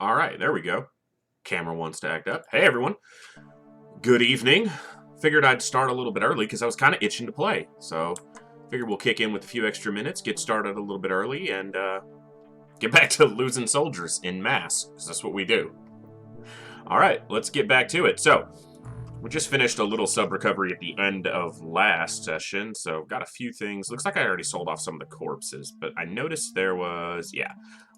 All right, there we go. Camera wants to act up. Hey, everyone. Good evening. Figured I'd start a little bit early because I was kind of itching to play. So, figured we'll kick in with a few extra minutes, get started a little bit early, and get back to losing soldiers in mass, because that's what we do. All right, let's get back to it. So, we just finished a little sub-recovery at the end of last session, so got a few things. Looks like I already sold off some of the corpses, but I noticed there was,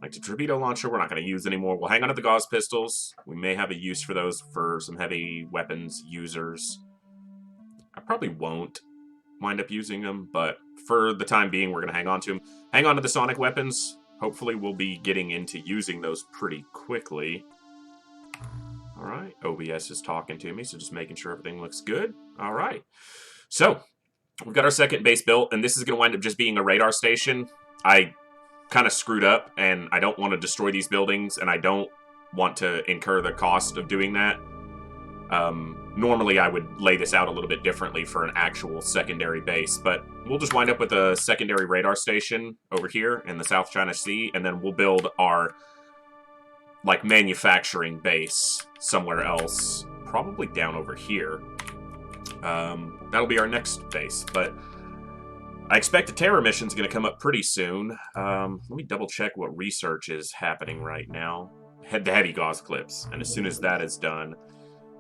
like the torpedo launcher, we're not going to use anymore. We'll hang on to the gauze pistols. We may have a use for those for some heavy weapons users. I probably won't wind up using them, but for the time being, we're going to hang on to them. Hang on to the sonic weapons. Hopefully we'll be getting into using those pretty quickly. Alright, OBS is talking to me, so just making sure everything looks good. Alright, so we've got our second base built, and this is going to wind up just being a radar station. I kind of screwed up, and I don't want to destroy these buildings, and I don't want to incur the cost of doing that. Normally I would lay this out a little bit differently for an actual secondary base, but we'll just wind up with a secondary radar station over here in the South China Sea, and then we'll build our like manufacturing base somewhere else, probably down over here. That'll be our next base, but I expect a terror mission's going to come up pretty soon. Let me double check what research is happening right now. The heavy gauze clips, and as soon as that is done,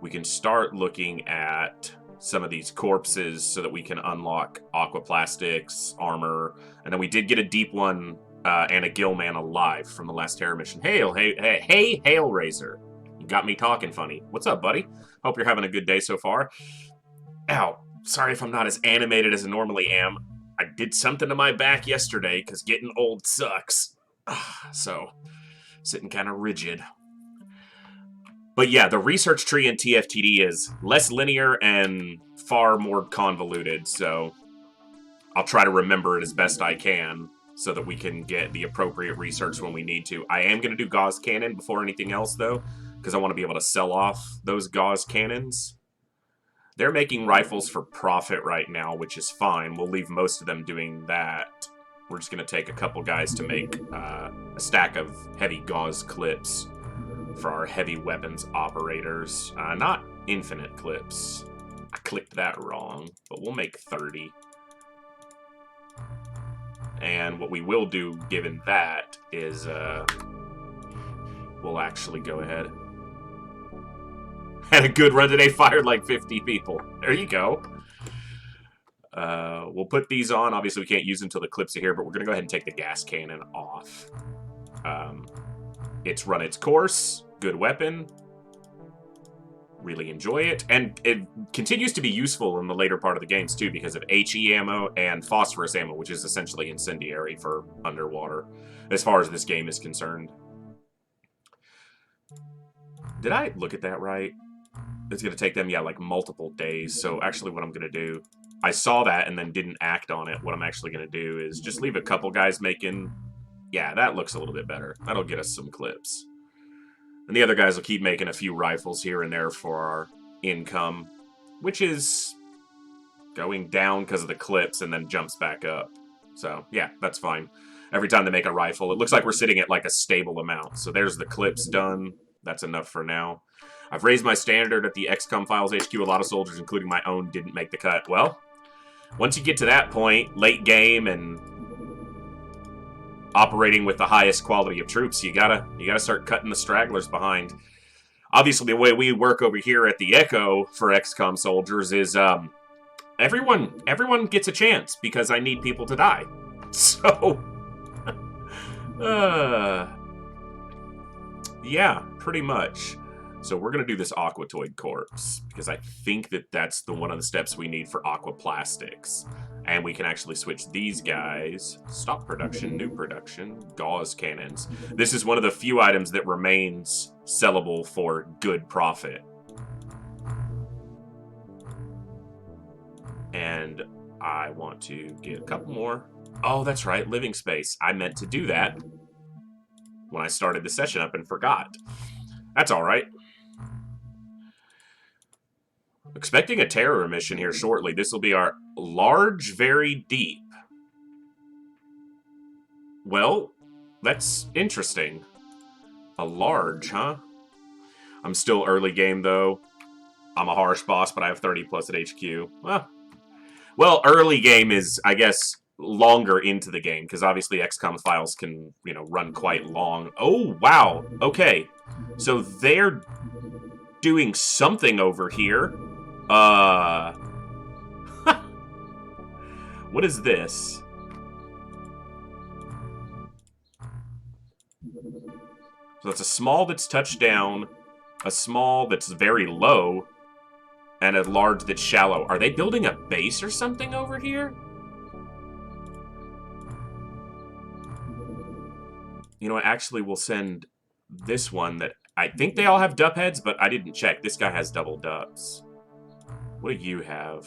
we can start looking at some of these corpses so that we can unlock aquaplastics, armor, and then we did get a deep one and a gill man alive from the last terror mission. Hey, Hailraiser. You got me talking funny. What's up, buddy? Hope you're having a good day so far. Ow. Sorry if I'm not as animated as I normally am. I did something to my back yesterday because getting old sucks. So, sitting kind of rigid. But yeah, the research tree in TFTD is less linear and far more convoluted, so I'll try to remember it as best I can so that we can get the appropriate research when we need to. I am going to do gauze cannon before anything else, though, because I want to be able to sell off those gauze cannons. They're making rifles for profit right now, which is fine. We'll leave most of them doing that. We're just going to take a couple guys to make a stack of heavy gauze clips for our heavy weapons operators. Not infinite clips. I clicked that wrong, but we'll make 30. And what we will do, given that, is we'll actually go ahead. Had a good run today, fired like 50 people. There you go. We'll put these on. Obviously, we can't use them until the clips are here, but we're going to go ahead and take the gas cannon off. It's run its course. Good weapon. Really enjoy it. And it continues to be useful in the later part of the games, too, because of HE ammo and phosphorus ammo, which is essentially incendiary for underwater, as far as this game is concerned. Did I look at that right? It's going to take them, like multiple days. So actually what I'm going to do, I saw that and then didn't act on it. What I'm actually going to do is just leave a couple guys making... Yeah, that looks a little bit better. That'll get us some clips. And the other guys will keep making a few rifles here and there for our income, which is going down because of the clips and then jumps back up. So, yeah, that's fine. Every time they make a rifle, it looks like we're sitting at like a stable amount. So there's the clips done. That's enough for now. I've raised my standard at the XCOM Files HQ. A lot of soldiers, including my own, didn't make the cut. Well, once you get to that point, late game and operating with the highest quality of troops, you gotta start cutting the stragglers behind. Obviously, the way we work over here at the Echo for XCOM soldiers is everyone gets a chance because I need people to die. So, yeah, pretty much. So we're gonna do this Aquatoid corpse because I think that's one of the steps we need for aquaplastics. And we can actually switch these guys. Stop production, new production, gauze cannons. This is one of the few items that remains sellable for good profit. And I want to get a couple more. Oh, that's right, living space. I meant to do that when I started the session up and forgot. That's all right. Expecting a terror mission here shortly. This will be our large, very deep. Well, that's interesting. A large, huh? I'm still early game, though. I'm a harsh boss, but I have 30 plus at HQ. Well, early game is, I guess, longer into the game, because obviously XCOM files can, you know, run quite long. Oh, wow. Okay. So they're doing something over here. What is this? So it's a small that's touched down, a small that's very low, and a large that's shallow. Are they building a base or something over here? You know what, actually we'll send this one that... I think they all have dup heads, but I didn't check. This guy has double dups. What do you have?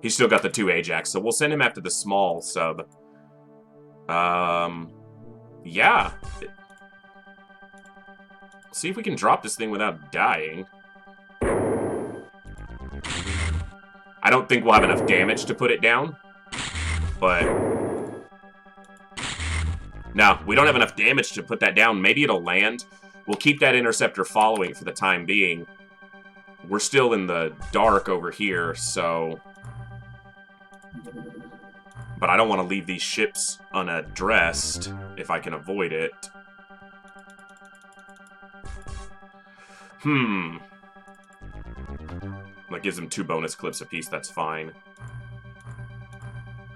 He's still got the 2 Ajax, so we'll send him after the small sub. Yeah. See if we can drop this thing without dying. I don't think we'll have enough damage to put it down. But... no, we don't have enough damage to put that down. Maybe it'll land. We'll keep that interceptor following for the time being. We're still in the dark over here, so... but I don't want to leave these ships unaddressed if I can avoid it. That gives them 2 bonus clips apiece, that's fine.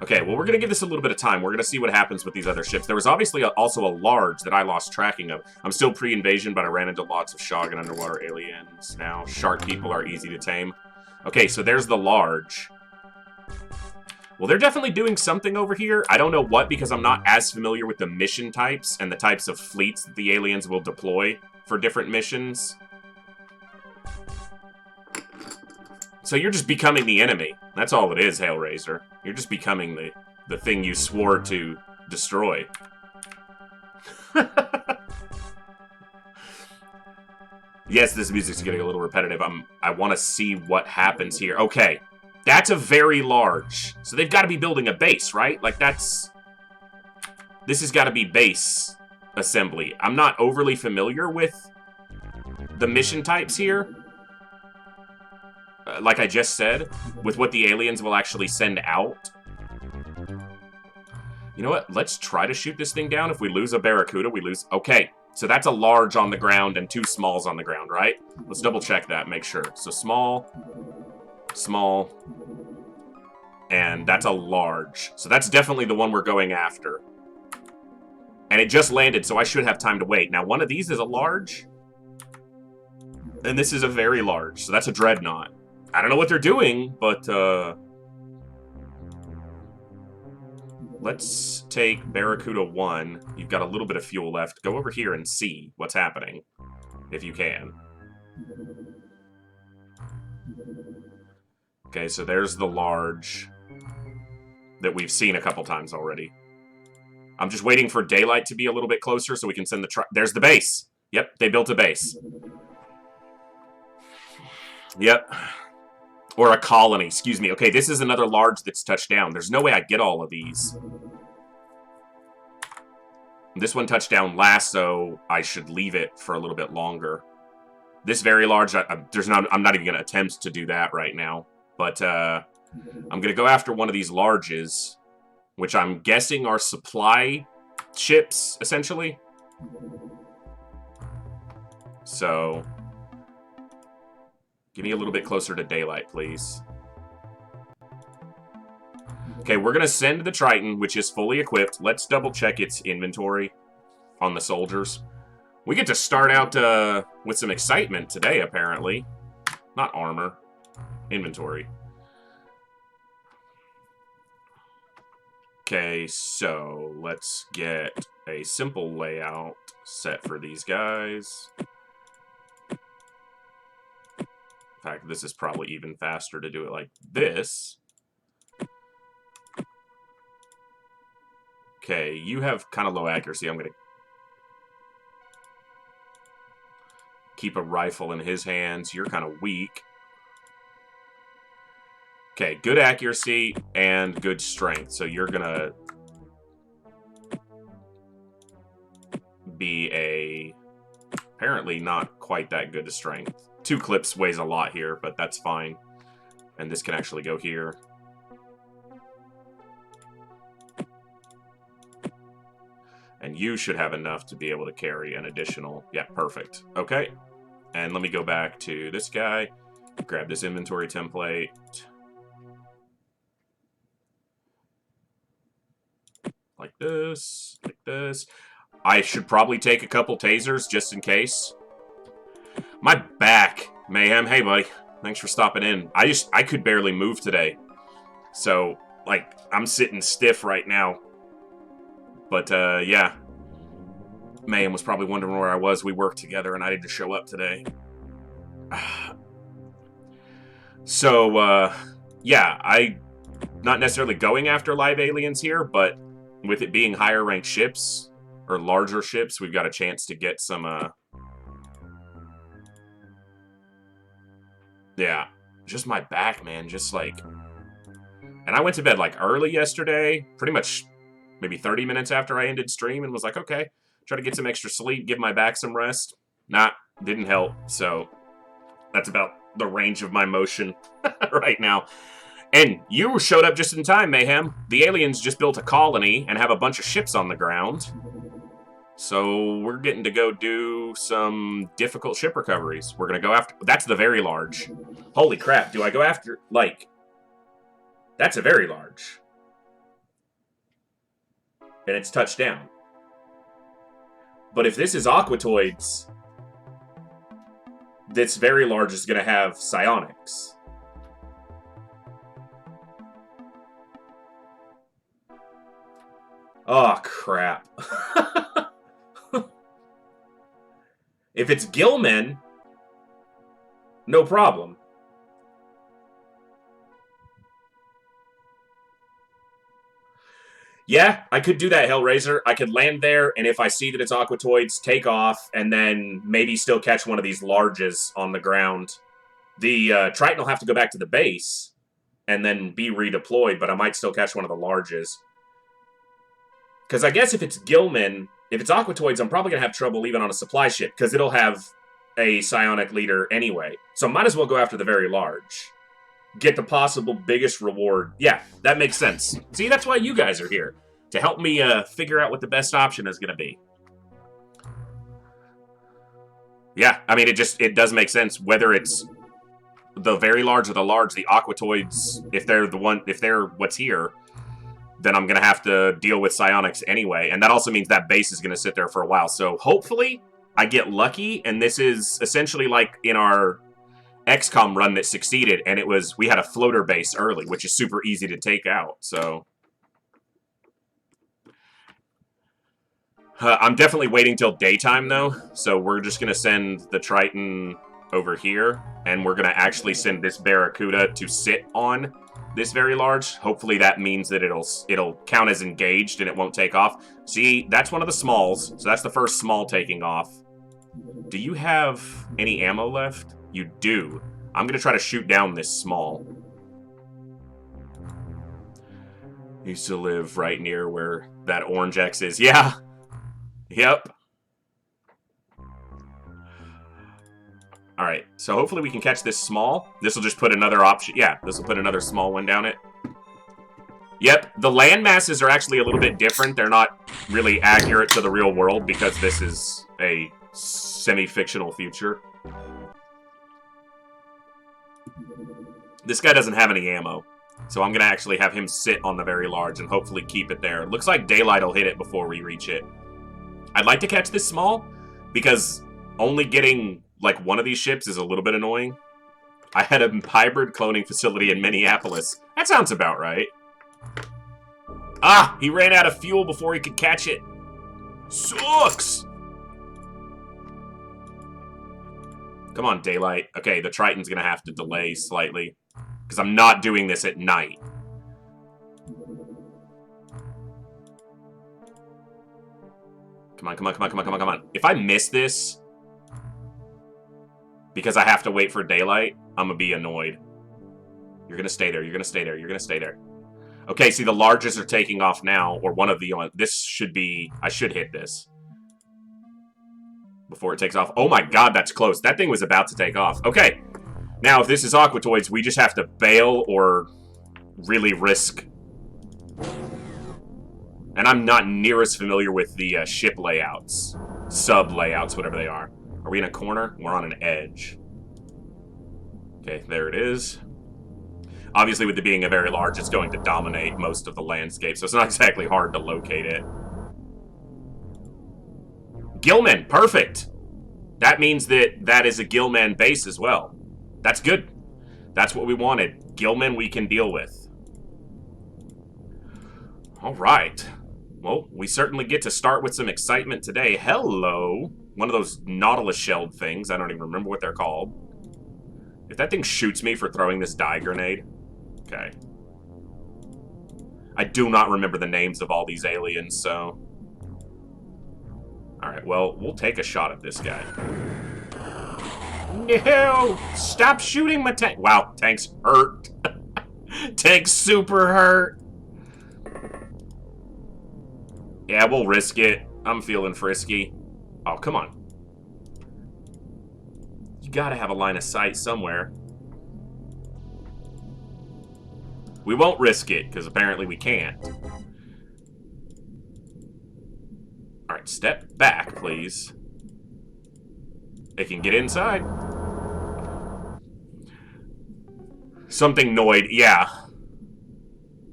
Okay, well, we're going to give this a little bit of time. We're going to see what happens with these other ships. There was obviously also a large that I lost tracking of. I'm still pre-invasion, but I ran into lots of Shogun underwater aliens now. Shark people are easy to tame. Okay, so there's the large. Well, they're definitely doing something over here. I don't know what, because I'm not as familiar with the mission types and the types of fleets that the aliens will deploy for different missions. So you're just becoming the enemy. That's all it is, Hailraiser. You're just becoming the thing you swore to destroy. Yes, this music's getting a little repetitive. I want to see what happens here. Okay. That's a very large. So they've got to be building a base, right? Like, that's... this has got to be base assembly. I'm not overly familiar with the mission types here. Like I just said, with what the aliens will actually send out. You know what? Let's try to shoot this thing down. If we lose a Barracuda, we lose... okay, so that's a large on the ground and 2 smalls on the ground, right? Let's double check that, make sure. So small, small, and that's a large. So that's definitely the one we're going after. And it just landed, so I should have time to wait. Now, one of these is a large, and this is a very large, so that's a dreadnought. I don't know what they're doing, but, let's take Barracuda 1. You've got a little bit of fuel left. Go over here and see what's happening, if you can. Okay, so there's the large that we've seen a couple times already. I'm just waiting for daylight to be a little bit closer so we can send the truck. There's the base. Yep, they built a base. Yep. Or a colony, excuse me. Okay, this is another large that's touched down. There's no way I get all of these. This one touched down last, so I should leave it for a little bit longer. This very large, I'm not even going to attempt to do that right now. But I'm going to go after one of these larges, which I'm guessing are supply ships, essentially. So... give me a little bit closer to daylight, please. Okay, we're going to send the Triton, which is fully equipped. Let's double-check its inventory on the soldiers. We get to start out with some excitement today, apparently. Not armor. Inventory. Okay, so let's get a simple layout set for these guys. In fact, this is probably even faster to do it like this. Okay, you have kind of low accuracy. I'm going to keep a rifle in his hands. You're kind of weak. Okay, good accuracy and good strength. So you're going to be a... apparently not quite that good to strength. 2 clips weighs a lot here, but that's fine. And this can actually go here. And you should have enough to be able to carry an additional... yeah, perfect. Okay. And let me go back to this guy. Grab this inventory template. Like this. Like this. I should probably take a couple tasers just in case. My back, Mayhem. Hey, buddy. Thanks for stopping in. I could barely move today. So, like, I'm sitting stiff right now. But, yeah. Mayhem was probably wondering where I was. We worked together, and I need to show up today. So, yeah, not necessarily going after live aliens here, but with it being higher-ranked ships, or larger ships, we've got a chance to get some, yeah, just my back, man, just, like... And I went to bed, like, early yesterday, pretty much maybe 30 minutes after I ended stream, and was like, okay, try to get some extra sleep, give my back some rest. Didn't help, so that's about the range of my motion right now. And you showed up just in time, Mayhem. The aliens just built a colony and have a bunch of ships on the ground. So we're getting to go do some difficult ship recoveries. We're going to go after... That's the very large. Holy crap, do I go after... Like... That's a very large. And it's touched down. But if this is Aquatoids, this very large is going to have psionics. Oh, crap. If it's Gillman, no problem. Yeah, I could do that, Hellraiser. I could land there, and if I see that it's Aquatoids, take off, and then maybe still catch one of these larges on the ground. The Triton will have to go back to the base, and then be redeployed, but I might still catch one of the larges. Because I guess if it's Gillman, if it's Aquatoids, I'm probably going to have trouble even on a supply ship, because it'll have a psionic leader anyway. So might as well go after the very large. Get the possible biggest reward. Yeah, that makes sense. See, that's why you guys are here. To help me figure out what the best option is going to be. Yeah, I mean, it does make sense. Whether it's the very large or the large, the Aquatoids, if they're what's here, then I'm going to have to deal with psionics anyway. And that also means that base is going to sit there for a while. So hopefully I get lucky, and this is essentially like in our XCOM run that succeeded, and we had a floater base early, which is super easy to take out, so... I'm definitely waiting till daytime, though, so we're just going to send the Triton over here, and we're going to actually send this Barracuda to sit on this very large. Hopefully that means that it'll count as engaged and it won't take off. See, that's one of the smalls, so that's the first small taking off. Do you have any ammo left? You do. I'm going to try to shoot down this small. Used to live right near where that orange X is. Yeah. Yep. Alright, so hopefully we can catch this small. This will just put another option. Yeah, this will put another small one down it. Yep, the land masses are actually a little bit different. They're not really accurate to the real world because this is a semi-fictional future. This guy doesn't have any ammo, so I'm going to actually have him sit on the very large and hopefully keep it there. Looks like daylight will hit it before we reach it. I'd like to catch this small, because only getting, like, one of these ships is a little bit annoying. I had a hybrid cloning facility in Minneapolis. That sounds about right. Ah! He ran out of fuel before he could catch it. Sucks! Come on, daylight. Okay, the Triton's going to have to delay slightly, because I'm not doing this at night. Come on, come on, come on, come on, come on, come on. If I miss this, because I have to wait for daylight, I'm going to be annoyed. You're going to stay there, you're going to stay there, you're going to stay there. Okay, see, the largest are taking off now, or one of the... This should be... I should hit this. before it takes off. Oh my god, that's close. That thing was about to take off. Okay. Now, if this is Aquatoids, we just have to bail or really risk. And I'm not near as familiar with the ship layouts. Sub-layouts, whatever they are. Are we in a corner? We're on an edge. Okay, there it is. Obviously, with it being a very large, it's going to dominate most of the landscape, so it's not exactly hard to locate it. Gilman, perfect! That means that that is a Gilman base as well. That's good. That's what we wanted. Gilman we can deal with. Alright. Well, we certainly get to start with some excitement today. Hello! One of those Nautilus shelled things. I don't even remember what they're called. If that thing shoots me for throwing this dye grenade... Okay. I do not remember the names of all these aliens, so... Alright, well, we'll take a shot at this guy. No! Stop shooting my tank! Wow, tank's hurt. Tank's super hurt. Yeah, we'll risk it. I'm feeling frisky. Oh, come on. You gotta have a line of sight somewhere. We won't risk it, because apparently we can't. Alright, step back, please. It can get inside. Something Noid, yeah.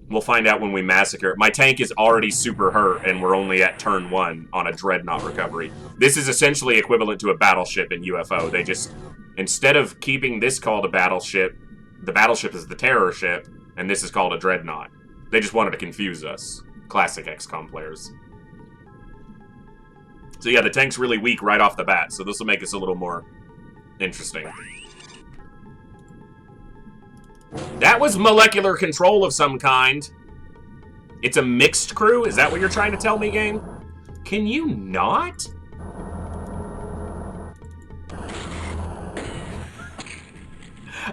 We'll find out when we massacre. My tank is already super hurt, and we're only at turn 1 on a Dreadnought recovery. This is essentially equivalent to a battleship in UFO. They just, instead of keeping this called a battleship, the battleship is the terror ship, and this is called a Dreadnought. They just wanted to confuse us. Classic XCOM players. So yeah, the tank's really weak right off the bat, so this will make us a little more interesting. That was molecular control of some kind. It's a mixed crew? Is that what you're trying to tell me, game? Can you not?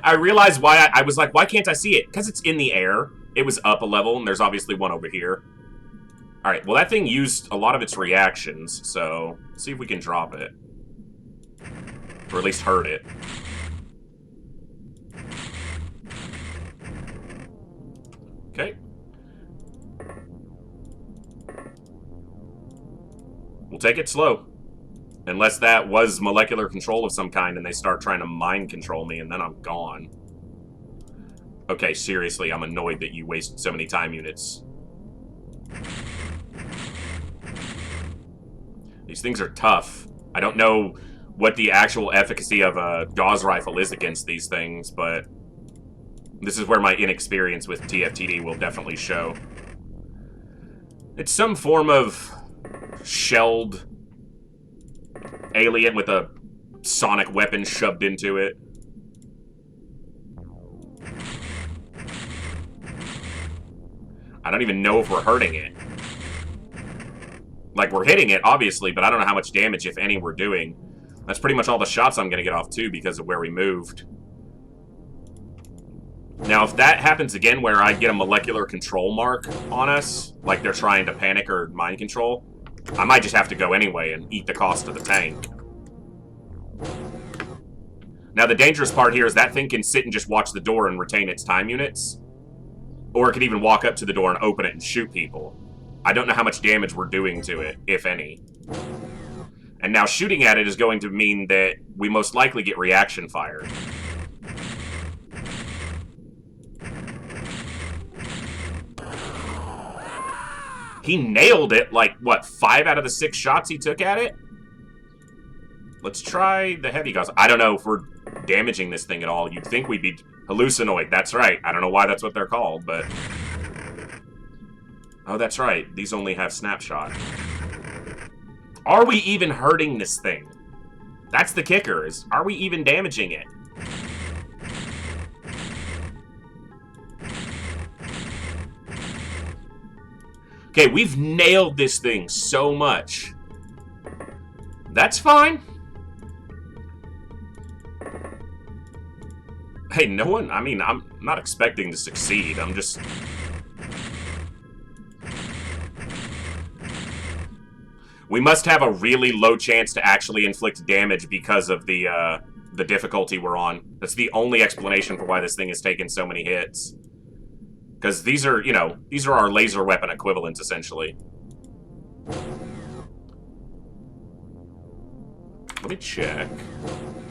I realized why I was like, why can't I see it? Because it's in the air. It was up a level, and there's obviously one over here. Alright, well that thing used a lot of its reactions, so let's see if we can drop it. Or at least hurt it. Okay. We'll take it slow. Unless that was molecular control of some kind and they start trying to mind control me and then I'm gone. Okay, seriously, I'm annoyed that you wasted so many time units. These things are tough. I don't know what the actual efficacy of a Gauss rifle is against these things, but this is where my inexperience with TFTD will definitely show. It's some form of shelled alien with a sonic weapon shoved into it. I don't even know if we're hurting it. Like, we're hitting it, obviously, but I don't know how much damage, if any, we're doing. That's pretty much all the shots I'm gonna get off, too, because of where we moved. Now, if that happens again where I get a molecular control mark on us, like they're trying to panic or mind control, I might just have to go anyway and eat the cost of the tank. Now, the dangerous part here is that thing can sit and just watch the door and retain its time units. Or it could even walk up to the door and open it and shoot people. I don't know how much damage we're doing to it, if any. And now shooting at it is going to mean that we most likely get reaction fire. He nailed it, like, what, 5 out of the 6 shots he took at it? Let's try the heavy guns. I don't know if we're damaging this thing at all. You'd think we'd be hallucinoid. That's right. I don't know why that's what they're called, but... Oh, that's right. These only have snapshot. Are we even hurting this thing? That's the kicker, is are we even damaging it? Okay, we've nailed this thing so much. That's fine. Hey, no one... I mean, I'm not expecting to succeed. I'm just... We must have a really low chance to actually inflict damage because of the difficulty we're on. That's the only explanation for why this thing has taken so many hits. Because these are, you know, these are our laser weapon equivalents, essentially. Let me check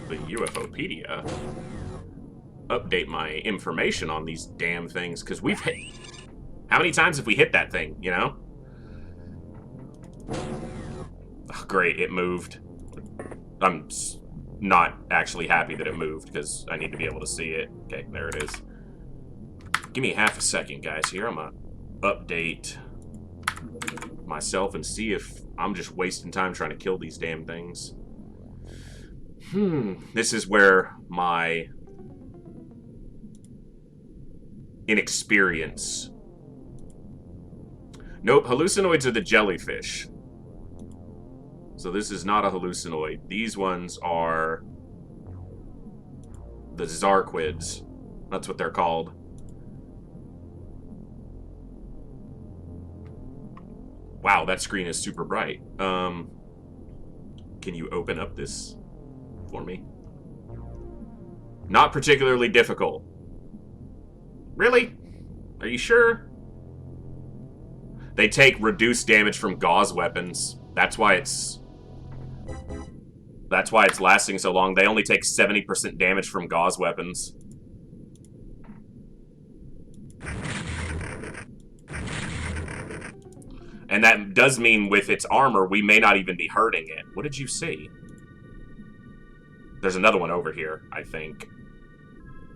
the UFOpedia. Update my information on these damn things, because we've hit... How many times have we hit that thing, you know? Oh, great, it moved. I'm not actually happy that it moved, because I need to be able to see it. Okay, there it is. Give me half a second, guys, here. I'm gonna update myself and see if I'm just wasting time trying to kill these damn things. This is where my inexperience... Nope, hallucinoids are the jellyfish. So this is not a hallucinoid. These ones are the zarquids. That's what they're called. Wow, that screen is super bright. Can you open up this for me? Not particularly difficult. Really? Are you sure? They take reduced damage from gauze weapons. That's why it's lasting so long. They only take 70% damage from gauze weapons. And that does mean with its armor, we may not even be hurting it. What did you see? There's another one over here, I think.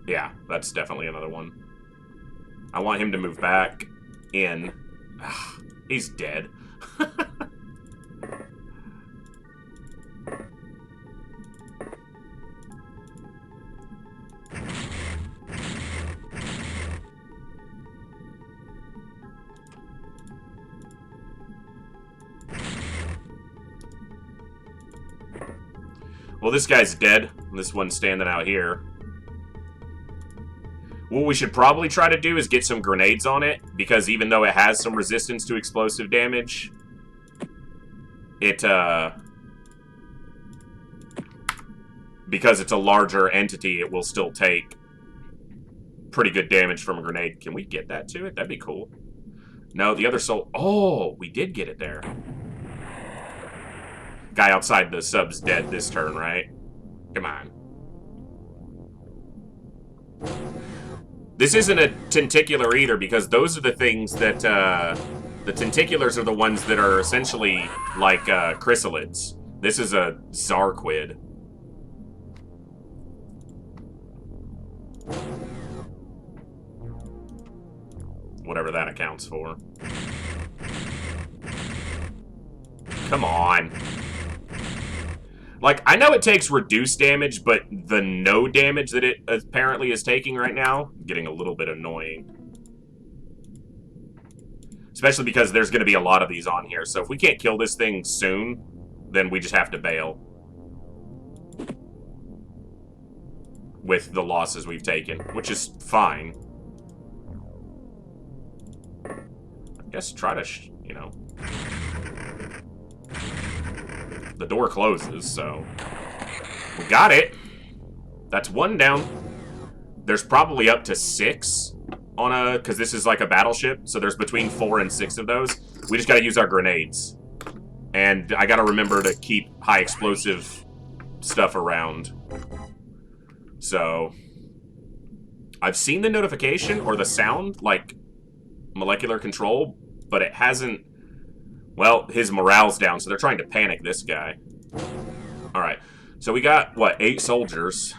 Yeah, that's definitely another one. I want him to move back in. He's dead. Well, this guy's dead. This one's standing out here. What we should probably try to do is get some grenades on it, because even though it has some resistance to explosive damage, because it's a larger entity, it will still take pretty good damage from a grenade. Can we get that to it? That'd be cool. No, the other soul... Oh, we did get it there. Guy outside the sub's dead this turn, right? Come on. This isn't a tentacular either, because those are the things that, the tentaculars are the ones that are essentially like, chrysalids. This is a zarquid. Whatever that accounts for. Come on. Like, I know it takes reduced damage, but the no damage that it apparently is taking right now, getting a little bit annoying. Especially because there's going to be a lot of these on here. So if we can't kill this thing soon, then we just have to bail. With the losses we've taken, which is fine. I guess try to, you know... The door closes, so... We got it! That's one down. There's probably up to 6 on a... Because this is like a battleship, so there's between 4 and 6 of those. We just gotta use our grenades. And I gotta remember to keep high explosive stuff around. So... I've seen the notification, or the sound, like... molecular control, but it hasn't... Well, his morale's down, so they're trying to panic this guy. Alright, so we got, what, 8 soldiers.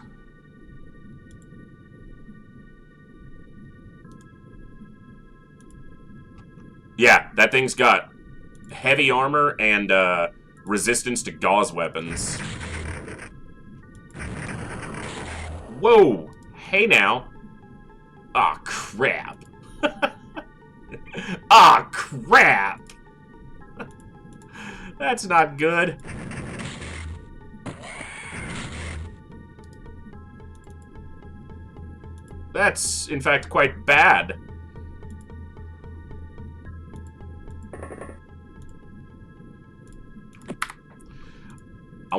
Yeah, that thing's got heavy armor and resistance to gauze weapons. Whoa! Hey now. Aw, crap. Aw, crap! That's not good. That's, in fact, quite bad.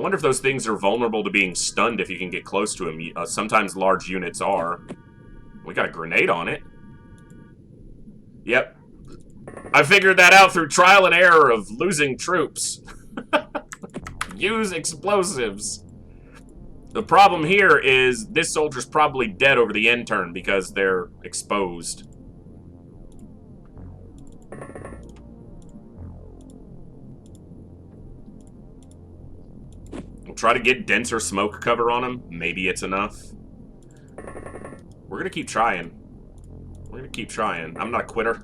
wonder if those things are vulnerable to being stunned if you can get close to them. Sometimes large units are. We got a grenade on it. Yep. I figured that out through trial and error of losing troops. Use explosives. The problem here is this soldier's probably dead over the end turn because they're exposed. We'll try to get denser smoke cover on him. Maybe it's enough. We're gonna keep trying. We're gonna keep trying. I'm not a quitter.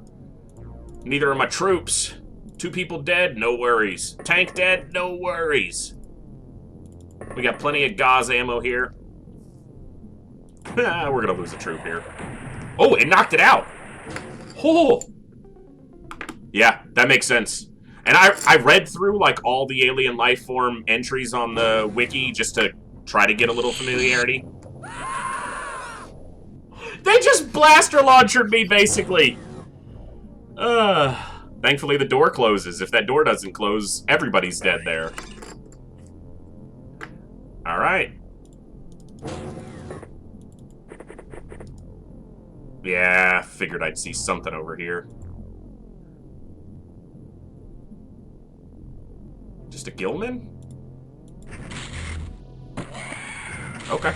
Neither are my troops. 2 people dead, no worries. Tank dead, no worries. We got plenty of gauze ammo here. We're gonna lose a troop here. Oh, it knocked it out. Oh. Yeah, that makes sense. And I read through like all the alien life form entries on the wiki just to try to get a little familiarity. They just blaster launched me, basically. Thankfully the door closes. If that door doesn't close, everybody's dead there. Alright. Yeah, figured I'd see something over here. Just a Gilman? Okay.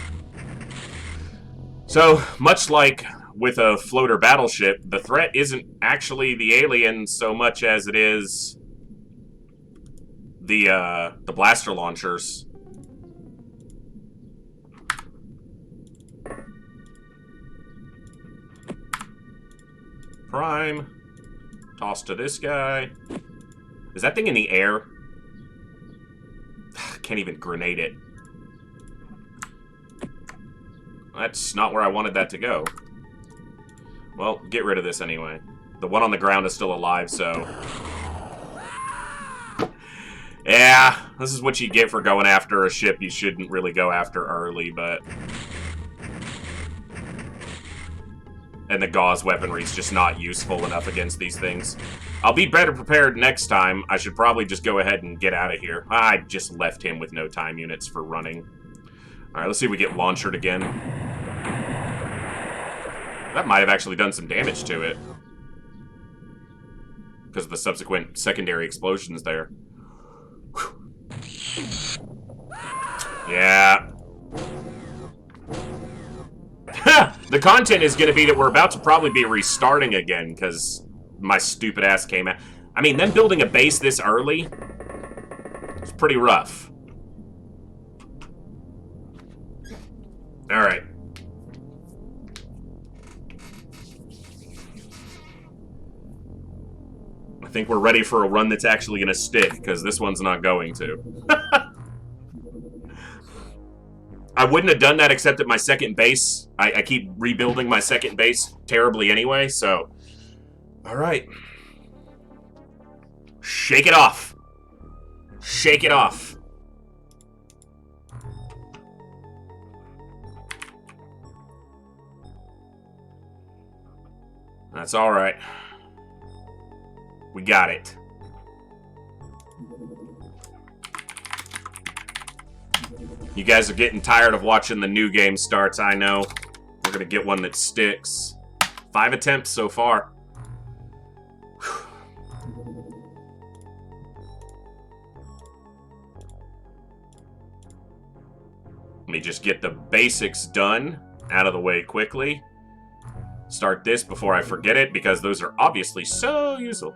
So, much like with a floater battleship, the threat isn't actually the alien so much as it is the blaster launchers. Prime. Toss to this guy. Is that thing in the air? Can't even grenade it. That's not where I wanted that to go. Well, get rid of this anyway. The one on the ground is still alive, so... Yeah, this is what you get for going after a ship you shouldn't really go after early, but... And the gauze weaponry is just not useful enough against these things. I'll be better prepared next time. I should probably just go ahead and get out of here. I just left him with no time units for running. Alright, let's see if we get launchered again. That might have actually done some damage to it. Because of the subsequent secondary explosions there. Whew. Yeah. The content is going to be that we're about to probably be restarting again, because my stupid ass came out. I mean, them building a base this early, it's pretty rough. Alright. I think we're ready for a run that's actually going to stick, because this one's not going to. I wouldn't have done that except at my second base. I keep rebuilding my second base terribly anyway, so... Alright. Shake it off. Shake it off. That's alright. We got it. You guys are getting tired of watching the new game starts, I know. We're gonna get one that sticks. 5 attempts so far. Let me just get the basics done out of the way quickly. Start this before I forget it, because those are obviously so useful.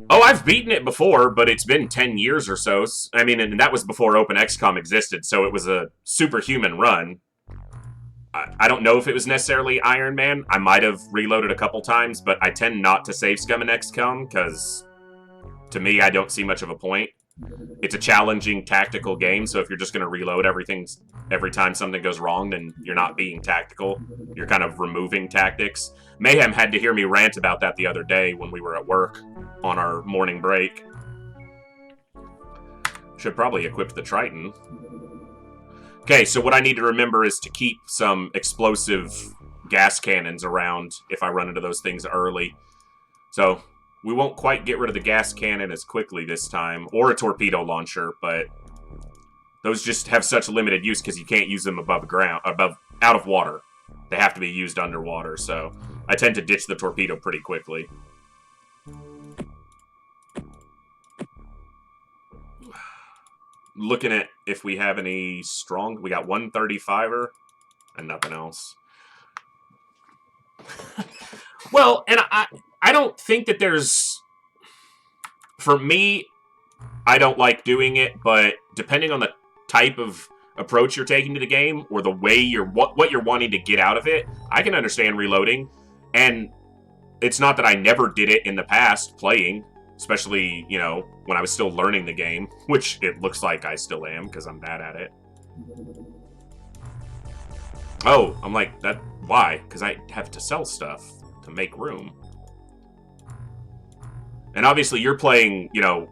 Oh, I've beaten it before, but it's been 10 years or so. I mean, and that was before openxcom existed, so it was a superhuman run. I don't know if it was necessarily Iron Man. I might have reloaded a couple times, but I tend not to save scum in XCOM, because to me, I don't see much of a point. It's a challenging tactical game, so if you're just going to reload every time something goes wrong, then you're not being tactical. You're kind of removing tactics. Mayhem had to hear me rant about that the other day when we were at work on our morning break. Should probably equip the Triton. Okay, so what I need to remember is to keep some explosive gas cannons around if I run into those things early. So, We won't quite get rid of the gas cannon as quickly this time, or a torpedo launcher, but those just have such limited use because you can't use them above ground, out of water. They have to be used underwater, so I tend to ditch the torpedo pretty quickly. Looking at if we have any strong... We got 135er and nothing else. Well, and I don't think that there's... For me, I don't like doing it, but depending on the type of approach you're taking to the game, or the way you're... what you're wanting to get out of it, I can understand reloading. And it's not that I never did it in the past, playing... Especially, you know, when I was still learning the game, which it looks like I still am, because I'm bad at it. Oh, I'm like, that. Why? Because I have to sell stuff to make room. And obviously you're playing, you know,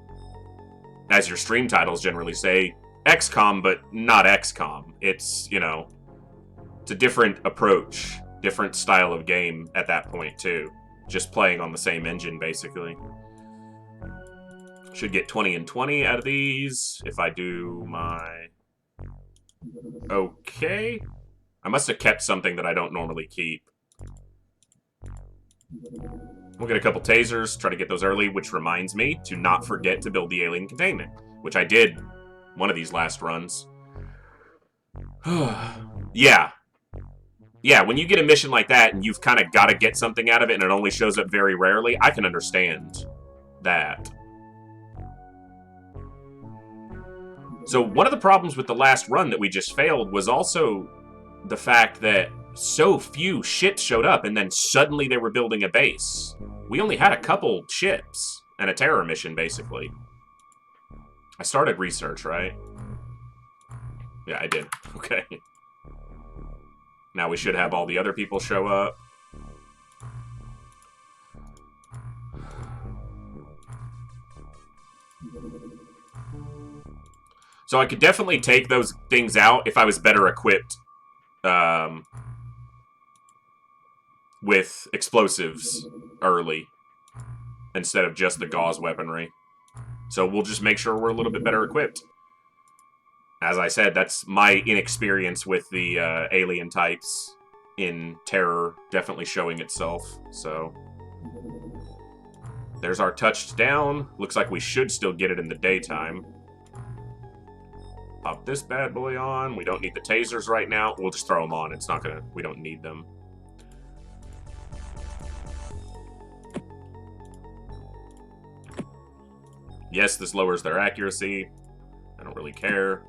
as your stream titles generally say, XCOM, but not XCOM. It's, you know, it's a different approach, different style of game at that point, too. Just playing on the same engine, basically. Should get 20 and 20 out of these if I do my... Okay. I must have kept something that I don't normally keep. We'll get a couple tasers, try to get those early, which reminds me to not forget to build the alien containment, which I did one of these last runs. Yeah. Yeah, when you get a mission like that and you've kind of got to get something out of it and it only shows up very rarely, I can understand that. So one of the problems with the last run that we just failed was also the fact that so few ships showed up and then suddenly they were building a base. We only had a couple ships and a terror mission, basically. I started research, right? Yeah, I did. Okay. Now we should have all the other people show up. So I could definitely take those things out if I was better equipped with explosives early instead of just the gauze weaponry. So we'll just make sure we're a little bit better equipped. As I said, that's my inexperience with the alien types in Terror definitely showing itself. So there's our touchdown. Looks like we should still get it in the daytime. Pop this bad boy on. We don't need the tasers right now. We'll just throw them on. It's not gonna... We don't need them. Yes, this lowers their accuracy. I don't really care.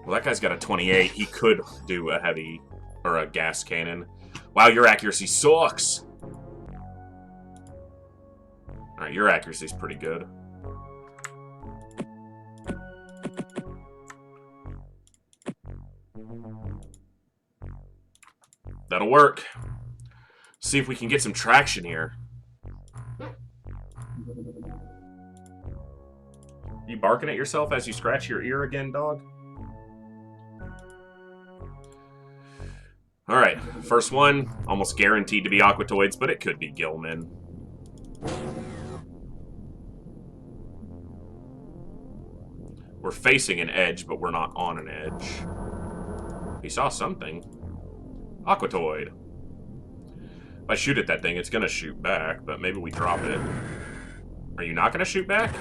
Well, that guy's got a 28. He could do a heavy... or a gas cannon. Wow, your accuracy sucks! Alright, your accuracy's pretty good. That'll work. See if we can get some traction here. You barking at yourself as you scratch your ear again, dog? Alright, first one. Almost guaranteed to be Aquatoids, but it could be Gilman. We're facing an edge, but we're not on an edge. We saw something. Aquatoid. If I shoot at that thing, it's gonna shoot back, but maybe we drop it. Are you not gonna shoot back?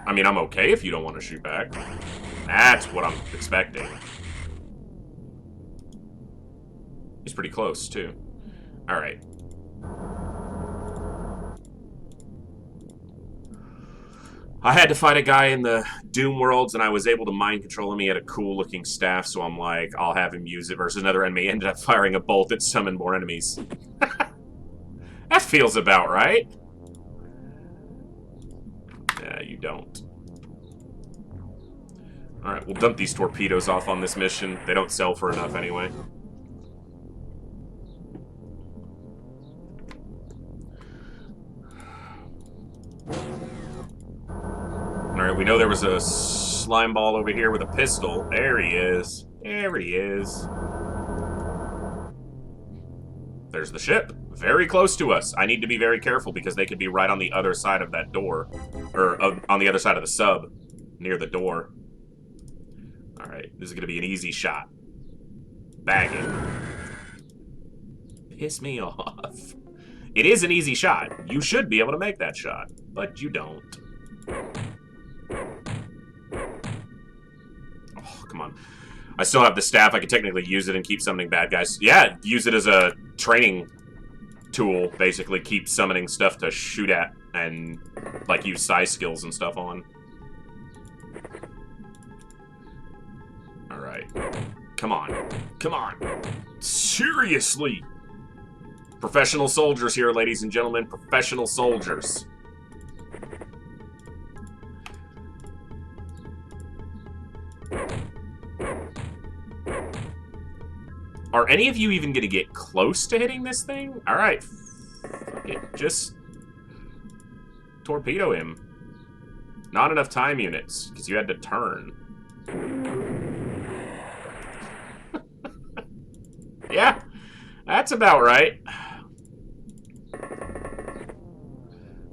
I mean, I'm okay if you don't want to shoot back. That's what I'm expecting. He's pretty close, too. Alright. I had to fight a guy in the Doom Worlds, and I was able to mind control him. He had a cool-looking staff, so I'm like, I'll have him use it versus another enemy. Ended up firing a bolt that summoned more enemies. That feels about right. Yeah, you don't. Alright, we'll dump these torpedoes off on this mission. They don't sell for enough anyway. Alright, we know there was a slime ball over here with a pistol. There he is. There he is. There's the ship. Very close to us. I need to be very careful because they could be right on the other side of that door. Or on the other side of the sub. Near the door. Alright, this is going to be an easy shot. Bag it. Piss me off. It is an easy shot. You should be able to make that shot. But you don't. Oh, come on. I still have the staff. I could technically use it and keep summoning bad guys. Yeah, use it as a training tool. Basically, keep summoning stuff to shoot at and, like, use psi skills and stuff on. Alright. Come on. Come on. Seriously! Professional soldiers here, ladies and gentlemen. Professional soldiers. Are any of you even going to get close to hitting this thing? Alright. Fuck it. Just torpedo him. Not enough time units, because you had to turn. Yeah, that's about right.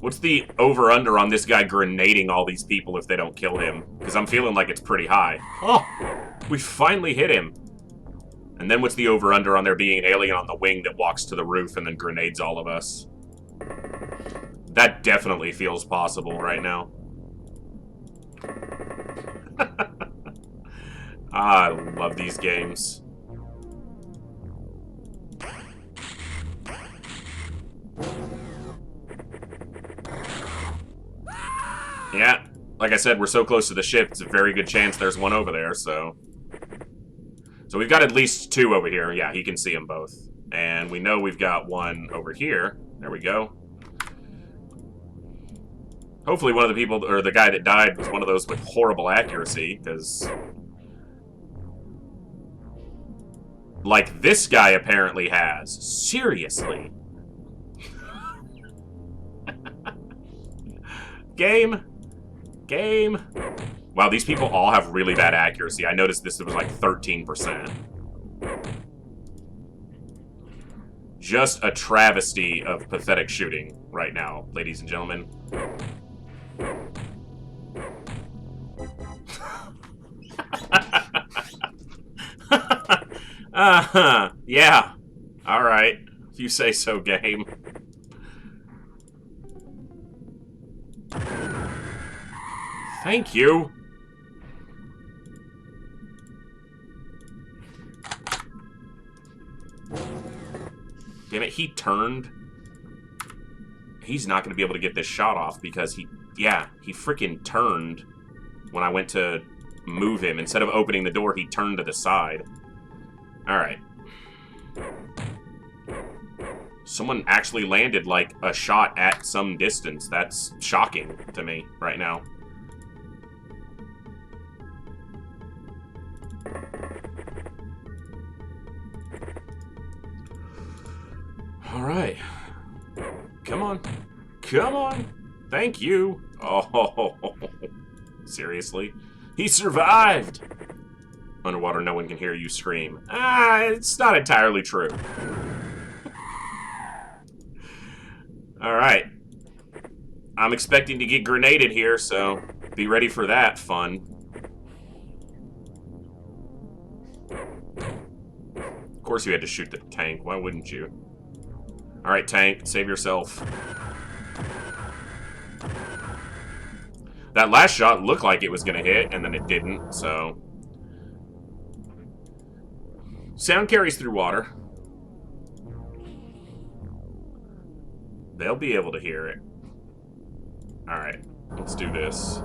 What's the over-under on this guy grenading all these people if they don't kill him? Because I'm feeling like it's pretty high. Oh, we finally hit him. And then what's the over-under on there being an alien on the wing that walks to the roof and then grenades all of us? That definitely feels possible right now. I love these games. Yeah, like I said, we're so close to the ship, it's a very good chance there's one over there, so... So we've got at least two over here. Yeah, he can see them both. And we know we've got one over here. There we go. Hopefully one of the people, or the guy that died was one of those with horrible accuracy, because... Like this guy apparently has. Seriously. Game. Game. Wow, these people all have really bad accuracy. I noticed this was like 13%. Just a travesty of pathetic shooting right now, ladies and gentlemen. Yeah. Alright. If you say so, game. Thank you. Damn it, he turned. He's not going to be able to get this shot off because he freaking turned when I went to move him. Instead of opening the door, he turned to the side. Alright. Someone actually landed, like, a shot at some distance. That's shocking to me right now. Alright. Come on. Come on. Thank you. Oh, seriously? He survived! Underwater, no one can hear you scream. It's not entirely true. Alright. I'm expecting to get grenaded here, so be ready for that fun. Of course you had to shoot the tank. Why wouldn't you? Alright, tank, save yourself. That last shot looked like it was going to hit, and then it didn't, so... Sound carries through water. They'll be able to hear it. Alright, let's do this.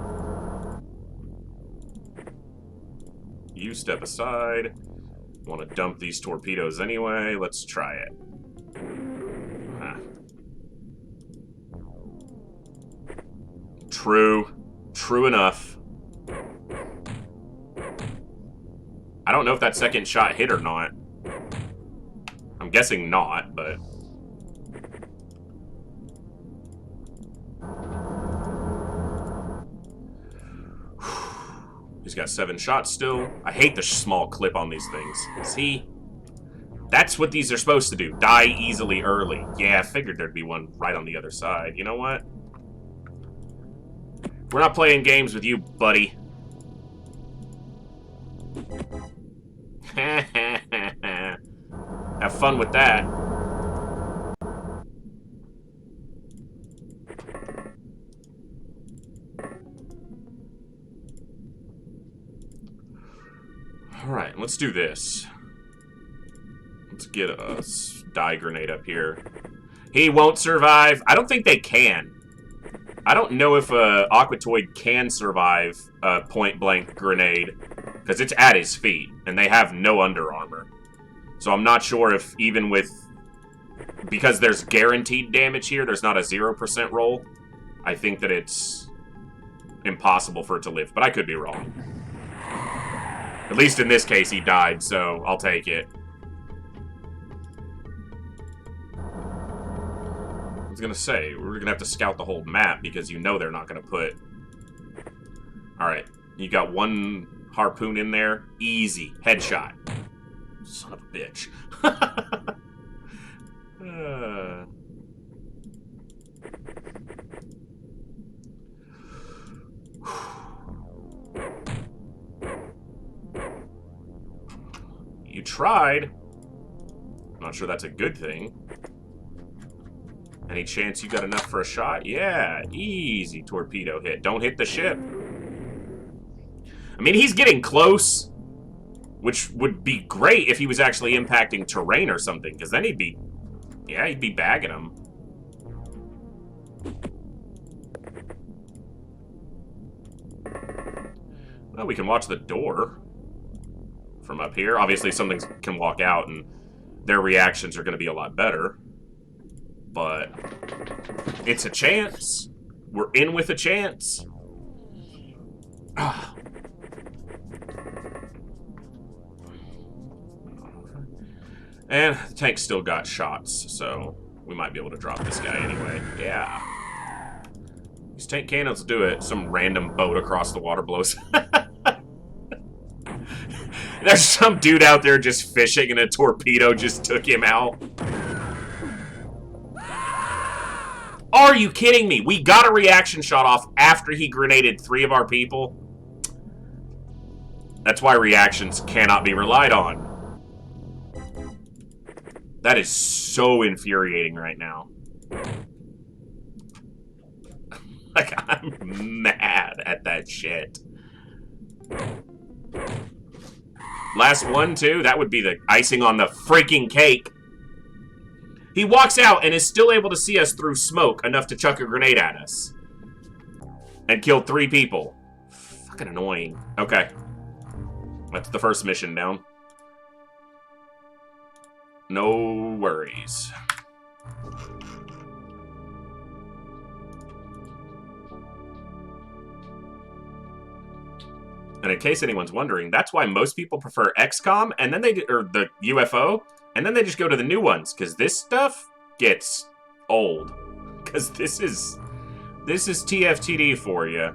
You step aside. Want to dump these torpedoes anyway. Let's try it. True. True enough. I don't know if that second shot hit or not. I'm guessing not, but... He's got 7 shots still. I hate the small clip on these things. See? That's what these are supposed to do. Die easily early. Yeah, I figured there'd be one right on the other side. You know what? We're not playing games with you, buddy. Have fun with that. Alright, let's do this. Let's get a dye grenade up here. He won't survive. I don't think they can. I don't know if a Aquatoid can survive a point-blank grenade, because it's at his feet, and they have no under armor. So I'm not sure if even with... Because there's guaranteed damage here, there's not a 0% roll. I think that it's impossible for it to live, but I could be wrong. At least in this case, he died, so I'll take it. I was gonna say, we're gonna have to scout the whole map because you know they're not gonna put... Alright, you got one harpoon in there. Easy. Headshot. Son of a bitch. You tried. Not sure that's a good thing. Any chance you got enough for a shot? Yeah, easy torpedo hit. Don't hit the ship. I mean, he's getting close, which would be great if he was actually impacting terrain or something, because then he'd be, yeah, he'd be bagging him. Well, we can watch the door from up here. Obviously, something can walk out, and their reactions are going to be a lot better. But it's a chance. We're in with a chance. And the tank still got shots, so we might be able to drop this guy anyway. Yeah. These tank cannons do it. Some random boat across the water blows. There's some dude out there just fishing and a torpedo just took him out. Are you kidding me? We got a reaction shot off after he grenaded 3 of our people. That's why reactions cannot be relied on. That is so infuriating right now. Like, I'm mad at that shit. Last one, too? That would be the icing on the freaking cake. He walks out and is still able to see us through smoke enough to chuck a grenade at us. And kill 3 people. Fucking annoying. Okay. That's the first mission down. No worries. And in case anyone's wondering, that's why most people prefer XCOM and then or the UFO, and then they just go to the new ones, because this stuff gets old. Because this is TFTD for you.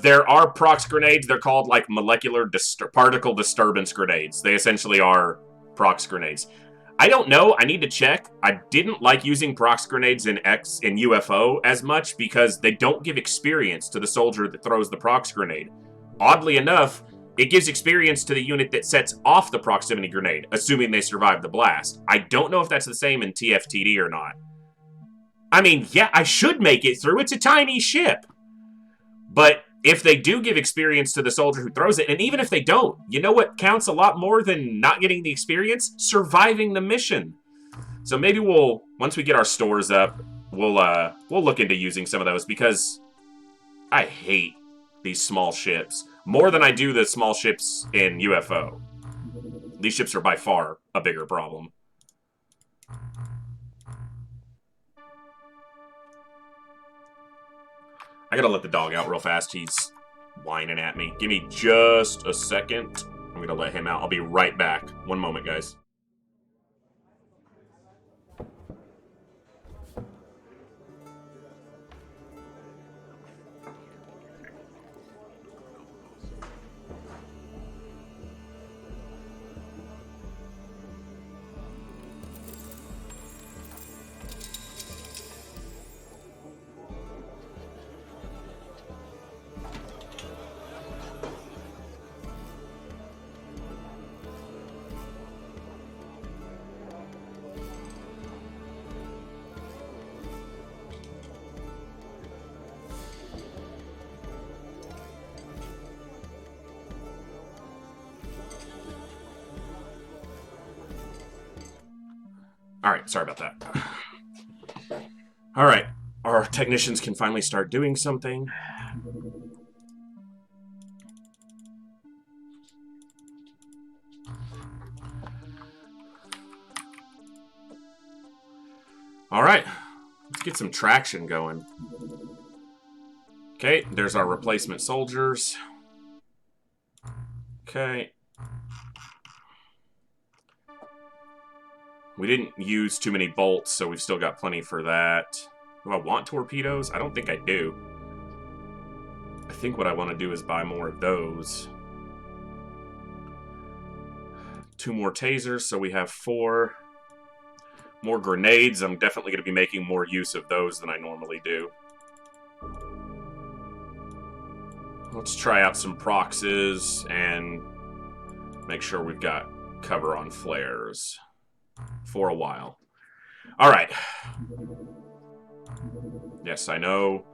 There are prox grenades. They're called like molecular particle disturbance grenades. They essentially are prox grenades. I don't know. I need to check. I didn't like using prox grenades in UFO as much because they don't give experience to the soldier that throws the prox grenade. Oddly enough, it gives experience to the unit that sets off the proximity grenade, assuming they survive the blast. I don't know if that's the same in TFTD or not. I mean, yeah, I should make it through. It's a tiny ship. But if they do give experience to the soldier who throws it, and even if they don't, you know what counts a lot more than not getting the experience? Surviving the mission. So maybe we'll, once we get our stores up, we'll look into using some of those, because I hate these small ships more than I do the small ships in UFO. These ships are by far a bigger problem. I gotta let the dog out real fast. He's whining at me. Give me just a second. I'm gonna let him out. I'll be right back. One moment, guys. Alright, sorry about that. Alright, our technicians can finally start doing something. Alright, let's get some traction going. Okay, there's our replacement soldiers. Okay. We didn't use too many bolts, so we've still got plenty for that. Do I want torpedoes? I don't think I do. I think what I want to do is buy more of those. 2 more tasers, so we have 4. More grenades. I'm definitely going to be making more use of those than I normally do. Let's try out some proxes and make sure we've got cover on flares for a while. Alright. Yes, I know.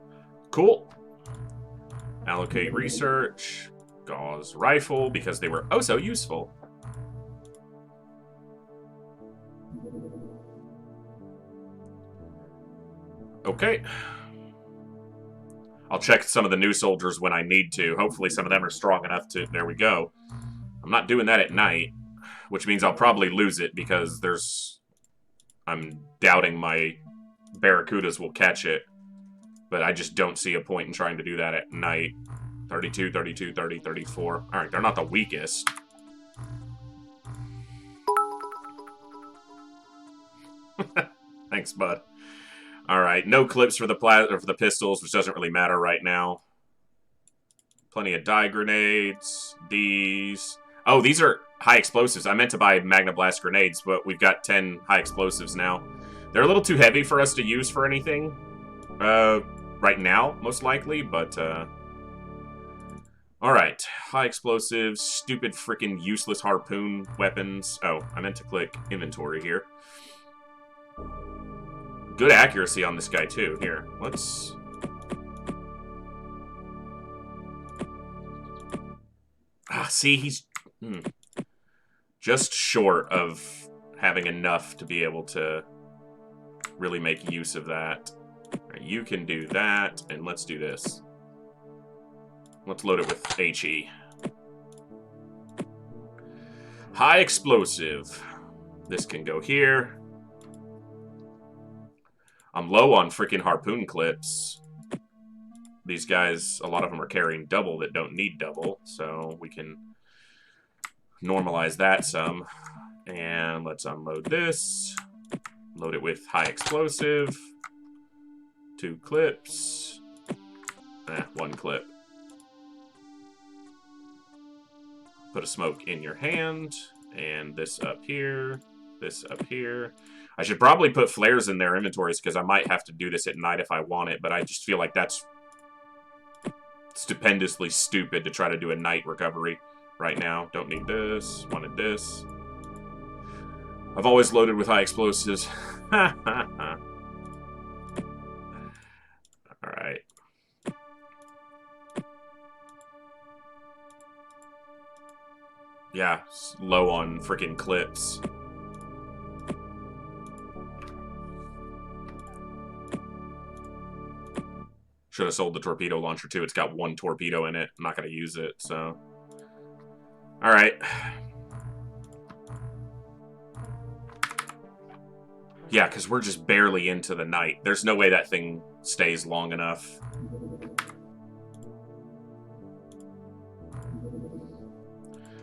Cool. Allocate research. Gauze rifle, because they were oh so useful. Okay. I'll check some of the new soldiers when I need to. Hopefully some of them are strong enough to... There we go. I'm not doing that at night, which means I'll probably lose it because there's... I'm doubting my Barracudas will catch it, but I just don't see a point in trying to do that at night. 32, 32, 30, 34. Alright, they're not the weakest. Thanks, bud. Alright, no clips for the pistols, which doesn't really matter right now. Plenty of dye grenades. These. Oh, these are high explosives. I meant to buy Magna Blast grenades, but we've got 10 high explosives now. They're a little too heavy for us to use for anything. Right now, most likely, but, Alright, high explosives, stupid freaking useless harpoon weapons. Oh, I meant to click inventory here. Good accuracy on this guy, too. Here, let's... Ah, see, he's... just short of having enough to be able to really make use of that. Right, you can do that, and let's do this. Let's load it with HE. High explosive. This can go here. I'm low on freaking harpoon clips. These guys, a lot of them are carrying double that don't need double, so we can normalize that some. And let's unload this. Load it with high explosive. 2 clips. 1 clip. Put a smoke in your hand. And this up here. This up here. I should probably put flares in their inventories because I might have to do this at night if I want it, but I just feel like that's stupendously stupid to try to do a night recovery right now. Don't need this. Wanted this. I've always loaded with high explosives. Alright. Yeah, low on freaking clips. Should have sold the torpedo launcher too. It's got 1 torpedo in it. I'm not going to use it, so... Alright. Yeah, because we're just barely into the night. There's no way that thing stays long enough.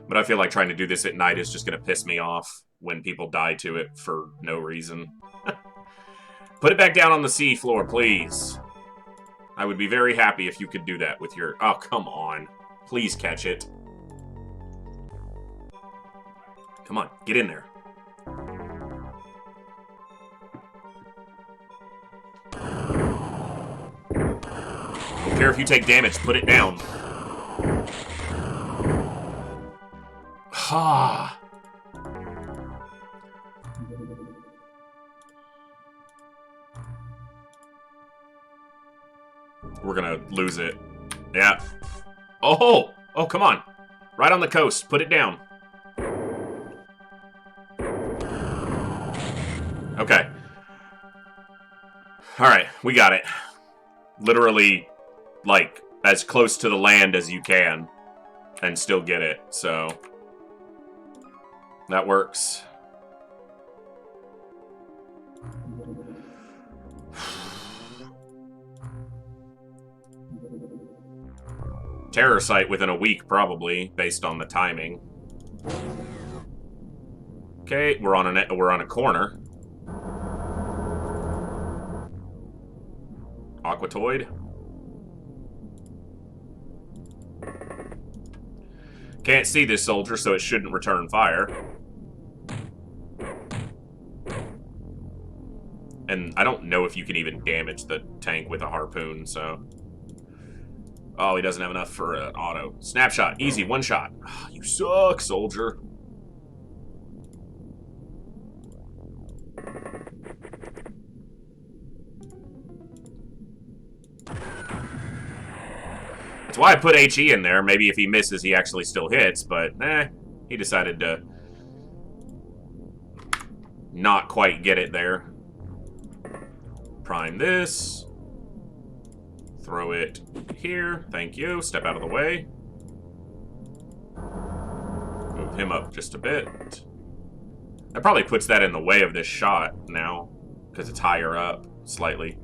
But I feel like trying to do this at night is just going to piss me off when people die to it for no reason. Put it back down on the sea floor, please. I would be very happy if you could do that with your... Oh, come on. Please catch it. Come on, get in there. Don't care if you take damage, put it down. Ha! We're gonna lose it. Yeah. Oh! Oh, come on. Right on the coast. Put it down. Okay. Alright, we got it. Literally, like, as close to the land as you can. And still get it, so... that works. Terror site within a week, probably, based on the timing. Okay, we're on a corner. Aquatoid. Can't see this soldier, so it shouldn't return fire. And I don't know if you can even damage the tank with a harpoon, so... oh, he doesn't have enough for an auto. Snapshot. Easy. One shot. Oh, you suck, soldier. That's why I put HE in there. Maybe if he misses, he actually still hits, but he decided to not quite get it there. Prime this. Throw it here. Thank you. Step out of the way. Move him up just a bit. That probably puts that in the way of this shot now, because it's higher up slightly.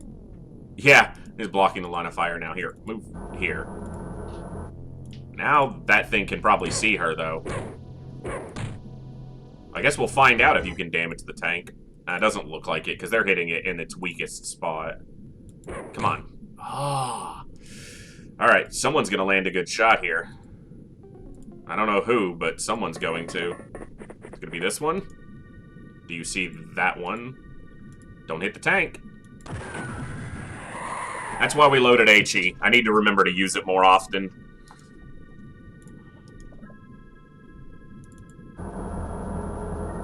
Yeah, he's blocking the line of fire now. Here, move here. Now that thing can probably see her, though. I guess we'll find out if you can damage the tank. It doesn't look like it, because they're hitting it in its weakest spot. Come on. Ah. Alright, someone's going to land a good shot here. I don't know who, but someone's going to. It's going to be this one. Do you see that one? Don't hit the tank. That's why we loaded HE. I need to remember to use it more often.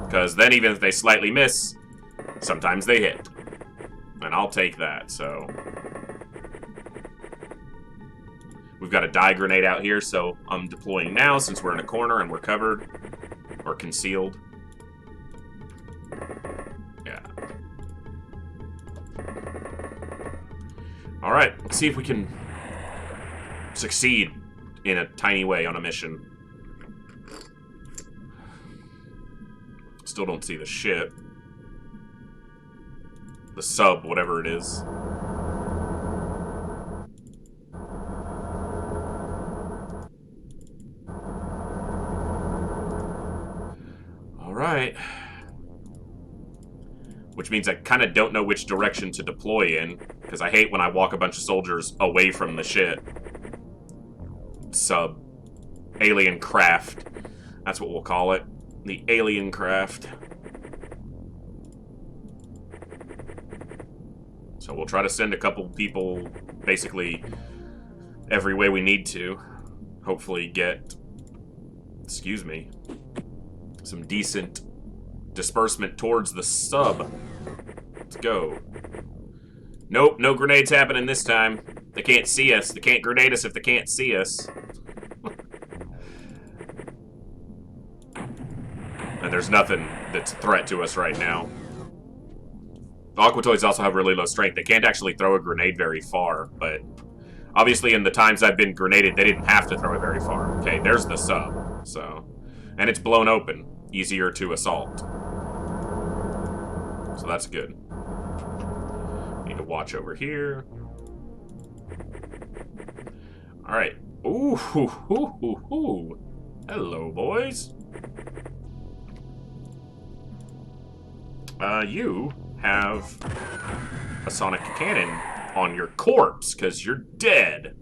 Because then even if they slightly miss, sometimes they hit. And I'll take that, so... we've got a dye grenade out here, so I'm deploying now since we're in a corner and we're covered. Or concealed. Yeah. Alright, let's see if we can succeed in a tiny way on a mission. Still don't see the ship. The sub, whatever it is. Alright. Which means I kind of don't know which direction to deploy in, because I hate when I walk a bunch of soldiers away from the ship. Sub. Alien craft. That's what we'll call it. The alien craft. So we'll try to send a couple people basically every way we need to. Hopefully get, excuse me, some decent disbursement towards the sub. Let's go. Nope, no grenades happening this time. They can't see us. They can't grenade us if they can't see us. And there's nothing that's a threat to us right now. Aquatoids also have really low strength. They can't actually throw a grenade very far, but obviously in the times I've been grenaded, they didn't have to throw it very far. Okay, there's the sub, so... and it's blown open. Easier to assault. So that's good. Need to watch over here. Alright. Ooh, hoo, hoo, hoo, hoo. Hello, boys. You have a sonic cannon on your corpse, because you're dead.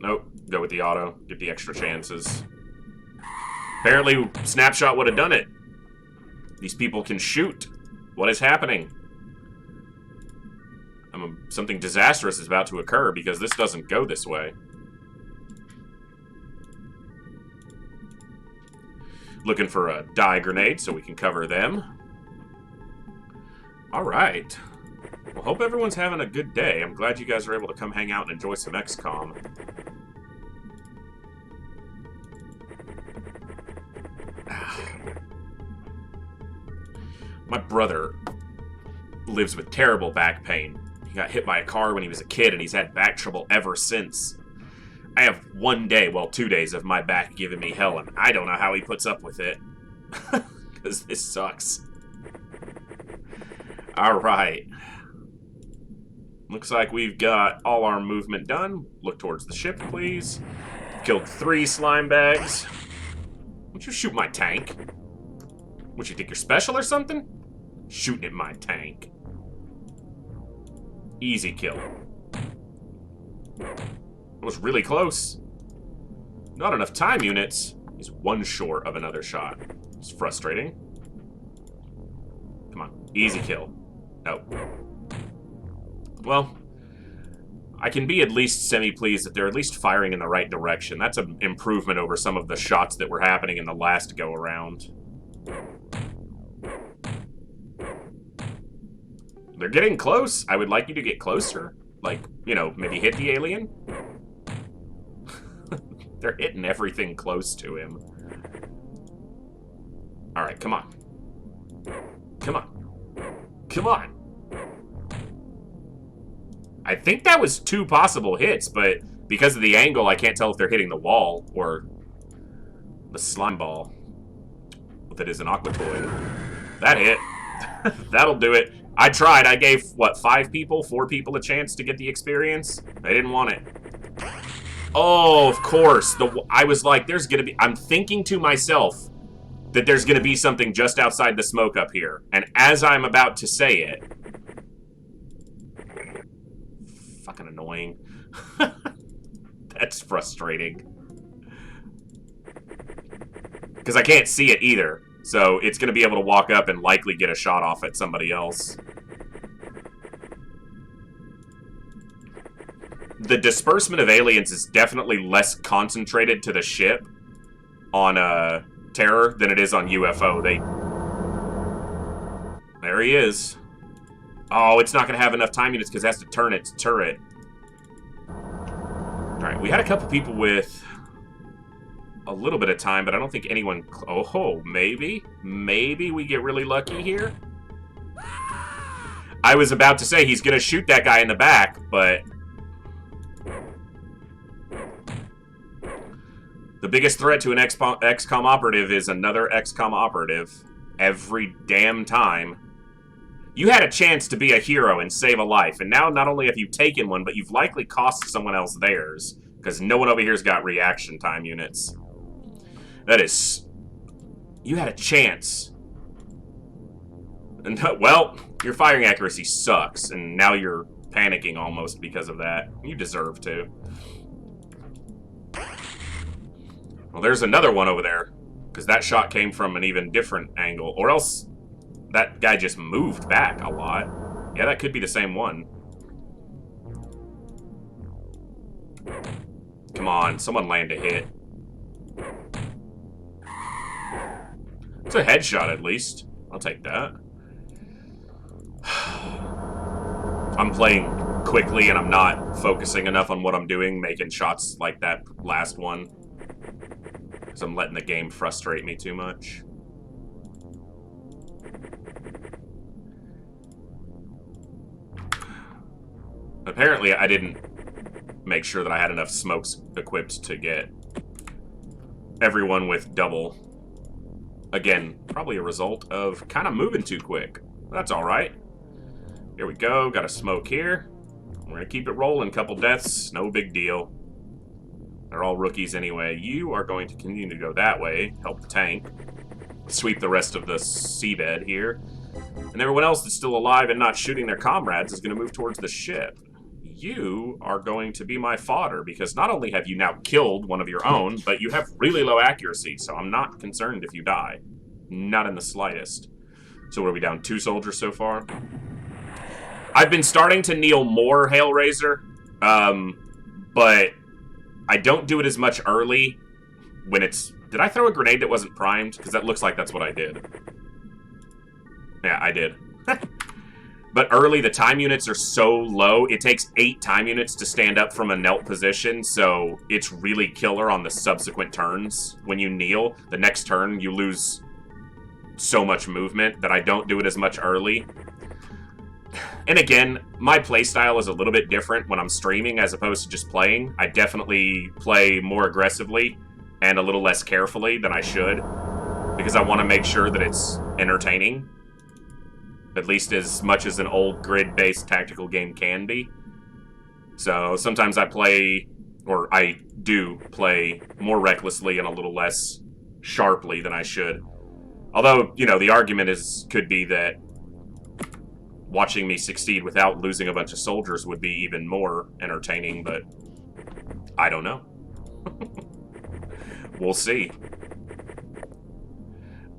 Nope. Go with the auto. Get the extra chances. Apparently, Snapshot would have done it. These people can shoot. What is happening? Something disastrous is about to occur, because this doesn't go this way. Looking for a dye grenade so we can cover them. Alright. Well, hope everyone's having a good day. I'm glad you guys are able to come hang out and enjoy some XCOM. My brother lives with terrible back pain. He got hit by a car when he was a kid, and he's had back trouble ever since. I have 1 day, well, 2 days of my back giving me hell, and I don't know how he puts up with it. Because this sucks. Alright. Looks like we've got all our movement done. Look towards the ship, please. Killed 3 slime bags. Won't you shoot my tank? What, you think you're special or something? Shooting at my tank. Easy kill. It was really close. Not enough time units. He's 1 short of another shot. It's frustrating. Come on. Easy kill. No. Well, I can be at least semi-pleased that they're at least firing in the right direction. That's an improvement over some of the shots that were happening in the last go-around. They're getting close. I would like you to get closer. Like, you know, maybe hit the alien. They're hitting everything close to him. Alright, come on. Come on. Come on. I think that was 2 possible hits, but because of the angle, I can't tell if they're hitting the wall or the slime ball. That is an aqua toy. That hit. That'll do it. I tried. I gave, what, 4 people a chance to get the experience? They didn't want it. Oh, of course. I was like, there's gonna be... I'm thinking to myself that there's gonna be something just outside the smoke up here. And as I'm about to say it... Fucking annoying. That's frustrating. Because I can't see it either. So it's going to be able to walk up and likely get a shot off at somebody else. The disbursement of aliens is definitely less concentrated to the ship on Terror than it is on UFO. There he is. Oh, it's not going to have enough time units because it has to turn its turret. Alright, we had a couple people with a little bit of time, but I don't think anyone... Oh, maybe? Maybe we get really lucky here? I was about to say he's going to shoot that guy in the back, but... The biggest threat to an XCOM operative is another XCOM operative. Every damn time. You had a chance to be a hero and save a life, and now not only have you taken one, but you've likely cost someone else theirs, because no one over here's got reaction time units. That is... You had a chance. And, well, your firing accuracy sucks, and now you're panicking almost because of that. You deserve to. Well, there's another one over there, because that shot came from an even different angle, or else... That guy just moved back a lot. Yeah, that could be the same one. Come on, someone land a hit. It's a headshot, at least. I'll take that. I'm playing quickly, and I'm not focusing enough on what I'm doing, making shots like that last one. Because I'm letting the game frustrate me too much. Apparently, I didn't make sure that I had enough smokes equipped to get everyone with double. Again, probably a result of kind of moving too quick. That's alright. Here we go. Got a smoke here. We're going to keep it rolling. Couple deaths. No big deal. They're all rookies anyway. You are going to continue to go that way. Help the tank. Sweep the rest of the seabed here. And everyone else that's still alive and not shooting their comrades is going to move towards the ship. You are going to be my fodder, because not only have you now killed one of your own, but you have really low accuracy, so I'm not concerned if you die. Not in the slightest. So what are we down? 2 soldiers so far? I've been starting to kneel more Hailraiser, but I don't do it as much early when it's... Did I throw a grenade that wasn't primed? Because that looks like that's what I did. Yeah, I did. But early, the time units are so low, it takes 8 time units to stand up from a knelt position, so it's really killer on the subsequent turns. When you kneel, the next turn, you lose so much movement that I don't do it as much early. And again, my playstyle is a little bit different when I'm streaming as opposed to just playing. I definitely play more aggressively and a little less carefully than I should, because I want to make sure that it's entertaining, at least as much as an old grid-based tactical game can be. So sometimes I play, or I do play, more recklessly and a little less sharply than I should. Although, you know, the argument could be that watching me succeed without losing a bunch of soldiers would be even more entertaining, but I don't know. We'll see.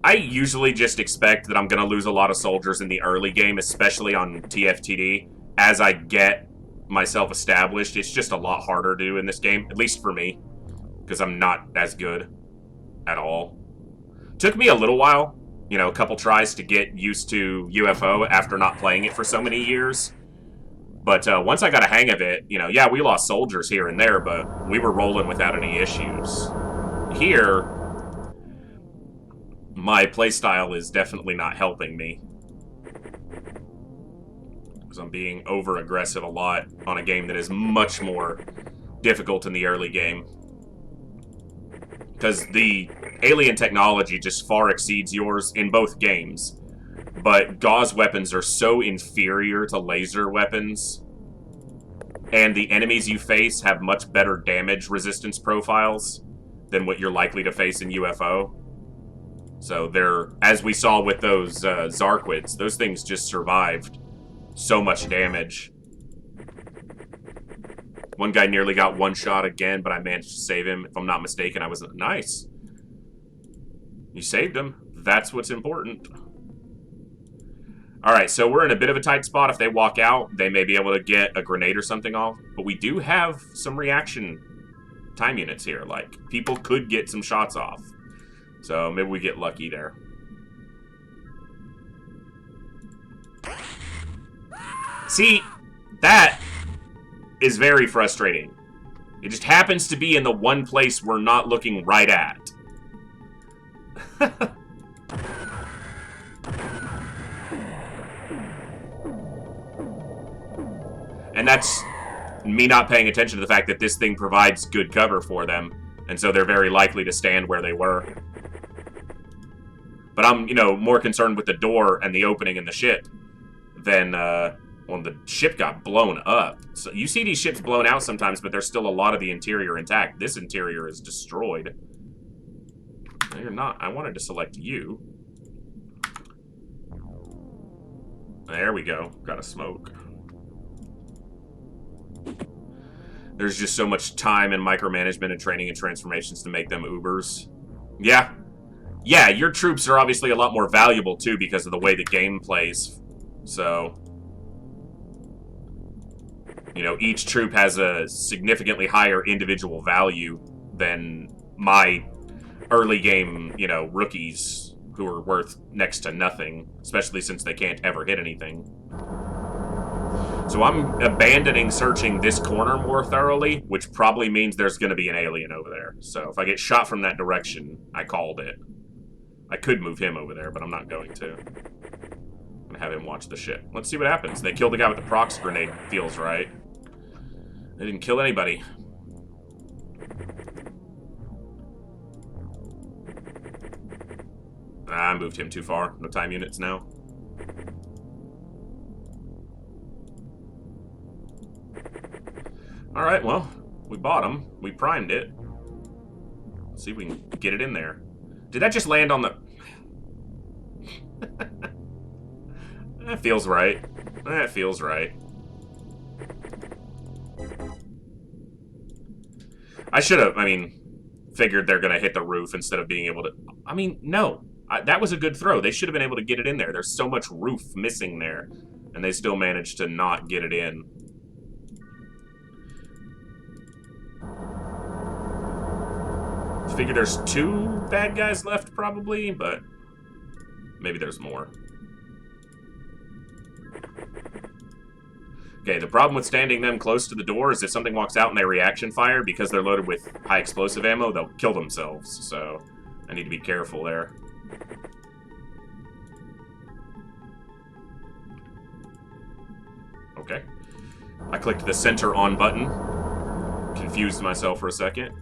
I usually just expect that I'm going to lose a lot of soldiers in the early game, especially on TFTD. As I get myself established, it's just a lot harder to do in this game, at least for me, because I'm not as good at all. Took me a little while, you know, a couple tries to get used to UFO after not playing it for so many years. But once I got a hang of it, you know, yeah, we lost soldiers here and there, but we were rolling without any issues. Here, my playstyle is definitely not helping me, because I'm being over-aggressive a lot on a game that is much more difficult in the early game. Because the alien technology just far exceeds yours in both games. But Gauss weapons are so inferior to laser weapons, and the enemies you face have much better damage resistance profiles than what you're likely to face in UFO. So they're, as we saw with those Zarquids, those things just survived so much damage. One guy nearly got one shot again, but I managed to save him. If I'm not mistaken, I was nice. You saved him. That's what's important. Alright, so we're in a bit of a tight spot. If they walk out, they may be able to get a grenade or something off. But we do have some reaction time units here. Like, people could get some shots off. So maybe we get lucky there. See, that is very frustrating. It just happens to be in the one place we're not looking right at. And that's me not paying attention to the fact that this thing provides good cover for them, and so they're very likely to stand where they were. But I'm, you know, more concerned with the door and the opening in the ship than, well, the ship got blown up. So you see these ships blown out sometimes, but there's still a lot of the interior intact. This interior is destroyed. No, you're not. I wanted to select you. There we go. Got a smoke. There's just so much time and micromanagement and training and transformations to make them Ubers. Yeah. Yeah, your troops are obviously a lot more valuable, too, because of the way the game plays. So, you know, each troop has a significantly higher individual value than my early game, you know, rookies who are worth next to nothing, especially since they can't ever hit anything. So I'm abandoning searching this corner more thoroughly, which probably means there's going to be an alien over there. So if I get shot from that direction, I called it. I could move him over there, but I'm not going to. I'm going to have him watch the ship. Let's see what happens. They killed the guy with the prox grenade, feels right. They didn't kill anybody. I moved him too far. No time units now. Alright, well, we bought him. We primed it. Let's see if we can get it in there. Did that just land on the... That feels right. That feels right. I should have, I mean, figured they're going to hit the roof instead of being able to... I mean, no. That was a good throw. They should have been able to get it in there. There's so much roof missing there. And they still managed to not get it in. I figure there's 2 bad guys left, probably, but maybe there's more. Okay, the problem with standing them close to the door is if something walks out and they reaction fire, because they're loaded with high explosive ammo, they'll kill themselves, so I need to be careful there. Okay. I clicked the center on button. Confused myself for a second.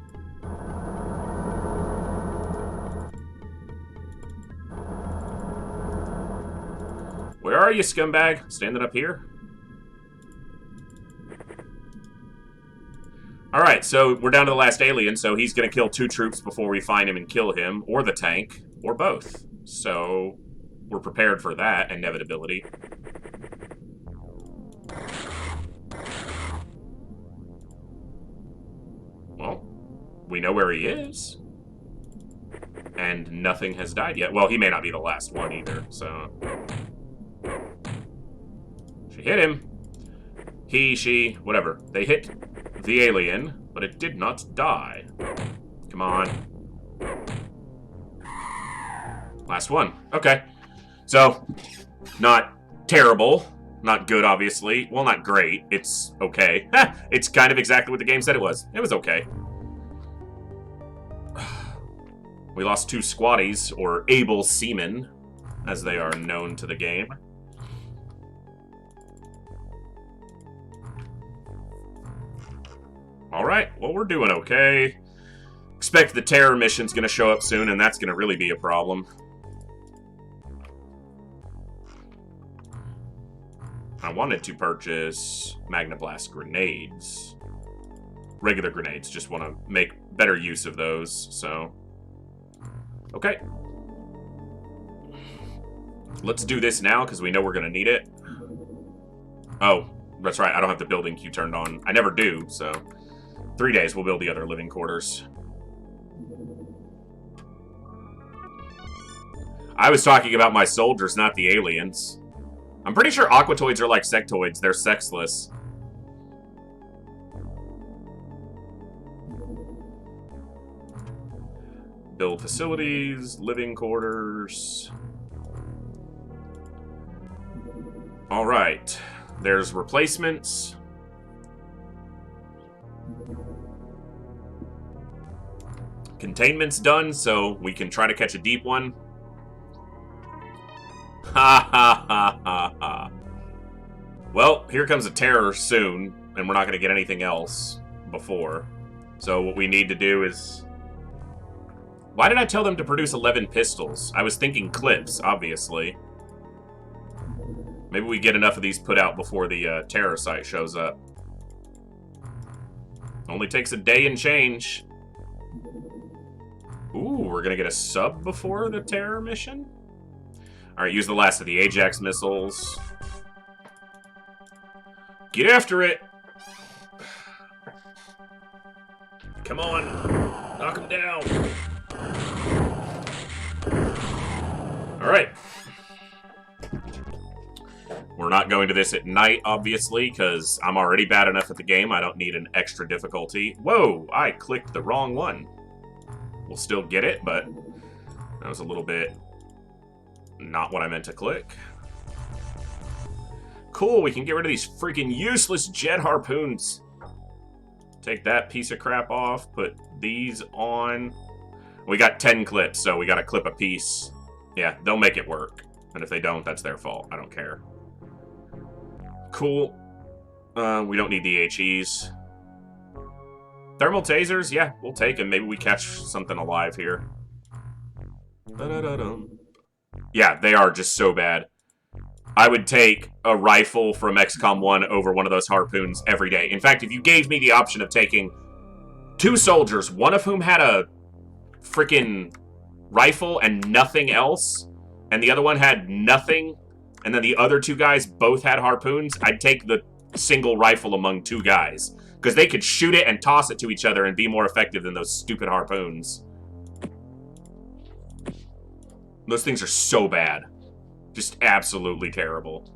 Where are you, scumbag? Standing up here? Alright, so we're down to the last alien, so he's gonna kill 2 troops before we find him and kill him, or the tank, or both. So, we're prepared for that inevitability. Well, we know where he is. And nothing has died yet. Well, he may not be the last one either, so... She hit him. He, she, whatever. They hit the alien, but it did not die. Come on. Last one. Okay. So, not terrible. Not good, obviously. Well, not great. It's okay. It's kind of exactly what the game said it was. It was okay. We lost 2 squatties, or able seamen, as they are known to the game. Alright, well, we're doing okay. Expect the terror mission's gonna show up soon, and that's gonna really be a problem. I wanted to purchase Magnablast grenades. Regular grenades, just want to make better use of those, so... Okay. Let's do this now, because we know we're gonna need it. Oh, that's right, I don't have the building queue turned on. I never do, so... 3 days, we'll build the other living quarters. I was talking about my soldiers, not the aliens. I'm pretty sure aquatoids are like sectoids. They're sexless. Build facilities, living quarters. Alright. There's replacements. Containment's done, so we can try to catch a deep one. Ha ha ha ha ha. Well, here comes a terror soon, and we're not going to get anything else before. So what we need to do is... Why did I tell them to produce 11 pistols? I was thinking clips, obviously. Maybe we get enough of these put out before the terror site shows up. Only takes a day and change. Ooh, we're going to get a sub before the terror mission? Alright, use the last of the Ajax missiles. Get after it! Come on! Knock him down! Alright. We're not going to this at night, obviously, because I'm already bad enough at the game. I don't need an extra difficulty. Whoa! I clicked the wrong one. We'll still get it, but that was a little bit not what I meant to click. Cool, we can get rid of these freaking useless jet harpoons. Take that piece of crap off, put these on. We got 10 clips, so we got a clip a piece. Yeah, they'll make it work. And if they don't, that's their fault. I don't care. Cool. We don't need the HEs. Thermal tasers? Yeah, we'll take them. Maybe we catch something alive here. Da-da-da-dum. Yeah, they are just so bad. I would take a rifle from XCOM 1 over one of those harpoons every day. In fact, if you gave me the option of taking 2 soldiers, one of whom had a freaking rifle and nothing else, and the other one had nothing, and then the other 2 guys both had harpoons, I'd take the single rifle among 2 guys. Because they could shoot it and toss it to each other and be more effective than those stupid harpoons. Those things are so bad. Just absolutely terrible.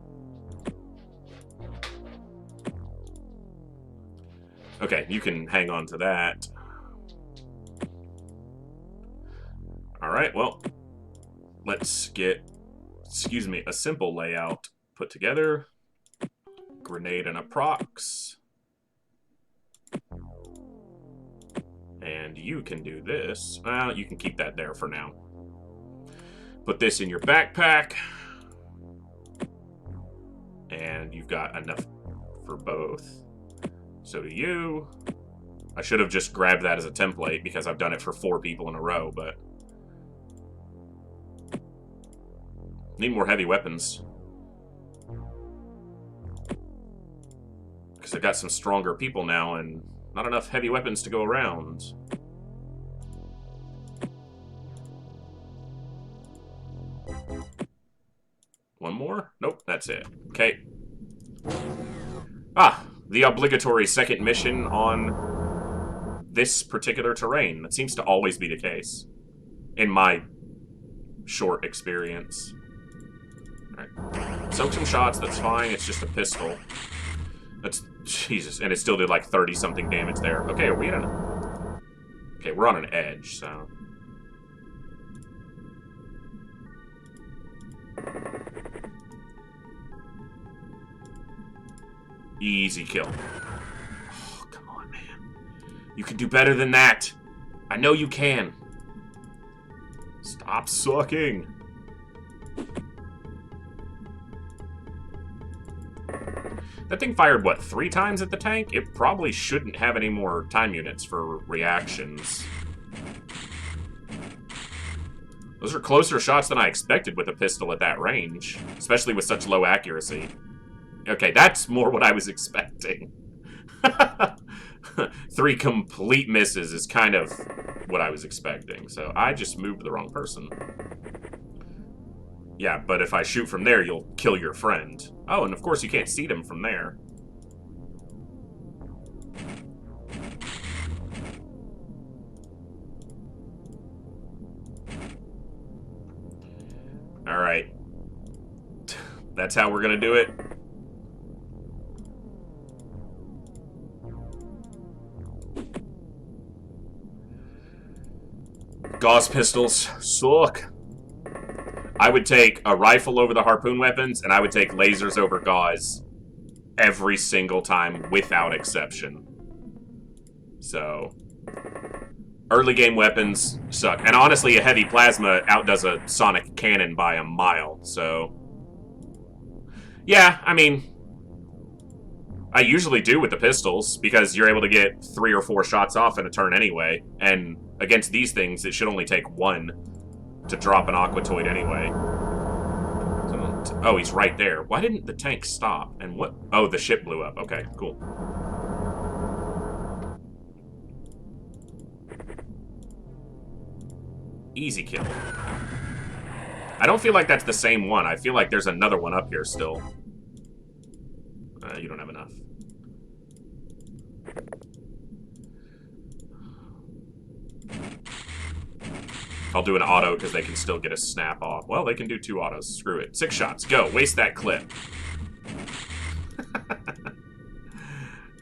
Okay, you can hang on to that. Alright, well, let's get, excuse me, a simple layout put together. Grenade and a prox. And you can do this. Well, you can keep that there for now. Put this in your backpack. And you've got enough for both. So do you. I should have just grabbed that as a template because I've done it for 4 people in a row, but... Need more heavy weapons. Because I've got some stronger people now and not enough heavy weapons to go around. One more? Nope, that's it. Okay. Ah, the obligatory second mission on this particular terrain. That seems to always be the case. In my short experience. Alright. Soak some shots, that's fine. It's just a pistol. That's... Jesus. And it still did like 30-something damage there. Okay, are we in a... Okay, we're on an edge, so... Easy kill. Oh, come on, man. You can do better than that. I know you can. Stop sucking. That thing fired, what, 3 times at the tank? It probably shouldn't have any more time units for reactions. Those are closer shots than I expected with a pistol at that range, especially with such low accuracy. Okay, that's more what I was expecting. 3 complete misses is kind of what I was expecting. So I just moved the wrong person. Yeah, but if I shoot from there, you'll kill your friend. Oh, and of course you can't see them from there. Alright. That's how we're gonna do it. Gauss pistols suck. I would take a rifle over the harpoon weapons, and I would take lasers over gauze every single time, without exception. So, early game weapons suck. And honestly, a heavy plasma outdoes a sonic cannon by a mile, so... Yeah, I mean... I usually do with the pistols, because you're able to get 3 or 4 shots off in a turn anyway, and against these things, it should only take 1 to drop an aquatoid anyway. So, oh, he's right there. Why didn't the tank stop? And what? Oh, the ship blew up. Okay, cool. Easy kill. I don't feel like that's the same one. I feel like there's another one up here still. You don't have enough. I'll do an auto because they can still get a snap off. Well, they can do 2 autos. Screw it. 6 shots. Go. Waste that clip.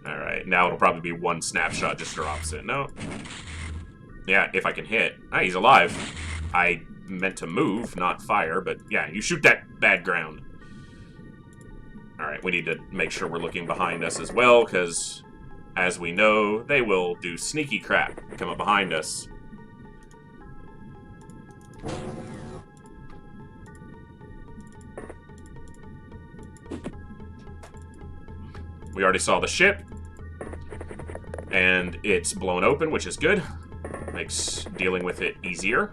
Alright. Now it'll probably be 1 snapshot just drops it. No. Yeah, if I can hit. Ah, he's alive. I meant to move, not fire, but yeah, you shoot that bad ground. Alright, we need to make sure we're looking behind us as well, because, as we know, they will do sneaky crap. Come up behind us. We already saw the ship, and it's blown open, which is good. Makes dealing with it easier.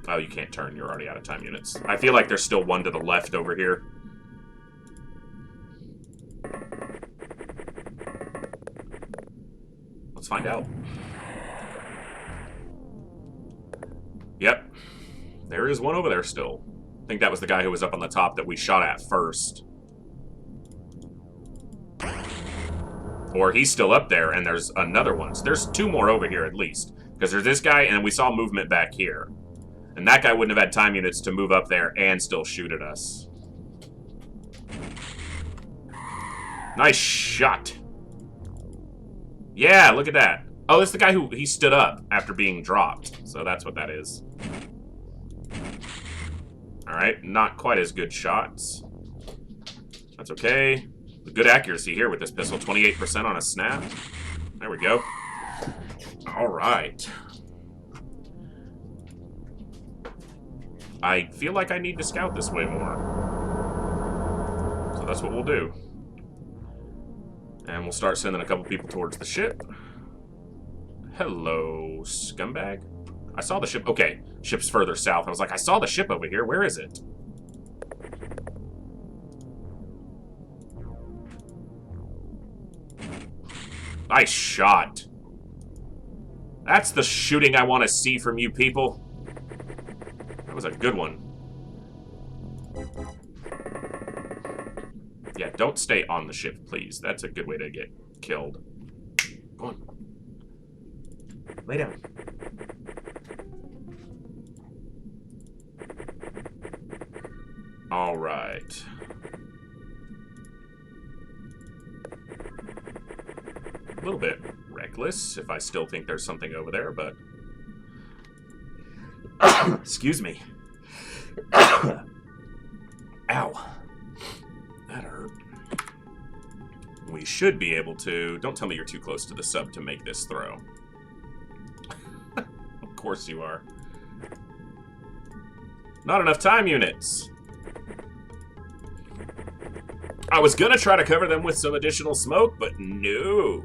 Oh, you can't turn. You're already out of time units. I feel like there's still 1 to the left over here. Let's find out. Yep. There is 1 over there still. I think that was the guy who was up on the top that we shot at first. Or he's still up there, and there's another one. So there's 2 more over here at least. Because there's this guy, and we saw movement back here. And that guy wouldn't have had time units to move up there and still shoot at us. Nice shot. Yeah, look at that. Oh, that's the guy who he stood up after being dropped. So that's what that is. Alright, not quite as good shots. That's okay. Good accuracy here with this pistol. 28% on a snap. There we go. Alright. I feel like I need to scout this way more. that's what we'll do. And we'll start sending a couple people towards the ship. Hello, scumbag. I saw the ship. Okay, ship's further south. I was like, I saw the ship over here. Where is it? Nice shot. That's the shooting I want to see from you people. That was a good one. Yeah, don't stay on the ship, please. That's a good way to get killed. Go on. Lay down. All right. A little bit reckless, if I still think there's something over there, but... Excuse me. Ow. That hurt. We should be able to... Don't tell me you're too close to the sub to make this throw. Of course you are. Not enough time units. I was gonna try to cover them with some additional smoke, but no.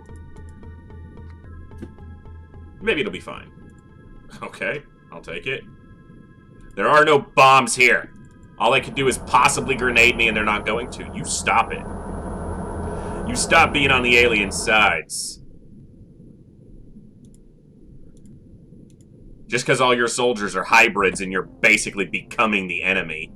Maybe it'll be fine. Okay, I'll take it. There are no bombs here. All they can do is possibly grenade me, and they're not going to. You stop it. You stop being on the alien sides. Just because all your soldiers are hybrids and you're basically becoming the enemy.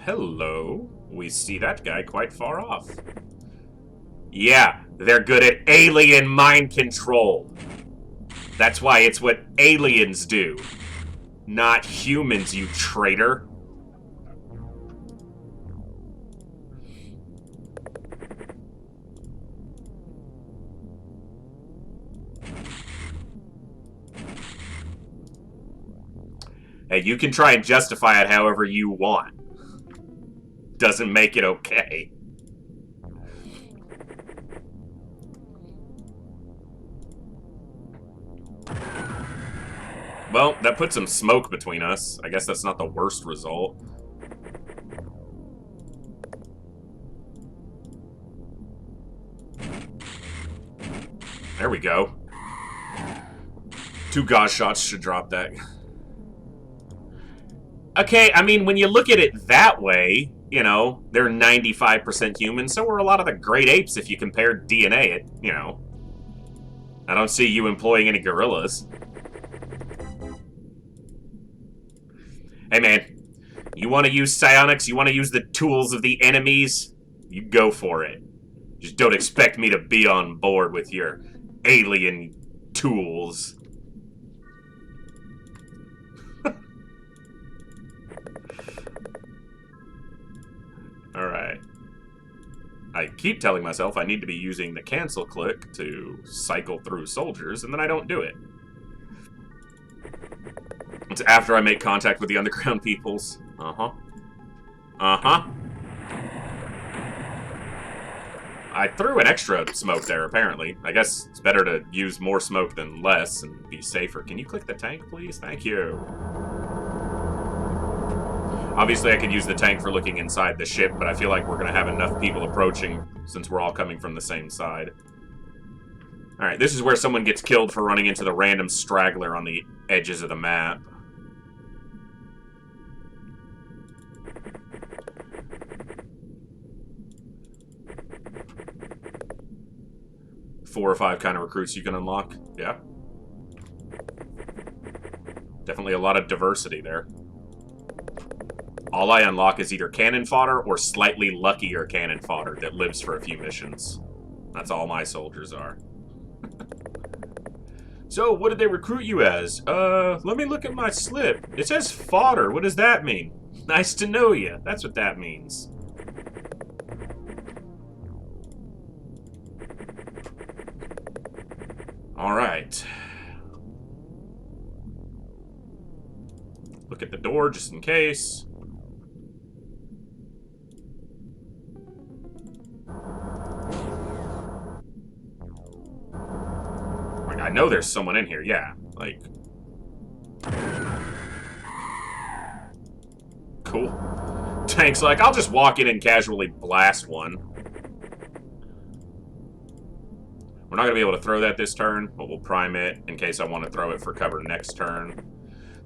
Hello. We see that guy quite far off. Yeah, they're good at alien mind control. That's why it's what aliens do. Not humans, you traitor. Hey, you can try and justify it however you want. Doesn't make it okay. Well, that put some smoke between us. I guess that's not the worst result. There we go. 2 gauze shots should drop that. Okay, I mean, when you look at it that way, you know, they're 95% human, so are a lot of the great apes if you compare DNA it, you know. I don't see you employing any gorillas. Hey man, you want to use psionics, you want to use the tools of the enemies, you go for it. Just don't expect me to be on board with your alien tools. Alright. I keep telling myself I need to be using the cancel click to cycle through soldiers, and then I don't do it. It's after I make contact with the underground peoples. Uh-huh. Uh-huh. I threw an extra smoke there, apparently. I guess it's better to use more smoke than less and be safer. Can you click the tank, please? Thank you. Obviously, I could use the tank for looking inside the ship, but I feel like we're going to have enough people approaching since we're all coming from the same side. Alright, this is where someone gets killed for running into the random straggler on the edges of the map. Four or 5 kind of recruits you can unlock. Yeah. Definitely a lot of diversity there. All I unlock is either cannon fodder or slightly luckier cannon fodder that lives for a few missions. That's all my soldiers are. So, what did they recruit you as? Let me look at my slip. It says fodder. What does that mean? Nice to know you. That's what that means. Alright. Look at the door just in case. I know there's someone in here, yeah. Like, Cool. Tank's like, I'll just walk in and casually blast one. We're not going to be able to throw that this turn, but we'll prime it in case I want to throw it for cover next turn.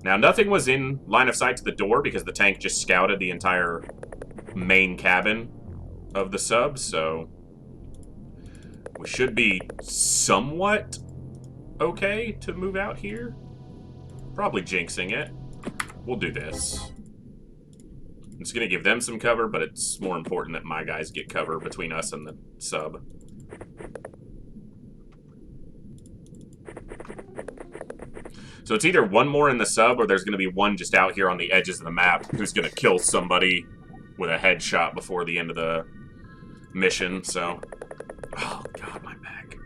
Now, nothing was in line of sight to the door because the tank just scouted the entire main cabin of the sub, so we should be somewhat okay to move out here. Probably jinxing it. We'll do this. I'm just going to give them some cover, but it's more important that my guys get cover between us and the sub. So it's either one more in the sub, or there's going to be one just out here on the edges of the map who's going to kill somebody with a headshot before the end of the mission, so... Oh, God, my back.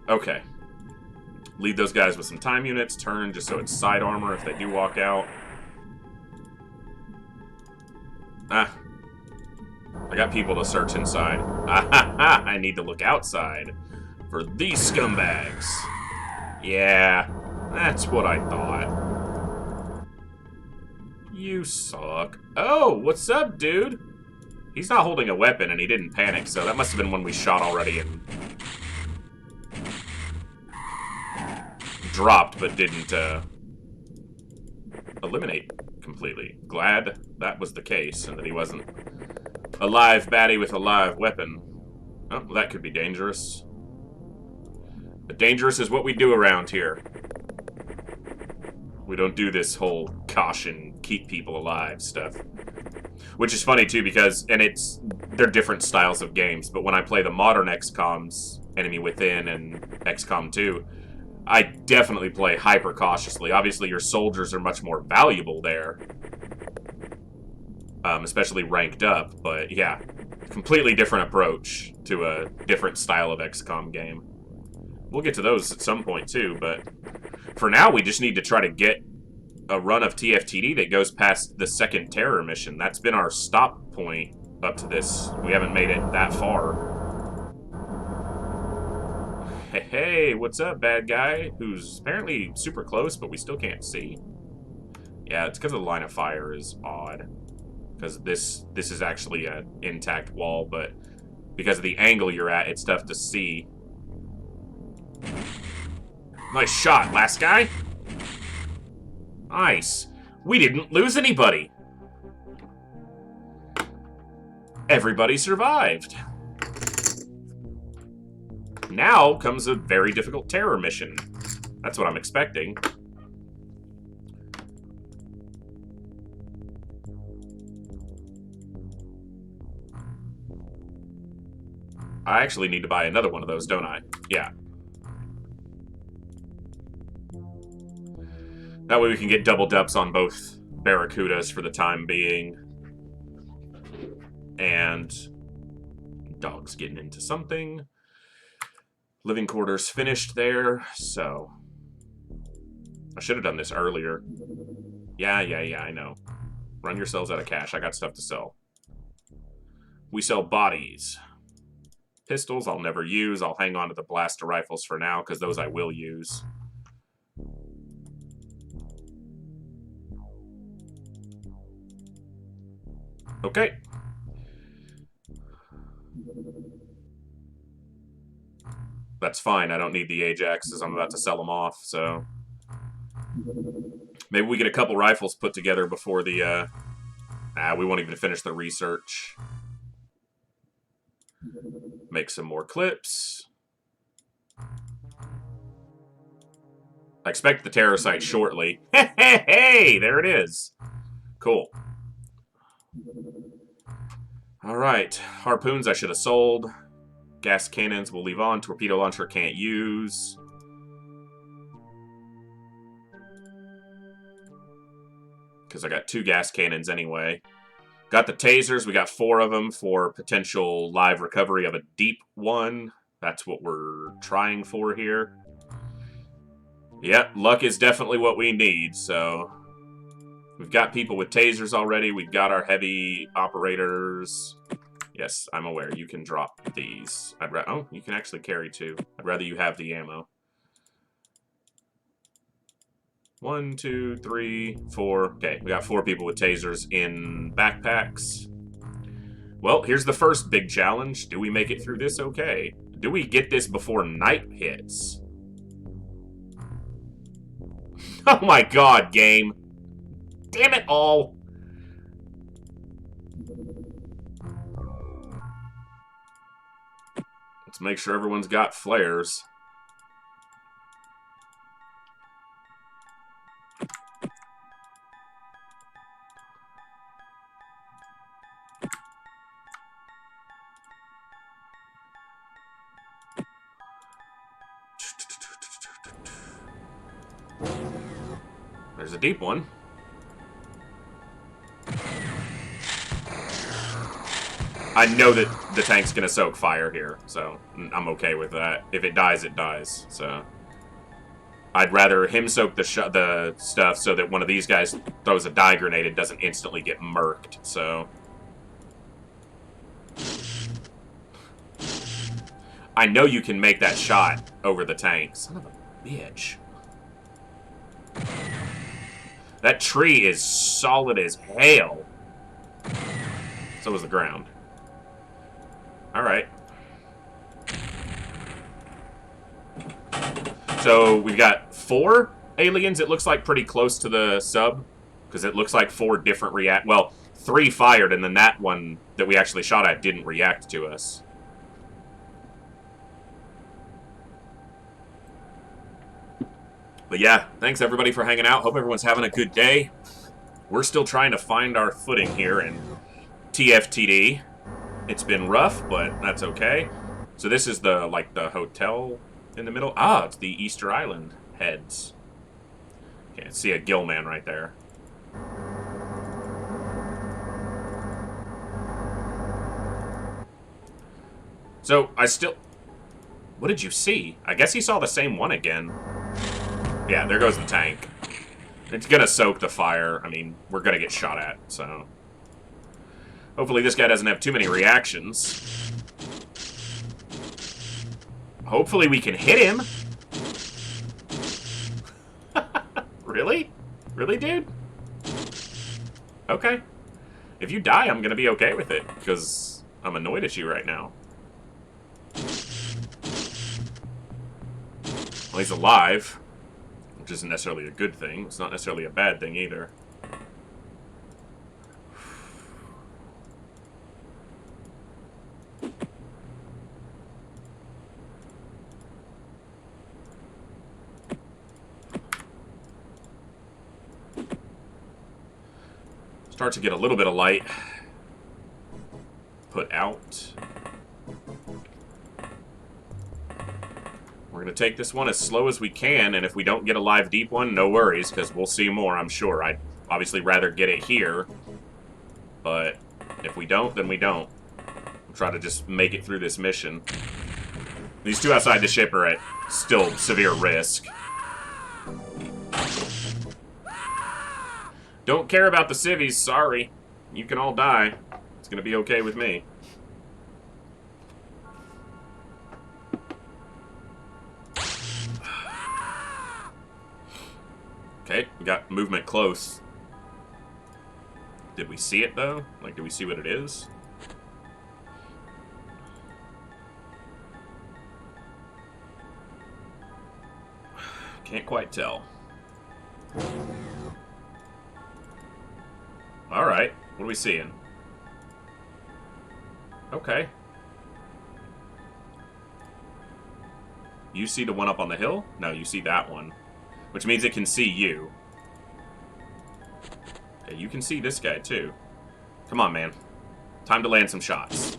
Okay. Lead those guys with some time units. Turn just so it's side armor if they do walk out. I got people to search inside. I need to look outside for these scumbags. Yeah, that's what I thought. You suck. Oh, what's up, dude? He's not holding a weapon and he didn't panic, so that must have been one we shot already and dropped, but didn't eliminate completely. Glad that was the case, and that he wasn't a live baddie with a live weapon. Oh, well, that could be dangerous. But dangerous is what we do around here. We don't do this whole caution, keep people alive stuff. Which is funny, too, because, and they're different styles of games, but when I play the modern XComs, Enemy Within and XCOM 2, I definitely play hyper cautiously. Obviously, your soldiers are much more valuable there. Especially ranked up, but yeah. Completely different approach to a different style of XCOM game. We'll get to those at some point too, but for now we just need to try to get a run of TFTD that goes past the second terror mission. That's been our stop point up to this. We haven't made it that far. Hey, what's up, bad guy? Who's apparently super close, but we still can't see. Yeah, it's because the line of fire is odd. Because this is actually an intact wall, but because of the angle you're at, it's tough to see. Nice shot, last guy. Nice. We didn't lose anybody. Everybody survived. Now comes a very difficult terror mission. That's what I'm expecting. I actually need to buy another one of those, don't I? Yeah. That way we can get double dubs on both Barracudas for the time being. And dog's getting into something. Living quarters finished there, so I should have done this earlier. Yeah, I know. Run yourselves out of cash. I got stuff to sell. We sell bodies. Pistols I'll never use. I'll hang on to the blaster rifles for now, because those I will use. Okay. That's fine. I don't need the Ajaxes. I'm about to sell them off, so... Maybe we get a couple rifles put together before the, we won't even finish the research. Make some more clips. I expect the terror site shortly. Hey, there it is. Cool. Alright. Harpoons I should have sold. Gas cannons we'll leave on. Torpedo launcher can't use. Because I got 2 gas cannons anyway. Got the tasers. We got 4 of them for potential live recovery of a deep one. That's what we're trying for here. Yep, luck is definitely what we need, so... We've got people with tasers already. We've got our heavy operators. Yes, I'm aware. You can drop these. Oh, you can actually carry 2. I'd rather you have the ammo. 1, 2, 3, 4. Okay, we got 4 people with tasers in backpacks. Well, here's the first big challenge. Do we make it through this okay? Do we get this before night hits? Oh my god, game. Damn it all. Let's make sure everyone's got flares. There's a deep one. I know that the tank's gonna soak fire here, so I'm okay with that. If it dies, it dies. So I'd rather him soak the stuff so that one of these guys throws a dye grenade and doesn't instantly get murked. So I know you can make that shot over the tank. Son of a bitch. That tree is solid as hell. So is the ground. Alright. So we've got 4 aliens, it looks like, pretty close to the sub. Because it looks like 4 different well, 3 fired, and then that one that we actually shot at didn't react to us. But yeah, thanks everybody for hanging out. Hope everyone's having a good day. We're still trying to find our footing here in TFTD. It's been rough, but that's okay. So this is the, like, the hotel in the middle. Ah, it's the Easter Island heads. Okay, see a gill man right there. So, what did you see? I guess he saw the same one again. Yeah, there goes the tank. It's gonna soak the fire. I mean, we're gonna get shot at, so... Hopefully this guy doesn't have too many reactions. Hopefully we can hit him. Really? Really, dude? Okay. If you die, I'm gonna be okay with it, because I'm annoyed at you right now. Well, he's alive, which isn't necessarily a good thing. It's not necessarily a bad thing either. Start to get a little bit of light put out. We're going to take this one as slow as we can, and if we don't get a live deep one, no worries, because we'll see more, I'm sure. I'd obviously rather get it here, but if we don't, then we don't. We'll try to just make it through this mission. These 2 outside the ship are at still severe risk. Don't care about the civvies, sorry. You can all die. It's gonna be okay with me. Okay, we got movement close. Did we see it, though? Like, do we see what it is? Can't quite tell. Alright, what are we seeing? Okay. You see the one up on the hill? No, you see that one. Which means it can see you. Okay, you can see this guy, too. Come on, man. Time to land some shots.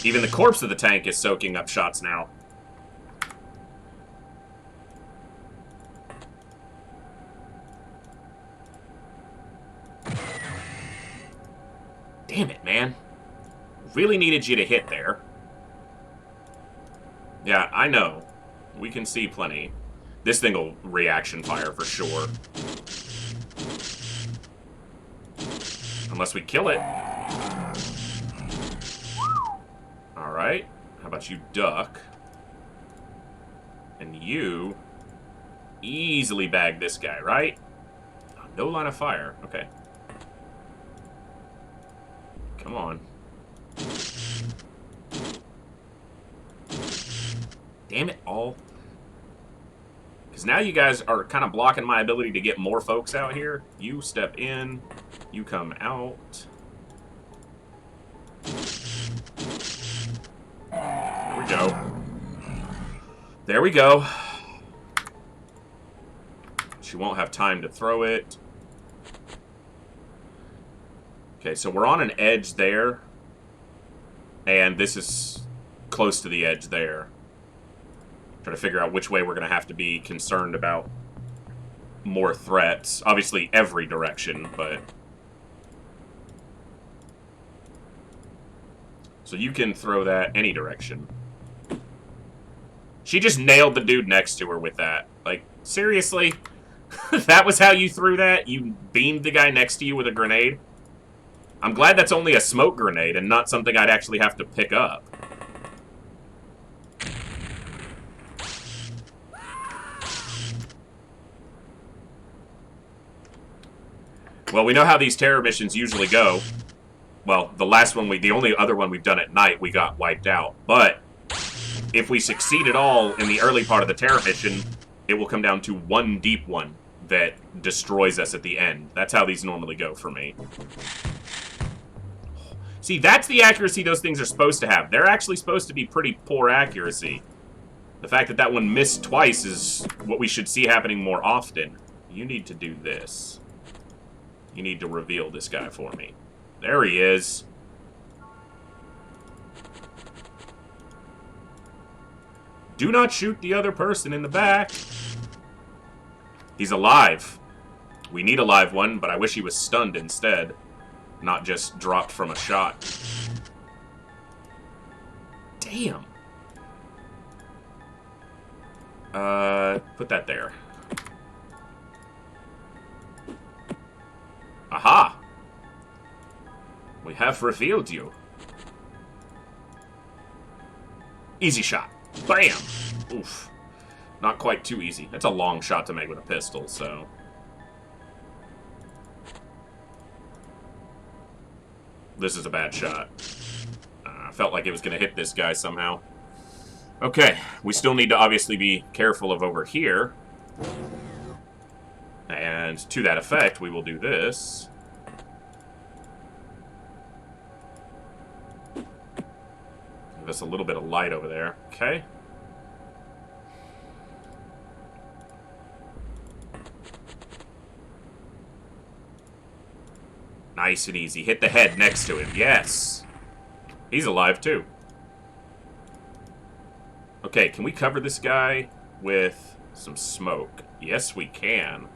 Even the corpse of the tank is soaking up shots now. Damn it, man. Really needed you to hit there. Yeah, I know. We can see plenty. This thing will reaction fire for sure. Unless we kill it. Alright. How about you duck? And you easily bag this guy, right? Oh, no line of fire. Okay. Come on. Damn it all. Because now you guys are kind of blocking my ability to get more folks out here. You step in. You come out. There we go. There we go. She won't have time to throw it. Okay, so we're on an edge there. And this is close to the edge there. Trying to figure out which way we're going to have to be concerned about more threats. Obviously, every direction, but... So you can throw that any direction. She just nailed the dude next to her with that. Like, seriously? That was how you threw that? You beamed the guy next to you with a grenade? I'm glad that's only a smoke grenade and not something I'd actually have to pick up. Well, we know how these terror missions usually go. Well, the last one, the only other one we've done at night, we got wiped out. But if we succeed at all in the early part of the terror mission, it will come down to one deep one that destroys us at the end. That's how these normally go for me. See, that's the accuracy those things are supposed to have. They're actually supposed to be pretty poor accuracy. The fact that that one missed twice is what we should see happening more often. You need to do this. You need to reveal this guy for me. There he is. Do not shoot the other person in the back. He's alive. We need a live one, but I wish he was stunned instead. Not just dropped from a shot. Damn. Put that there. Aha! We have revealed you. Easy shot. Bam! Oof. Not quite too easy. That's a long shot to make with a pistol, so... This is a bad shot. I felt like it was going to hit this guy somehow. Okay, we still need to obviously be careful of over here. And to that effect, we will do this. Give us a little bit of light over there. Okay. Nice and easy. Hit the head next to him. Yes. He's alive, too. Okay, can we cover this guy with some smoke? Yes, we can.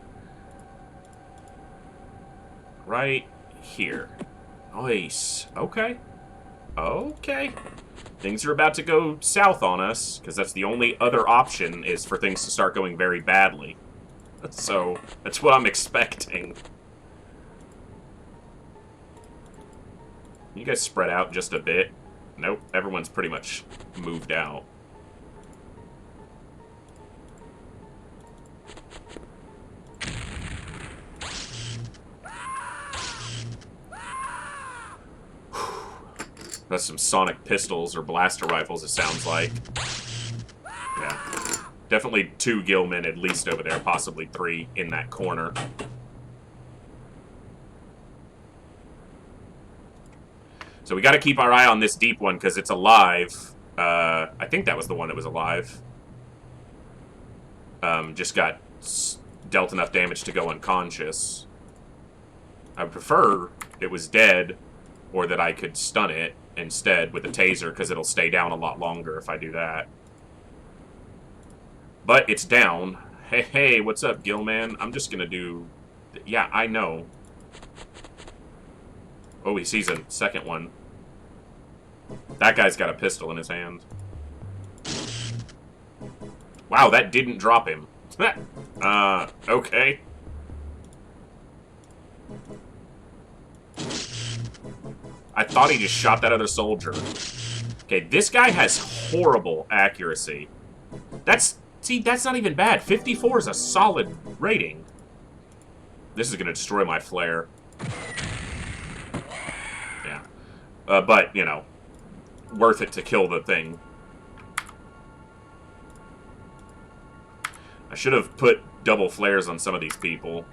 Right here. Nice. Okay. Okay. Things are about to go south on us, because that's the only other option is for things to start going very badly. So, that's what I'm expecting. You guys spread out just a bit. Nope, everyone's pretty much moved out. That's some sonic pistols or blaster rifles, it sounds like. Yeah. Definitely 2 Gillmen at least over there, possibly 3 in that corner. So we got to keep our eye on this deep one because it's alive. I think that was the one that was alive. Just got dealt enough damage to go unconscious. I prefer it was dead or that I could stun it instead with a taser because it'll stay down a lot longer if I do that. But it's down. Hey, what's up, Gillman? I'm just going to do... Yeah, I know. Oh, he sees a second one. That guy's got a pistol in his hand. Wow, that didn't drop him. Okay. I thought he just shot that other soldier. Okay, this guy has horrible accuracy. See, that's not even bad. 54 is a solid rating. This is going to destroy my flare. Yeah. But, you know, worth it to kill the thing. I should have put double flares on some of these people.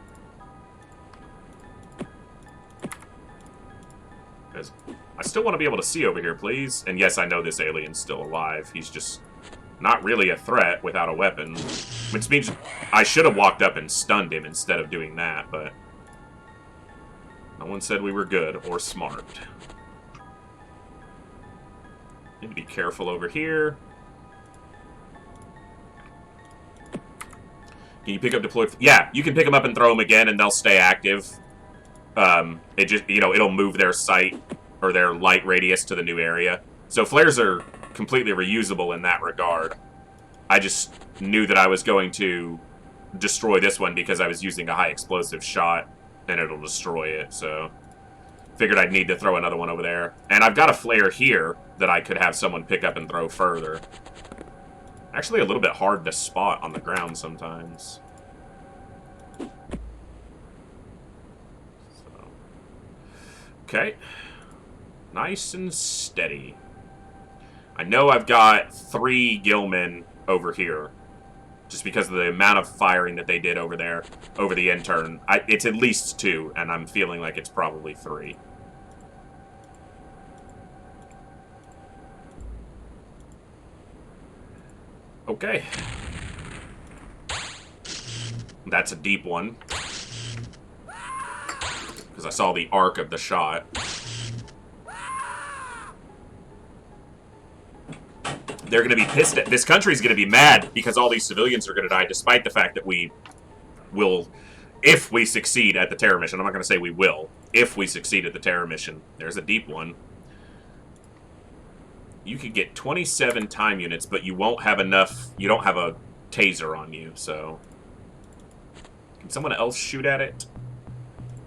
Because I still want to be able to see over here, please. And yes, I know this alien's still alive. He's just not really a threat without a weapon. Which means I should have walked up and stunned him instead of doing that, but no one said we were good or smart. Need to be careful over here. Can you pick up deployed? Yeah, you can pick them up and throw them again, and they'll stay active. It just, you know, it'll move their sight or their light radius to the new area. So flares are completely reusable in that regard. I just knew that I was going to destroy this one because I was using a high explosive shot, and it'll destroy it, so figured I'd need to throw another one over there. And I've got a flare here that I could have someone pick up and throw further. Actually a little bit hard to spot on the ground sometimes. So. Okay. Nice and steady. I know I've got 3 Gilmen over here. Just because of the amount of firing that they did over there, over the intern. It's at least 2, and I'm feeling like it's probably 3. Okay. That's a deep one. Because I saw the arc of the shot. They're going to be pissed at... This country's going to be mad because all these civilians are going to die, despite the fact that we will... If we succeed at the terror mission. I'm not going to say we will. If we succeed at the terror mission. There's a deep one. You could get 27 time units, but you won't have enough... You don't have a taser on you, so... Can someone else shoot at it?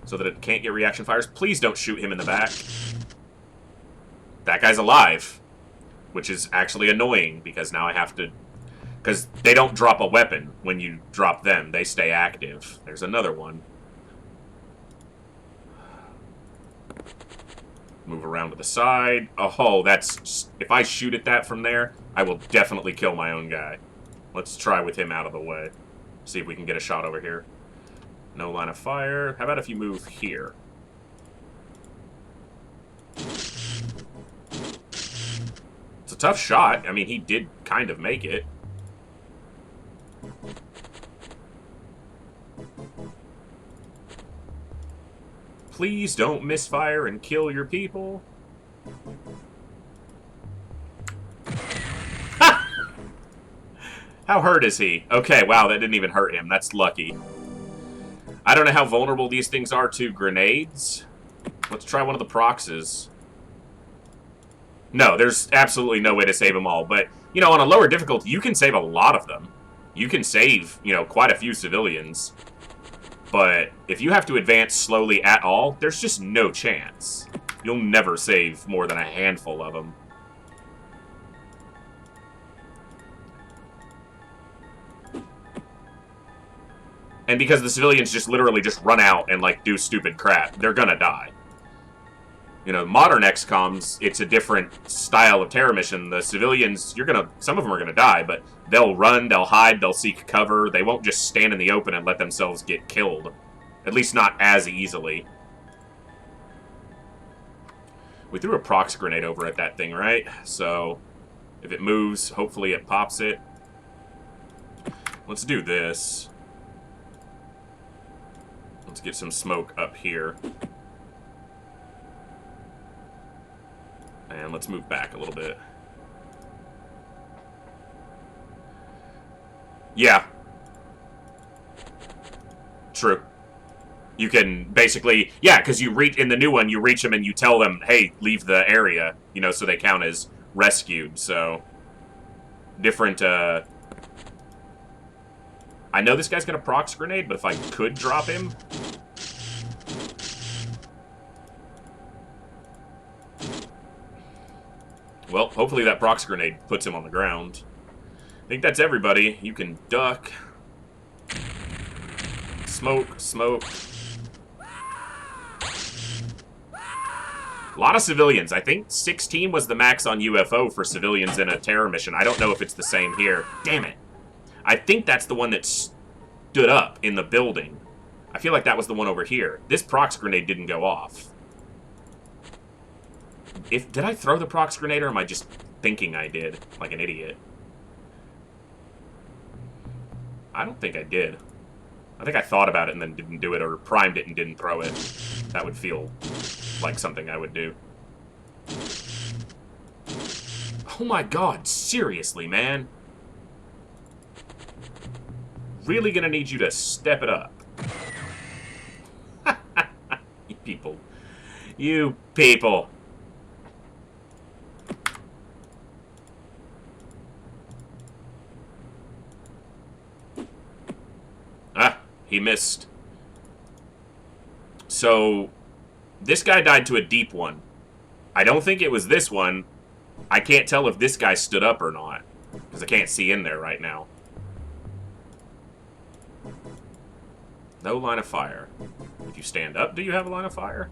So that it can't get reaction fires? Please don't shoot him in the back. That guy's alive. Which is actually annoying, because now I have to... Because they don't drop a weapon when you drop them. They stay active. There's another one. Move around to the side. Oh, that's... If I shoot at that from there, I will definitely kill my own guy. Let's try with him out of the way. See if we can get a shot over here. No line of fire. How about if you move here? It's a tough shot. I mean, he did kind of make it. Please don't misfire and kill your people. How hurt is he? Okay, wow, that didn't even hurt him. That's lucky. I don't know how vulnerable these things are to grenades. Let's try one of the proxes. No, there's absolutely no way to save them all. But, you know, on a lower difficulty, you can save a lot of them. You can save, you know, quite a few civilians. But if you have to advance slowly at all, there's just no chance. You'll never save more than a handful of them. And because the civilians just literally just run out and, like, do stupid crap, they're gonna die. You know, modern XComs, it's a different style of terror mission. The civilians, some of them are gonna die, but they'll run, they'll hide, they'll seek cover. They won't just stand in the open and let themselves get killed. At least not as easily. We threw a prox grenade over at that thing, right? So, if it moves, hopefully it pops it. Let's do this. Let's get some smoke up here. And let's move back a little bit. Yeah. True. You can basically... Yeah, because you reach... In the new one, you reach them and you tell them, hey, leave the area. You know, so they count as rescued. So, different, I know this guy's got a prox grenade, but if I could drop him... Well, hopefully that prox grenade puts him on the ground. I think that's everybody. You can duck. Smoke, smoke. A lot of civilians. I think 16 was the max on UFO for civilians in a terror mission. I don't know if it's the same here. Damn it. I think that's the one that stood up in the building. I feel like that was the one over here. This prox grenade didn't go off. Did I throw the prox grenade, or am I just thinking I did, like an idiot? I don't think I did. I think I thought about it and then didn't do it, or primed it and didn't throw it. That would feel like something I would do. Oh my god, seriously, man. Really gonna need you to step it up. You people. You people. Ah, he missed. So, this guy died to a deep one. I don't think it was this one. I can't tell if this guy stood up or not, because I can't see in there right now. No line of fire. If you stand up, do you have a line of fire?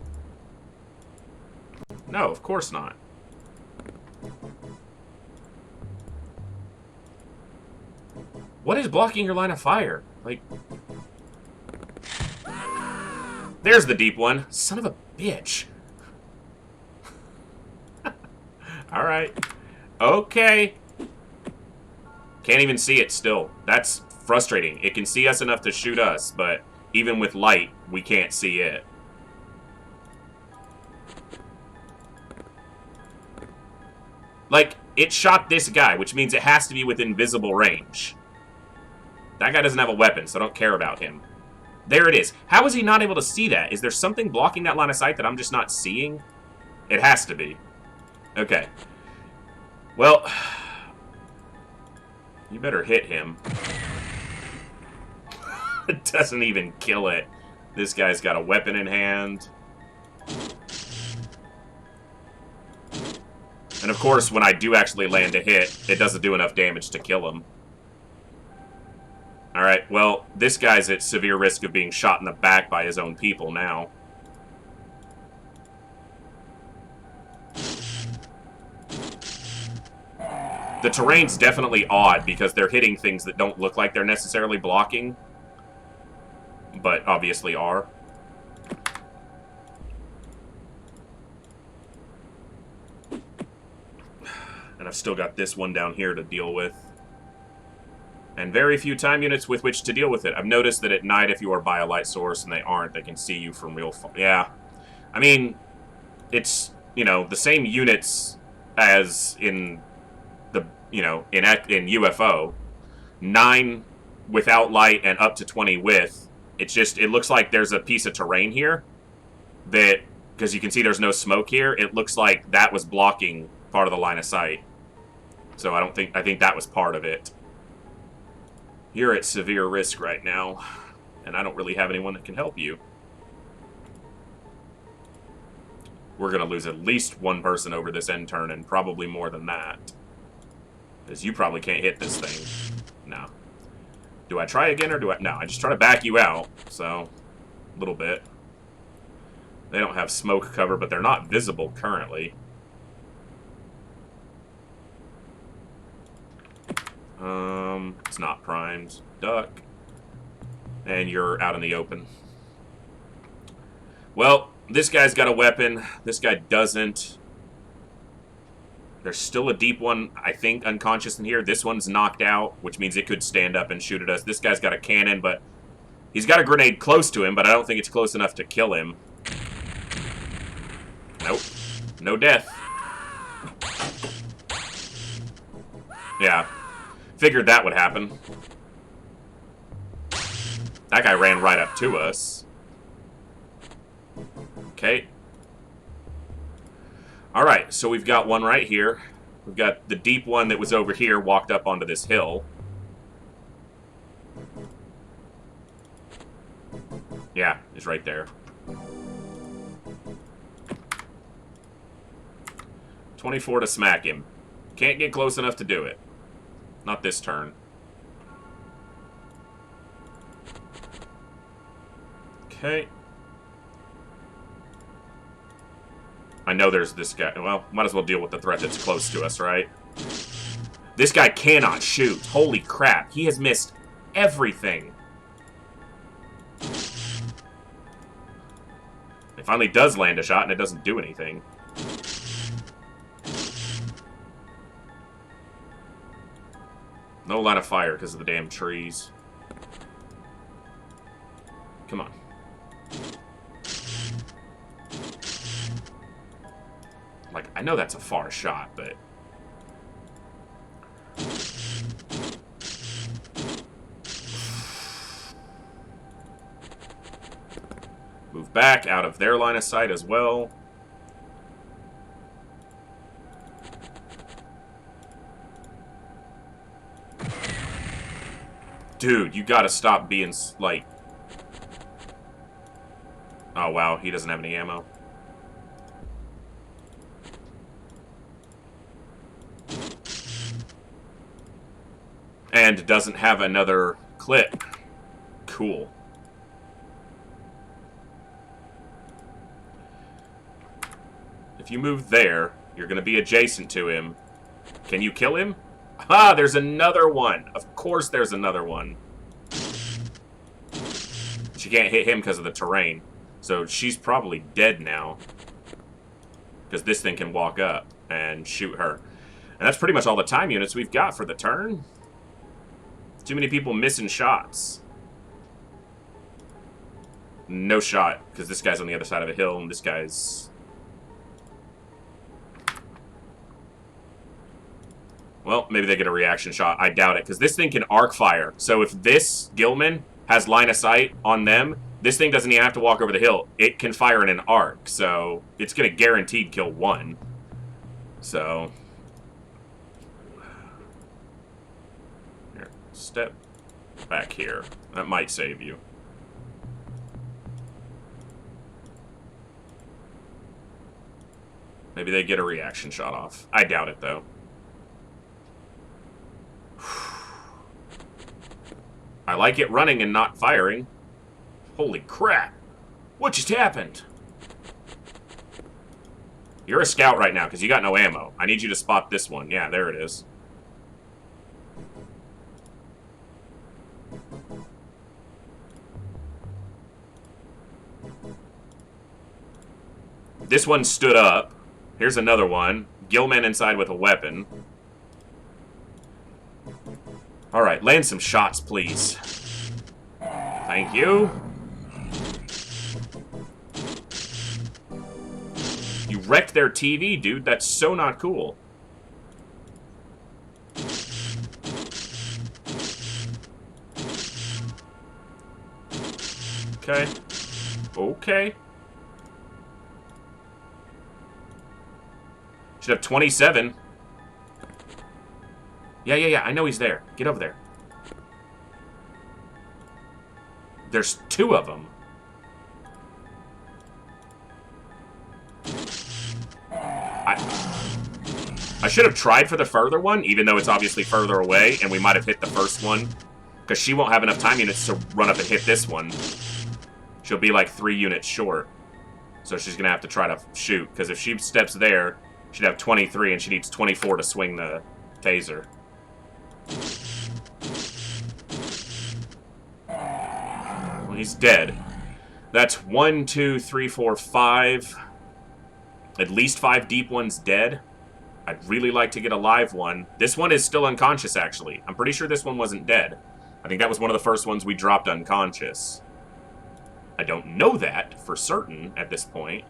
No, of course not. What is blocking your line of fire? Like... There's the deep one. Son of a bitch. Alright. Okay. Can't even see it still. That's frustrating. It can see us enough to shoot us, but even with light, we can't see it. Like, it shot this guy, which means it has to be within visible range. That guy doesn't have a weapon, so I don't care about him. There it is. How is he not able to see that? Is there something blocking that line of sight that I'm just not seeing? It has to be. Okay. Well, you better hit him. It doesn't even kill it. This guy's got a weapon in hand. And of course, when I do actually land a hit, it doesn't do enough damage to kill him. Alright, well, this guy's at severe risk of being shot in the back by his own people now. The terrain's definitely odd because they're hitting things that don't look like they're necessarily blocking, but obviously are. And I've still got this one down here to deal with. And very few time units with which to deal with it. I've noticed that at night, if you are by a light source and they aren't, they can see you from real far. Yeah. I mean, it's, you know, the same units as in the, you know, in UFO. 9 without light and up to 20 with. It's just, it looks like there's a piece of terrain here that, because you can see there's no smoke here, it looks like that was blocking part of the line of sight. So I think that was part of it. You're at severe risk right now, and I don't really have anyone that can help you. We're going to lose at least one person over this end turn, and probably more than that. Because you probably can't hit this thing. No. Do I try again, or do I... No, I just try to back you out, so... A little bit. They don't have smoke cover, but they're not visible currently. It's not primed. Duck. And you're out in the open. Well, this guy's got a weapon. This guy doesn't. There's still a deep one, I think, unconscious in here. This one's knocked out, which means it could stand up and shoot at us. This guy's got a cannon, but he's got a grenade close to him, but I don't think it's close enough to kill him. Nope. No death. Yeah. Figured that would happen. That guy ran right up to us. Okay. Alright, so we've got one right here. We've got the deep one that was over here, walked up onto this hill. Yeah, it's right there. 24 to smack him. Can't get close enough to do it. Not this turn. Okay. I know there's this guy. Well, might as well deal with the threat that's close to us, right? This guy cannot shoot. Holy crap. He has missed everything. It finally does land a shot, and it doesn't do anything. No line of fire because of the damn trees. Come on. Like, I know that's a far shot, but... Move back out of their line of sight as well. Dude, you gotta stop being, like... Oh, wow, he doesn't have any ammo. And doesn't have another clip. Cool. If you move there, you're going to be adjacent to him. Can you kill him? Ah, there's another one. Of course there's another one. She can't hit him because of the terrain. So she's probably dead now. Because this thing can walk up and shoot her. And that's pretty much all the time units we've got for the turn. Too many people missing shots. No shot, because this guy's on the other side of a hill, and this guy's... Well, maybe they get a reaction shot. I doubt it, because this thing can arc fire. So if this Gilman has line of sight on them, this thing doesn't even have to walk over the hill. It can fire in an arc, so it's going to guaranteed kill one. So... Here, step back here. That might save you. Maybe they get a reaction shot off. I doubt it, though. I like it running and not firing. Holy crap. What just happened? You're a scout right now because you got no ammo. I need you to spot this one. Yeah, there it is. This one stood up. Here's another one. Gilman inside with a weapon. Alright, land some shots, please. Thank you. You wrecked their TV, dude. That's so not cool. Okay. Okay. Should have 27. Yeah, I know he's there. Get over there. There's two of them. I should have tried for the further one, even though it's obviously further away, and we might have hit the first one. Because she won't have enough time units to run up and hit this one. She'll be like 3 units short. So she's going to have to try to shoot. Because if she steps there, she'd have 23, and she needs 24 to swing the taser. Well, he's dead. That's 1, 2, 3, 4, 5. At least 5 deep ones dead. I'd really like to get a live one. This one is still unconscious, actually. I'm pretty sure this one wasn't dead. I think that was one of the first ones we dropped unconscious. I don't know that for certain at this point.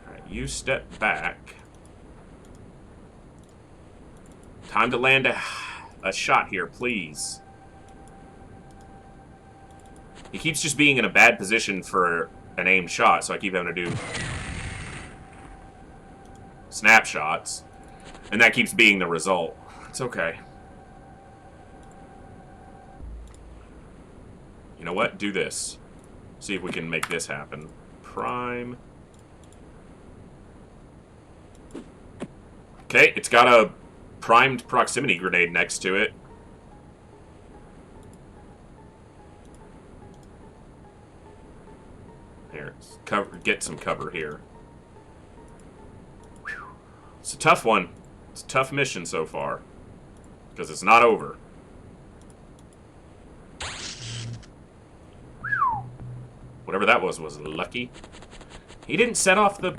Alright, you step back. Time to land a shot here, please. He keeps just being in a bad position for an aimed shot, so I keep having to do snapshots. And that keeps being the result. It's okay. You know what? Do this. See if we can make this happen. Prime. Okay, it's got a primed proximity grenade next to it. Here, get some cover here. Whew. It's a tough one. It's a tough mission so far. Because it's not over. Whatever that was lucky. He didn't set off the...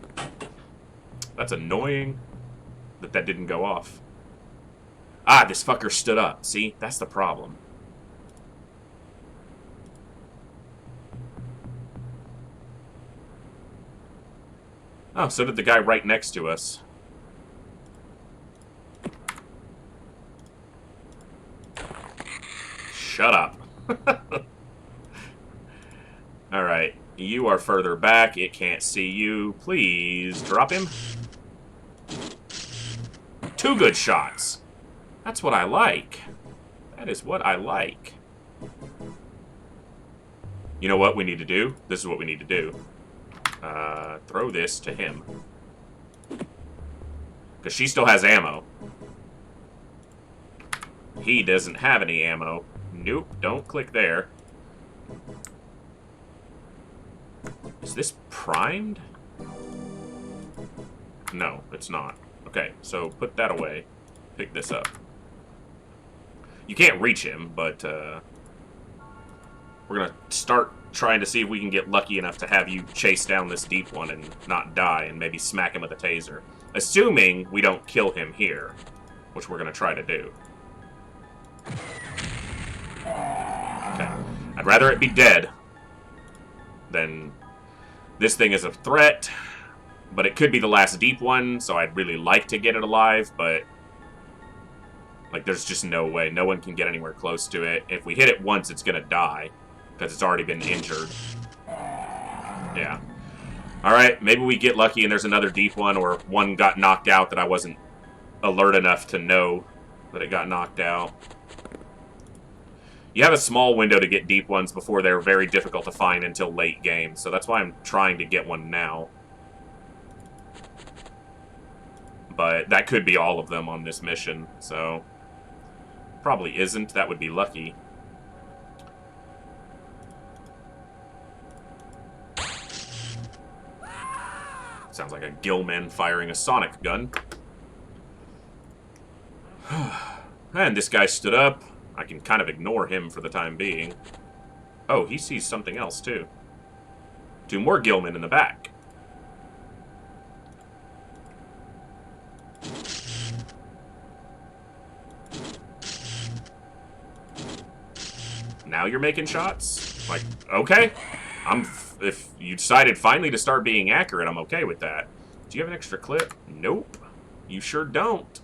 That's annoying that didn't go off. Ah, this fucker stood up. See? That's the problem. Oh, so did the guy right next to us. Shut up. Alright, you are further back. It can't see you. Please drop him. 2 good shots. That's what I like. That is what I like. You know what we need to do? This is what we need to do. Throw this to him. Because she still has ammo. He doesn't have any ammo. Nope, don't click there. Is this primed? No, it's not. Okay, so put that away. Pick this up. You can't reach him, but we're gonna start trying to see if we can get lucky enough to have you chase down this deep one and not die, and maybe smack him with a taser. Assuming we don't kill him here, which we're gonna try to do. Okay. I'd rather it be dead than this thing is a threat, but it could be the last deep one, so I'd really like to get it alive, but like there's just no way. No one can get anywhere close to it. If we hit it once, it's gonna die because it's already been injured. Yeah. Alright, maybe we get lucky and there's another deep one, or one got knocked out that I wasn't alert enough to know that it got knocked out. You have a small window to get deep ones before they're very difficult to find until late game, so that's why I'm trying to get one now. But that could be all of them on this mission, so probably isn't. That would be lucky. Sounds like a Gillman firing a sonic gun. And this guy stood up. I can kind of ignore him for the time being. Oh, he sees something else, too. 2 more Gillman in the back. Now you're making shots? Like, okay. If you decided finally to start being accurate, I'm okay with that. Do you have an extra clip? Nope. You sure don't.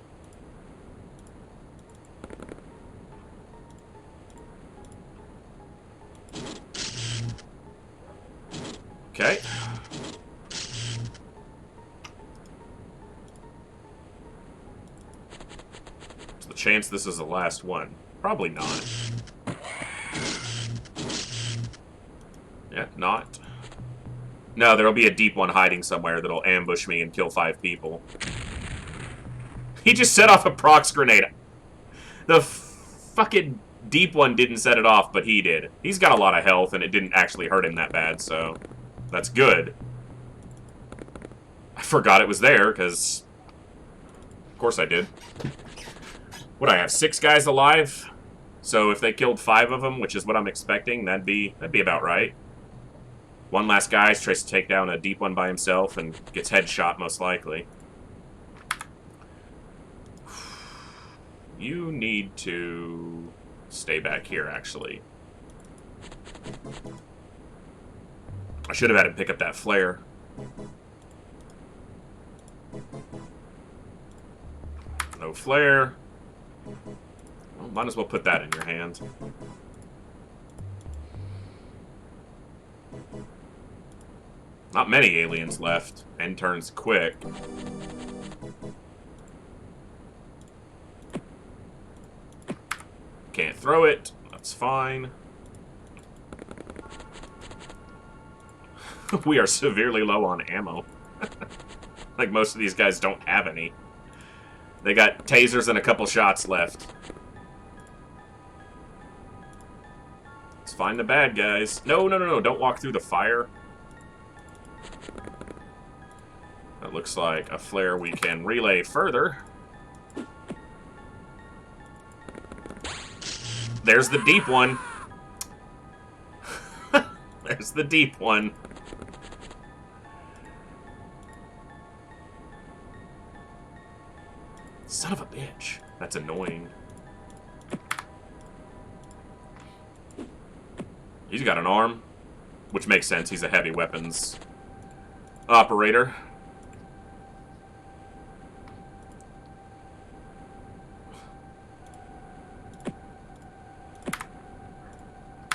Okay. So the chance this is the last one? Probably not. Yeah, not. No, there'll be a deep one hiding somewhere that'll ambush me and kill 5 people. He just set off a prox grenade. The fucking deep one didn't set it off, but he did. He's got a lot of health, and it didn't actually hurt him that bad, so that's good. I forgot it was there, because of course I did. What, I have 6 guys alive? So if they killed 5 of them, which is what I'm expecting, that'd be about right. One last guy tries to take down a deep one by himself and gets headshot, most likely. You need to stay back here, actually. I should have had him pick up that flare. No flare. Well, might as well put that in your hand. Not many aliens left. End turns quick. Can't throw it. That's fine. We are severely low on ammo. Like most of these guys don't have any. They got tasers and a couple shots left. Let's find the bad guys. No, no, no, no. Don't walk through the fire. That looks like a flare we can relay further. There's the deep one. There's the deep one. Son of a bitch. That's annoying. He's got an arm, which makes sense. He's a heavy weapons operator.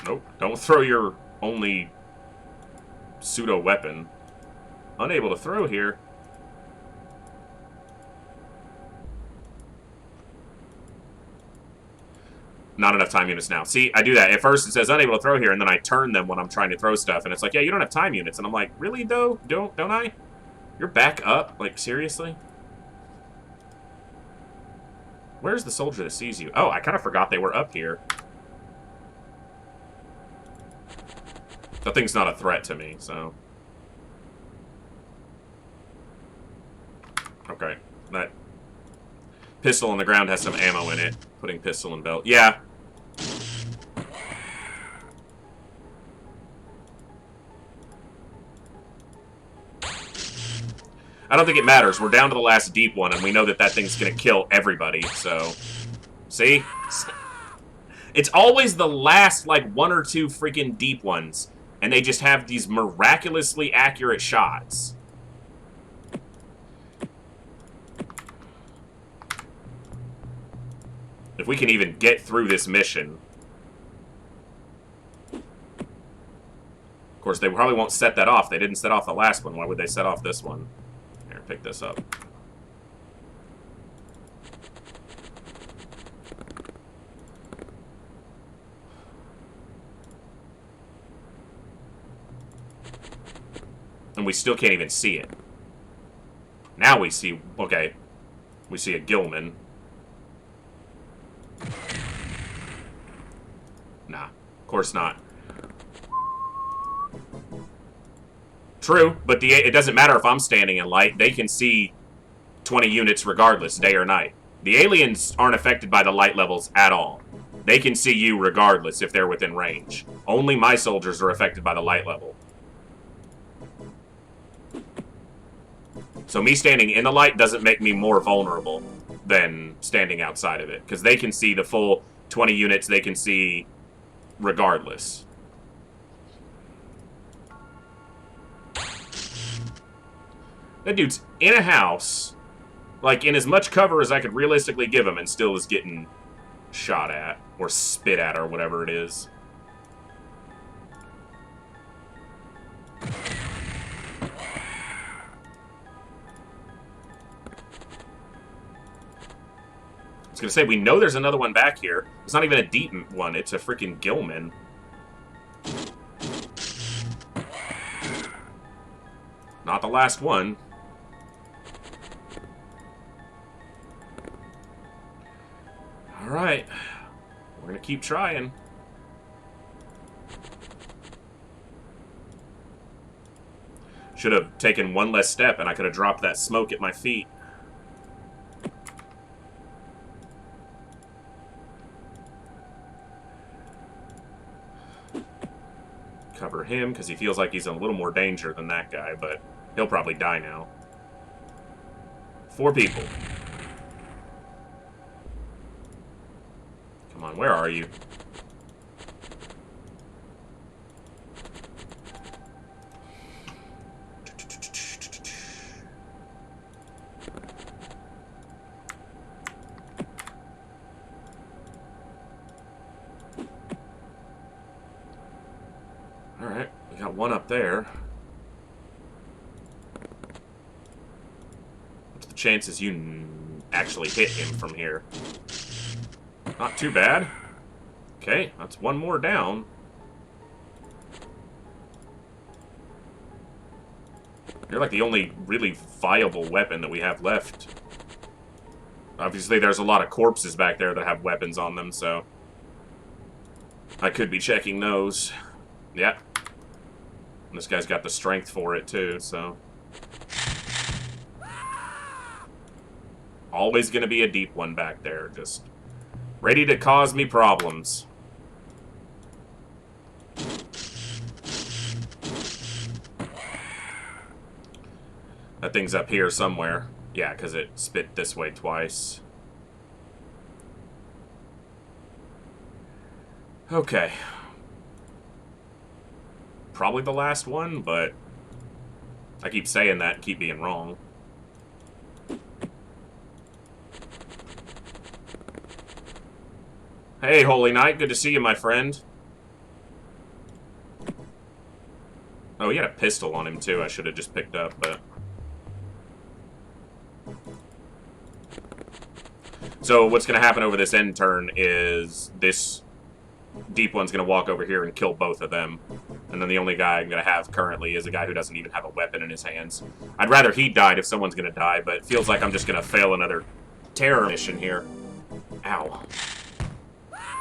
Nope. Don't throw your only pseudo-weapon. Unable to throw here. Not enough time units now. See, I do that. At first it says unable to throw here, and then I turn them when I'm trying to throw stuff, and it's like, yeah, you don't have time units. And I'm like, really, though? Don't I? You're back up? Like, seriously? Where's the soldier that sees you? Oh, I kind of forgot they were up here. That thing's not a threat to me, so... Okay. That pistol on the ground has some ammo in it. Putting pistol in belt. Yeah. I don't think it matters. We're down to the last deep one, and we know that that thing's going to kill everybody, so... See? It's always the last, like, one or two freaking deep ones, and they just have these miraculously accurate shots. If we can even get through this mission. Of course, they probably won't set that off. They didn't set off the last one. Why would they set off this one? Here, pick this up. And we still can't even see it. Now we see... Okay. We see a Gilman. Nah, of course not. True, but it doesn't matter if I'm standing in light. They can see 20 units regardless, day or night. The aliens aren't affected by the light levels at all. They can see you regardless if they're within range. Only my soldiers are affected by the light level. So me standing in the light doesn't make me more vulnerable than standing outside of it. Because they can see the full 20 units they can see regardless. That dude's in a house, like in as much cover as I could realistically give him, and still is getting shot at, or spit at, or whatever it is. I was gonna say, we know there's another one back here. It's not even a deep one, it's a freaking Gilman. Not the last one. Alright. We're gonna keep trying. Should have taken one less step and I could have dropped that smoke at my feet. Cover him, because he feels like he's in a little more danger than that guy, but he'll probably die now. 4 people. Come on, where are you? Alright, we got one up there. What's the chances you actually hit him from here? Not too bad. Okay, that's one more down. You're like the only really viable weapon that we have left. Obviously, there's a lot of corpses back there that have weapons on them, so I could be checking those. Yeah. And this guy's got the strength for it, too, so... Always gonna be a deep one back there, just ready to cause me problems. That thing's up here somewhere. Yeah, because it spit this way twice. Okay. Probably the last one, but I keep saying that and keep being wrong. Hey, Holy Knight. Good to see you, my friend. Oh, he had a pistol on him, too. I should have just picked up, but... So, what's going to happen over this end turn is this deep one's going to walk over here and kill both of them. And then the only guy I'm going to have currently is a guy who doesn't even have a weapon in his hands. I'd rather he died if someone's going to die, but it feels like I'm just going to fail another terror mission here. Ow.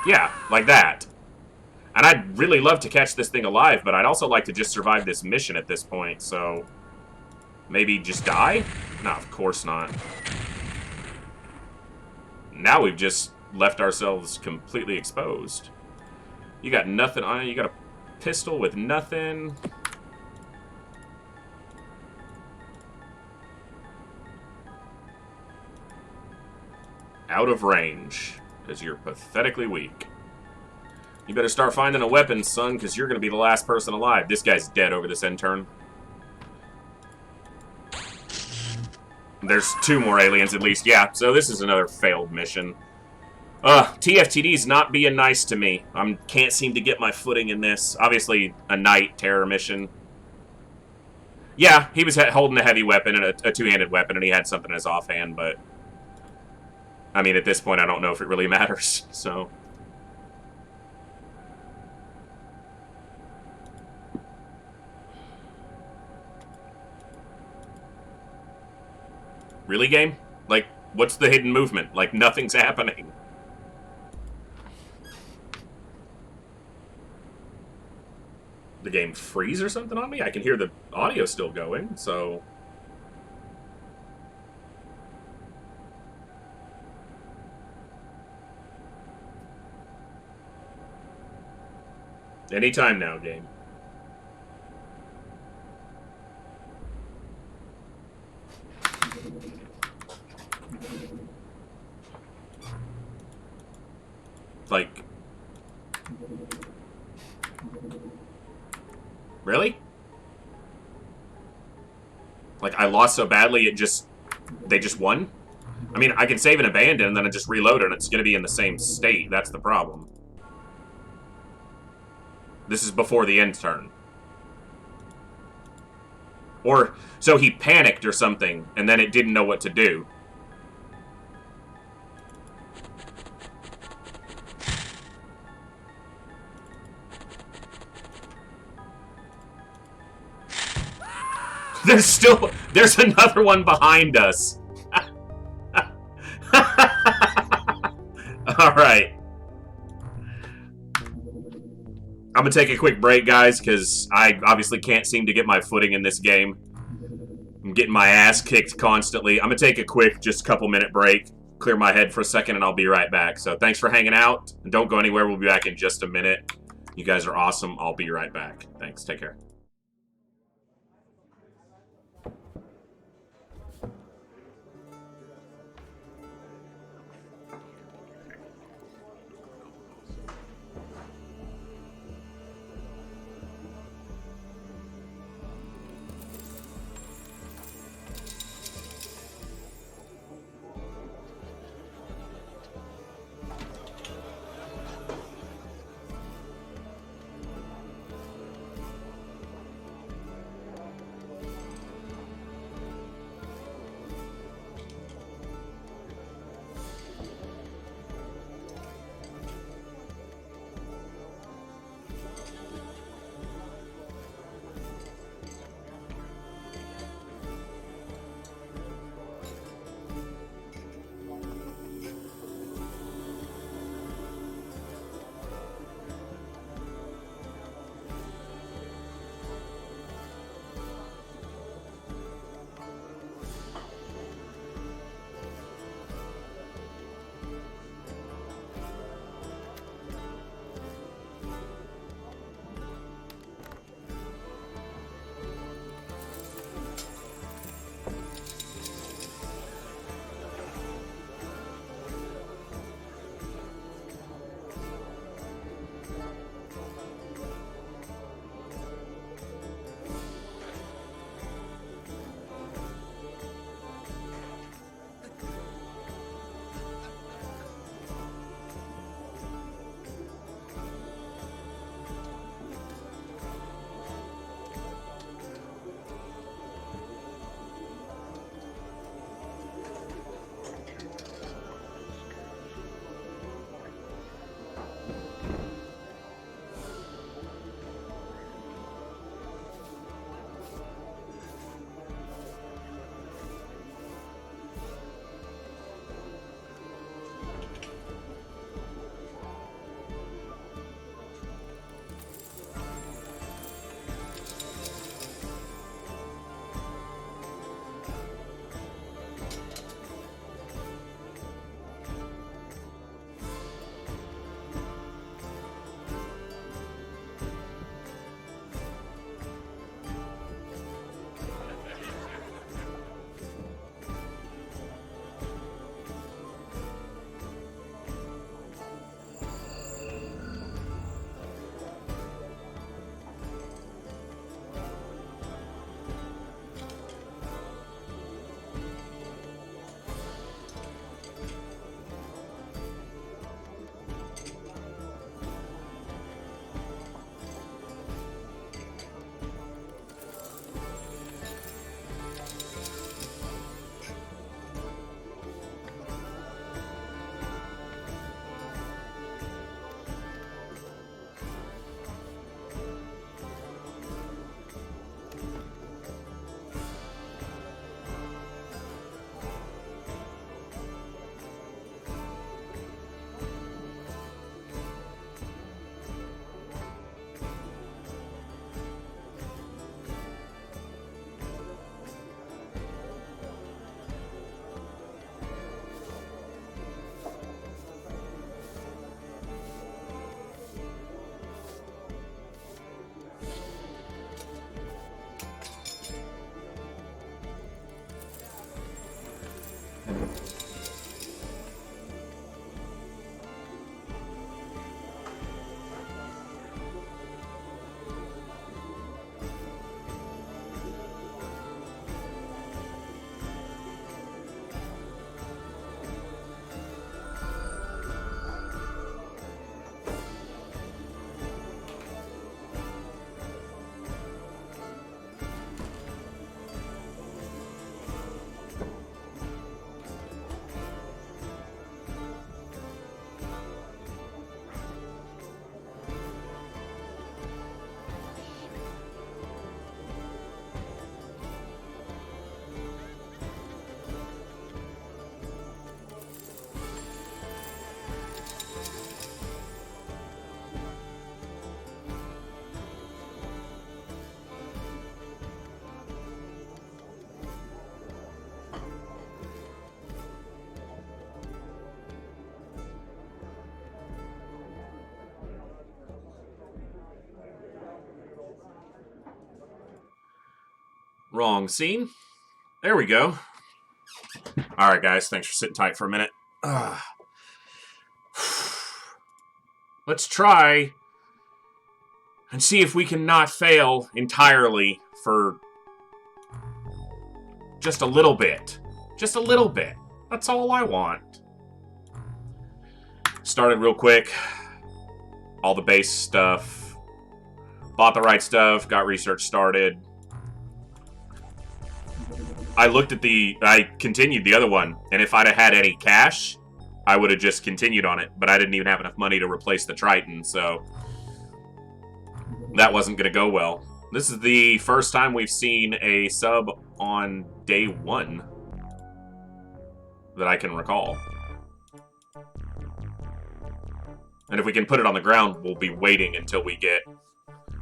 Yeah, like that. And I'd really love to catch this thing alive, but I'd also like to just survive this mission at this point, so... Maybe just die? No, of course not. Now we've just left ourselves completely exposed. You got nothing on it. You got a pistol with nothing. Out of range. Because you're pathetically weak. You better start finding a weapon, son, because you're going to be the last person alive. This guy's dead over this end turn. There's 2 more aliens at least. Yeah, so this is another failed mission. TFTD's not being nice to me. I can't seem to get my footing in this. Obviously, a night terror mission. Yeah, he was holding a heavy weapon and a two-handed weapon, and he had something in his offhand, but... I mean, at this point, I don't know if it really matters, so... Really, game? Like, what's the hidden movement? Like, nothing's happening. The game freeze or something on me? I can hear the audio still going, so... Anytime now, game. Like... Really? Like, I lost so badly, they just won? I mean, I can save and abandon, and then I just reload it, and it's gonna be in the same state. That's the problem. This is before the end turn. Or, so he panicked or something, and then it didn't know what to do. There's another one behind us. Alright. I'm gonna take a quick break, guys, because I obviously can't seem to get my footing in this game. I'm getting my ass kicked constantly. I'm gonna take a quick, just couple-minute break, clear my head for a second, and I'll be right back. So thanks for hanging out, and don't go anywhere. We'll be back in just a minute. You guys are awesome. I'll be right back. Thanks. Take care. Wrong scene. There we go. Alright, guys. Thanks for sitting tight for a minute. Let's try and see if we can not fail entirely for just a little bit. Just a little bit. That's all I want. Started real quick. All the base stuff. Bought the right stuff. Got research started. I continued the other one. And if I'd have had any cash, I would have just continued on it. But I didn't even have enough money to replace the Triton, so that wasn't going to go well. This is the first time we've seen a sub on day 1 that I can recall. And if we can put it on the ground, we'll be waiting until we get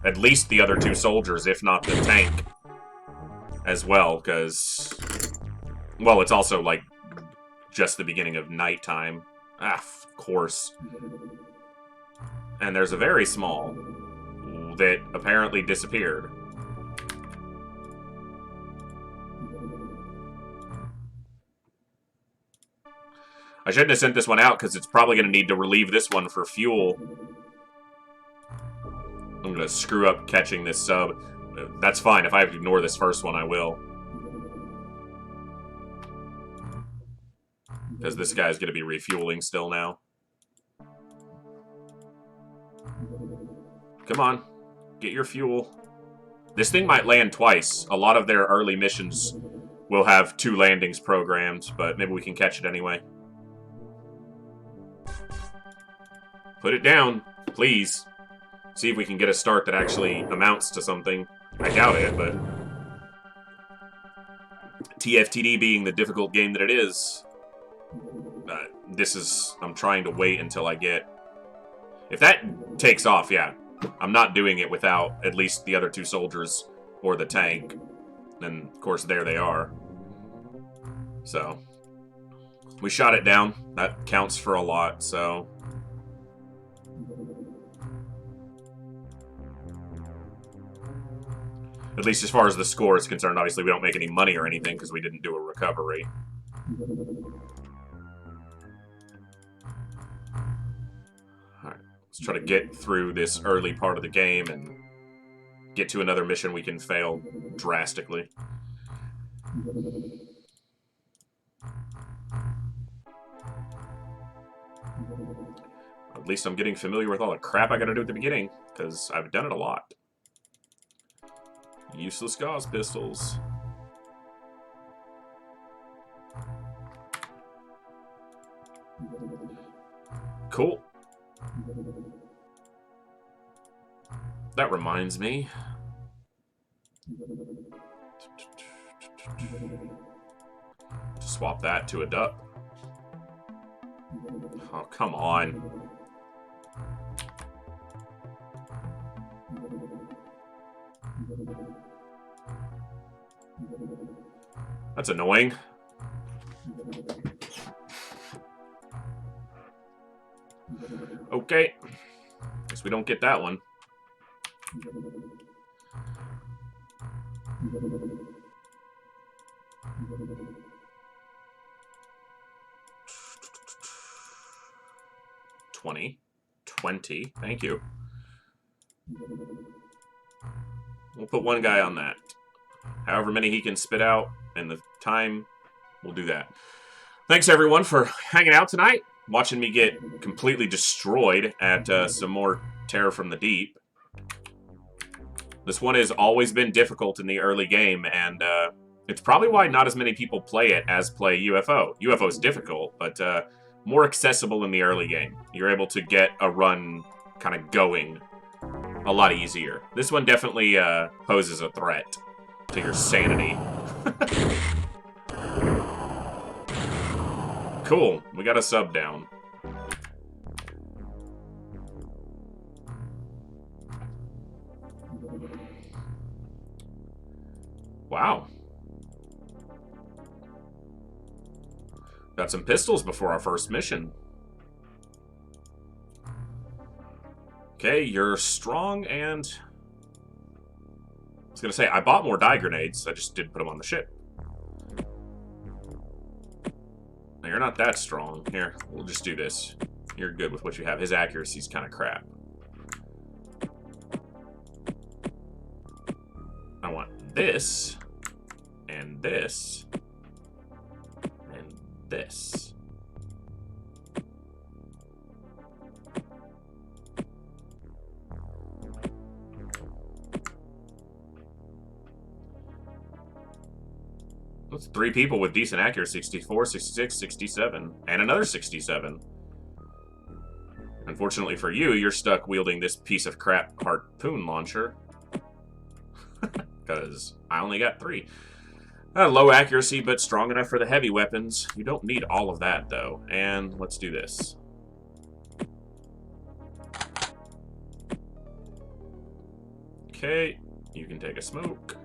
at least the other 2 soldiers, if not the tank, as well, because, well, it's also, like, just the beginning of nighttime. Ah, of course. And there's a very small that apparently disappeared. I shouldn't have sent this one out because it's probably going to need to relieve this one for fuel. I'm going to screw up catching this sub. That's fine. If I have to ignore this first one, I will. Because this guy's going to be refueling still now. Come on. Get your fuel. This thing might land twice. A lot of their early missions will have 2 landings programmed, but maybe we can catch it anyway. Put it down, please. See if we can get a start that actually amounts to something. I doubt it, but TFTD being the difficult game that it is, I'm trying to wait until I get... If that takes off, yeah. I'm not doing it without at least the other 2 soldiers or the tank. And, of course, there they are. So, we shot it down. That counts for a lot, so... At least as far as the score is concerned, obviously we don't make any money or anything because we didn't do a recovery. Alright, let's try to get through this early part of the game and get to another mission we can fail drastically. At least I'm getting familiar with all the crap I gotta do at the beginning, because I've done it a lot. Useless gauze pistols. Cool. That reminds me. Swap that to a duck. Oh, come on. That's annoying. Okay. Guess we don't get that one. $20. Thank you. We'll put one guy on that. However many he can spit out in the time, we'll do that. Thanks, everyone, for hanging out tonight. Watching me get completely destroyed at some more Terror from the Deep. This one has always been difficult in the early game, and it's probably why not as many people play it as play UFO. UFO is difficult, but more accessible in the early game. You're able to get a run kind of going a lot easier. This one definitely poses a threat to your sanity. Cool. We got a sub down. Wow. Got some pistols before our first mission. Okay, you're strong and was going to say, I bought more dye grenades. I just didn't put them on the ship. Now, you're not that strong. Here, we'll just do this. You're good with what you have. His accuracy's kind of crap. I want this, and this, and this. That's 3 people with decent accuracy, 64, 66, 67, and another 67. Unfortunately for you, you're stuck wielding this piece of crap harpoon launcher. Because I only got 3. Low accuracy, but strong enough for the heavy weapons. You don't need all of that, though. And let's do this. Okay, you can take a smoke.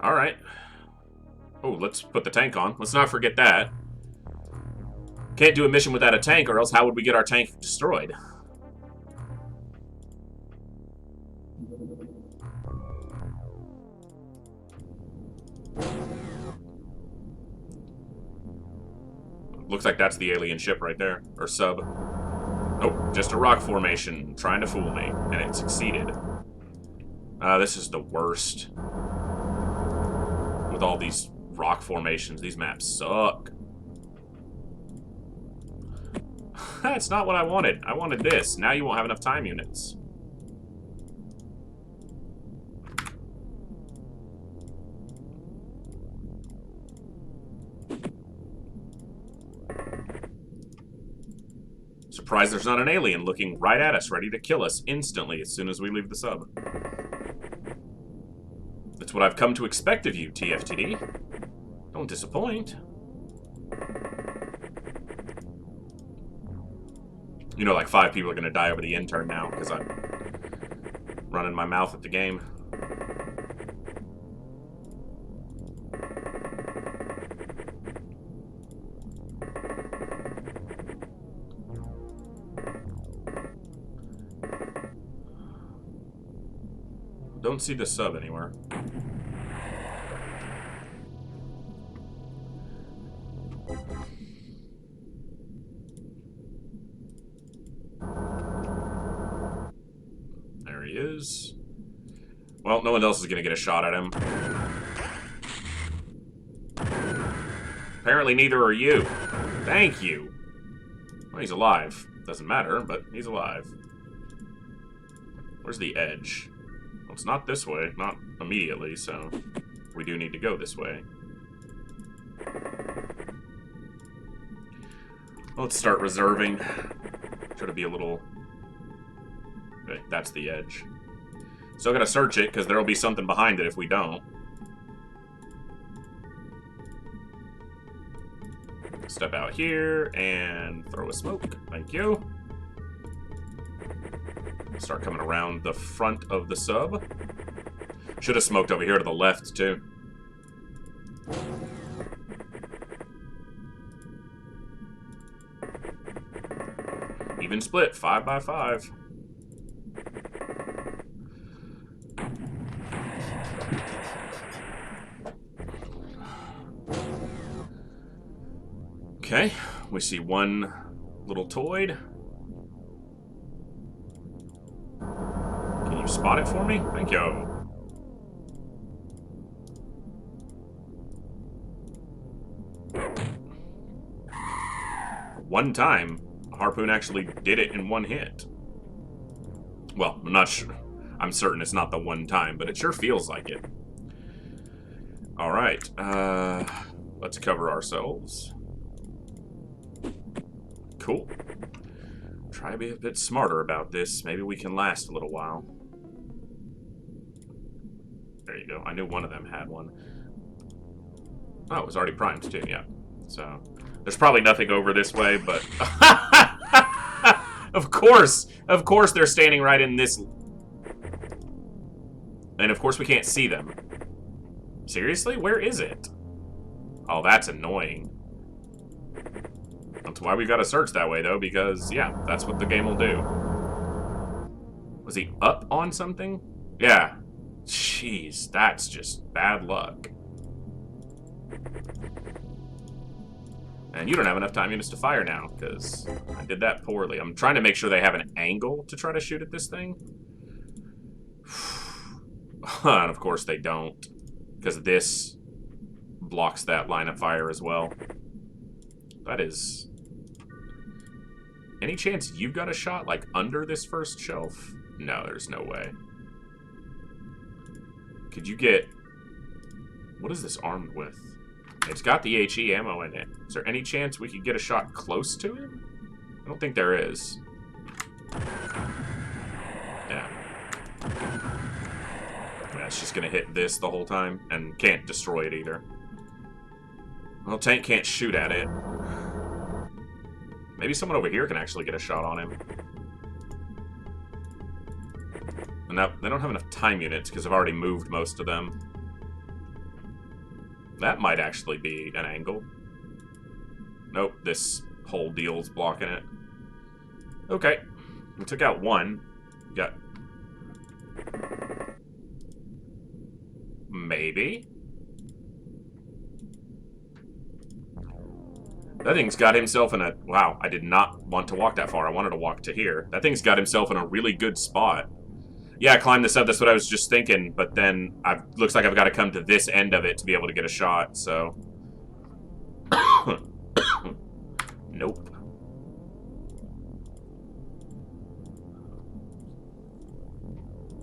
Alright. Oh, let's put the tank on. Let's not forget that. Can't do a mission without a tank, or else how would we get our tank destroyed? Looks like that's the alien ship right there. Or sub. Nope, just a rock formation trying to fool me. And it succeeded. This is the worst. With all these rock formations, these maps suck. That's not what I wanted. I wanted this. Now you won't have enough time units. Surprised there's not an alien looking right at us, ready to kill us instantly as soon as we leave the sub. That's what I've come to expect of you, TFTD. Don't disappoint. You know, like 5 people are going to die over the intern now because I'm running my mouth at the game. Don't see the sub anywhere. There he is. Well, no one else is going to get a shot at him. Apparently neither are you. Thank you. Well, he's alive. Doesn't matter, but he's alive. Where's the edge? Well, it's not this way. Not immediately, so we do need to go this way. Let's start reserving. Try to be a little... Okay, that's the edge. Still gotta search it, because there'll be something behind it if we don't. Step out here, and throw a smoke. Thank you. Start coming around the front of the sub. Should have smoked over here to the left, too. Even split, 5 by 5. Okay, we see one little toid. Can you spot it for me? Thank you. One time, a harpoon actually did it in one hit. Well, I'm not sure. I'm certain it's not the one time, but it sure feels like it. Alright, let's cover ourselves. Cool. Try to be a bit smarter about this. Maybe we can last a little while. There you go. I knew one of them had one. Oh, it was already primed too, yeah. So, there's probably nothing over this way, but... Of course they're standing right in this... And of course we can't see them. Seriously? Where is it? Oh, that's annoying. That's why we got to search that way, though, because, yeah, that's what the game will do. Was he up on something? Yeah. Jeez, that's just bad luck. And you don't have enough time units to fire now, because I did that poorly. I'm trying to make sure they have an angle to try to shoot at this thing. And of course they don't, because this blocks that line of fire as well. That is... Any chance you've got a shot, like, under this first shelf? No, there's no way. Could you get... What is this armed with? It's got the HE ammo in it. Is there any chance we could get a shot close to him? I don't think there is. Yeah. Yeah, it's just gonna hit this the whole time, and can't destroy it either. Well, tank can't shoot at it. Maybe someone over here can actually get a shot on him. And now, they don't have enough time units, because I've already moved most of them. That might actually be an angle. Nope, this whole deal's blocking it. Okay, we took out one. We got... Maybe? That thing's got himself in a... Wow, I did not want to walk that far. I wanted to walk to here. That thing's got himself in a really good spot. Yeah, climb this up. That's what I was just thinking. But then, looks like I've got to come to this end of it to be able to get a shot, so... Nope.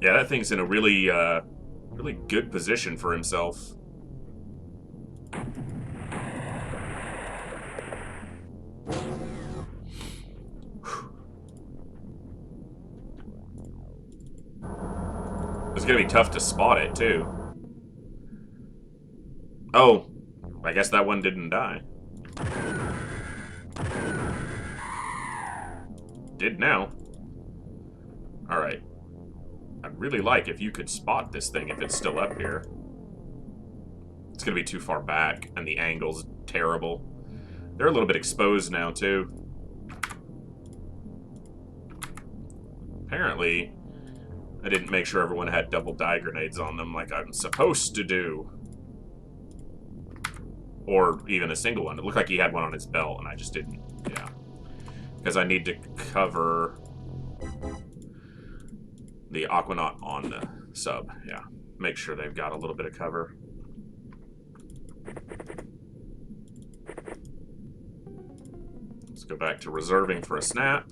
Yeah, that thing's in a really, really good position for himself. It's gonna be tough to spot it, too. Oh, I guess that one didn't die. Did now. Alright. I'd really like if you could spot this thing if it's still up here. It's gonna be too far back, and the angle's terrible. They're a little bit exposed now, too. Apparently, I didn't make sure everyone had double dye grenades on them like I'm supposed to do. Or even a single one. It looked like he had one on his belt, and I just didn't. Yeah. Because I need to cover the Aquanaut on the sub. Yeah. Make sure they've got a little bit of cover. Let's go back to reserving for a snap.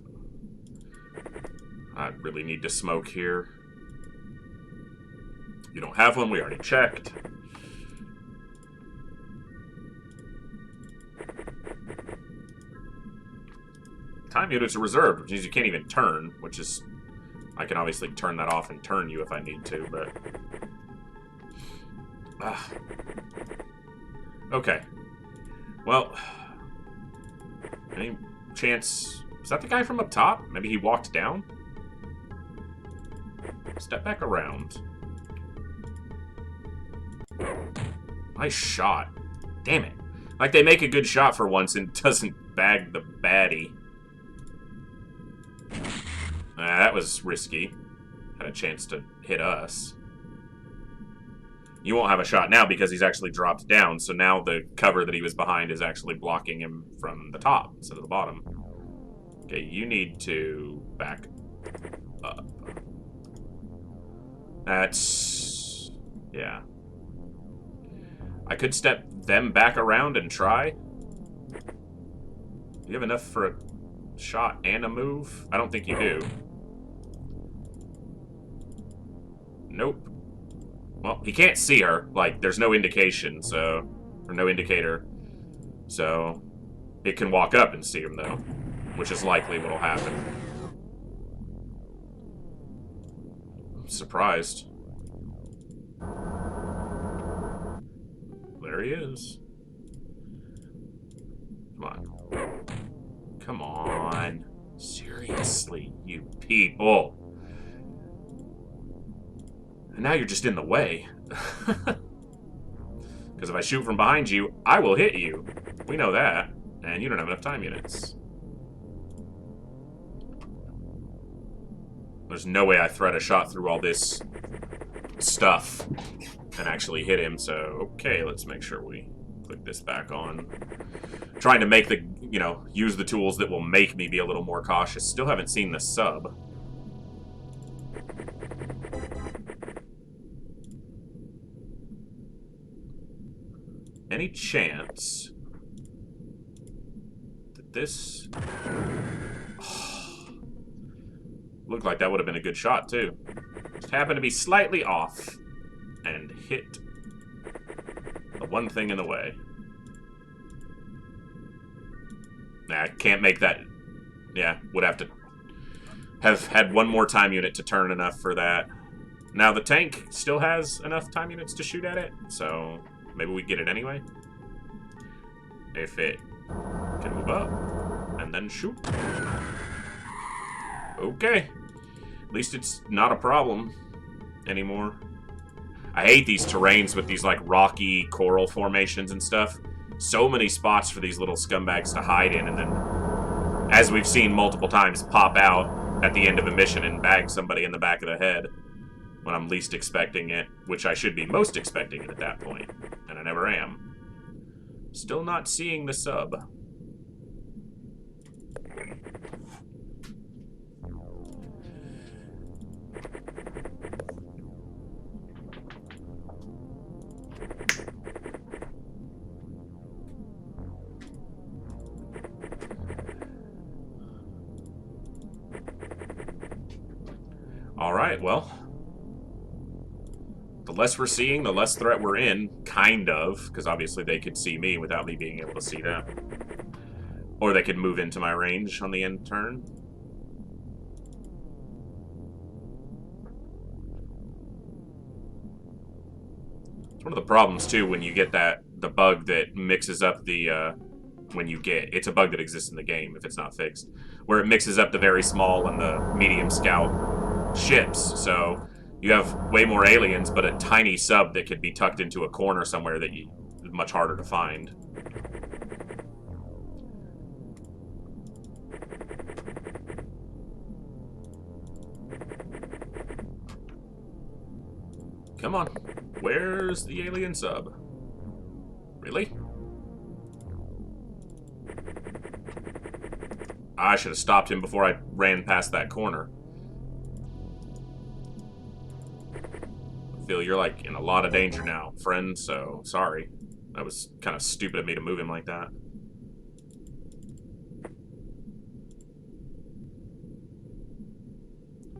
I really need to smoke here. You don't have one, we already checked. Time units are reserved, which means you can't even turn, which is... I can obviously turn that off and turn you if I need to, but... Okay. Well... Any chance... Is that the guy from up top? Maybe he walked down? Step back around. Nice shot. Damn it. Like, they make a good shot for once and doesn't bag the baddie. That was risky. Had a chance to hit us. You won't have a shot now because he's actually dropped down, so now the cover that he was behind is actually blocking him from the top instead of the bottom. Okay, you need to back up. That's... yeah. I could step them back around and try. Do you have enough for a shot and a move? I don't think you do. Nope. Well, he can't see her. Like, there's no indication, so... or no indicator. So... it can walk up and see him, though. Which is likely what'll happen. I'm surprised. There he is. Come on. Come on. Seriously, you people. And now you're just in the way. Because if I shoot from behind you, I will hit you. We know that. And you don't have enough time units. There's no way I thread a shot through all this stuff and actually hit him, so okay, let's make sure we click this back on. Trying to make the, you know, use the tools that will make me be a little more cautious. Still haven't seen the sub. Any chance that this... Looked like that would have been a good shot, too. Just happened to be slightly off and hit the one thing in the way. Nah, I can't make that. Yeah, would have to have had one more time unit to turn enough for that. Now, the tank still has enough time units to shoot at it, so maybe we get it anyway. If it can move up and then shoot. Okay. At least it's not a problem anymore. I hate these terrains with these, like, rocky coral formations and stuff. So many spots for these little scumbags to hide in, and then, as we've seen multiple times, pop out at the end of a mission and bag somebody in the back of the head when I'm least expecting it, which I should be most expecting it at that point, and I never am. Still not seeing the sub. Alright, well, the less we're seeing, the less threat we're in, kind of, because obviously they could see me without me being able to see them. Or they could move into my range on the end turn. It's one of the problems, too, when you get the bug that mixes up the, it's a bug that exists in the game, if it's not fixed, where it mixes up the very small and the medium scout ships, so you have way more aliens, but a tiny sub that could be tucked into a corner somewhere that is much harder to find. Come on, where's the alien sub? Really? I should have stopped him before I ran past that corner. Phil, you're like in a lot of danger now, friend, so sorry. That was kind of stupid of me to move him like that.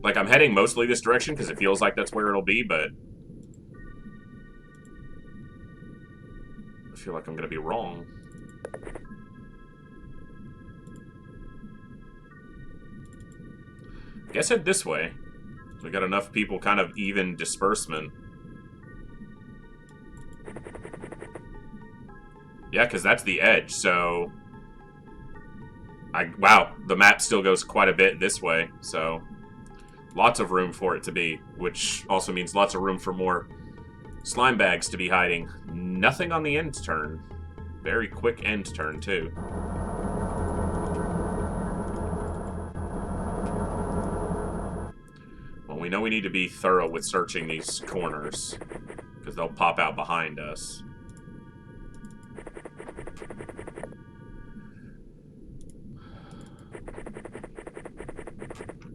Like, I'm heading mostly this direction because it feels like that's where it'll be, but I feel like I'm gonna be wrong. Guess head this way. We got enough people, kind of even disbursement. Yeah, because that's the edge, so... Wow, the map still goes quite a bit this way, so... Lots of room for it to be, which also means lots of room for more slime bags to be hiding. Nothing on the end turn. Very quick end turn, too. We know we need to be thorough with searching these corners, because they'll pop out behind us.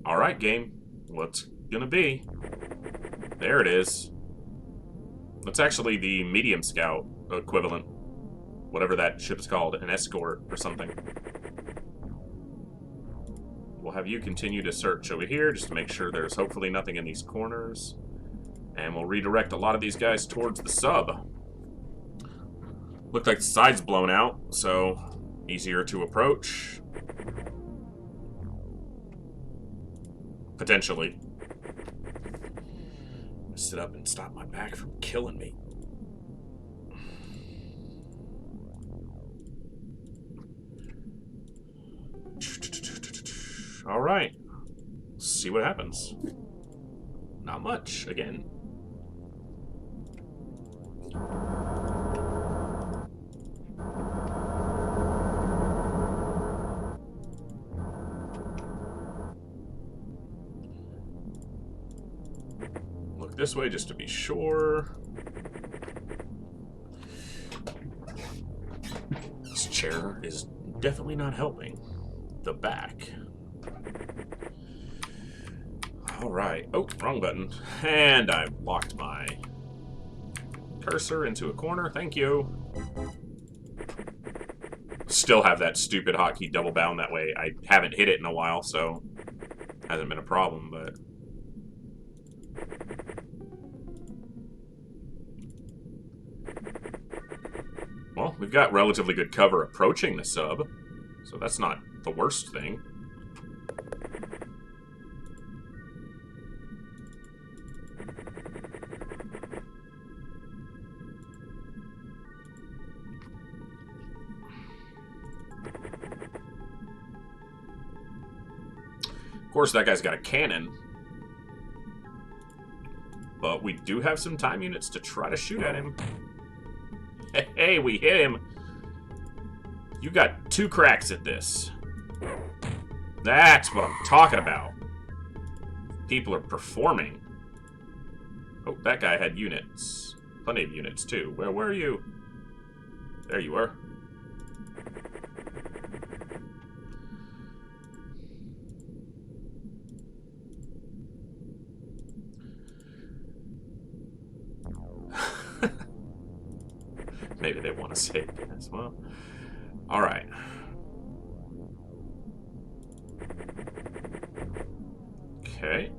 Alright, game. What's gonna be? There it is. That's actually the medium scout equivalent. Whatever that ship is called, an escort or something. We'll have you continue to search over here just to make sure there's hopefully nothing in these corners. And we'll redirect a lot of these guys towards the sub. Looked like the side's blown out, so easier to approach. Potentially. Sit up and stop my back from killing me. Alright. See what happens. Not much, again. this way just to be sure. This chair is definitely not helping. The back. Alright. Oh, wrong button. And I locked my cursor into a corner. Thank you. Still have that stupid hotkey double bound that way. I haven't hit it in a while, so hasn't been a problem, but... Well, we've got relatively good cover approaching the sub, so that's not the worst thing. Of course, that guy's got a cannon. But we do have some time units to try to shoot at him. Hey, we hit him. You got 2 cracks at this. That's what I'm talking about. People are performing. Oh, that guy had units. Plenty of units, too. Where were you? There you are. Maybe they want to save as well. Alright. Okay.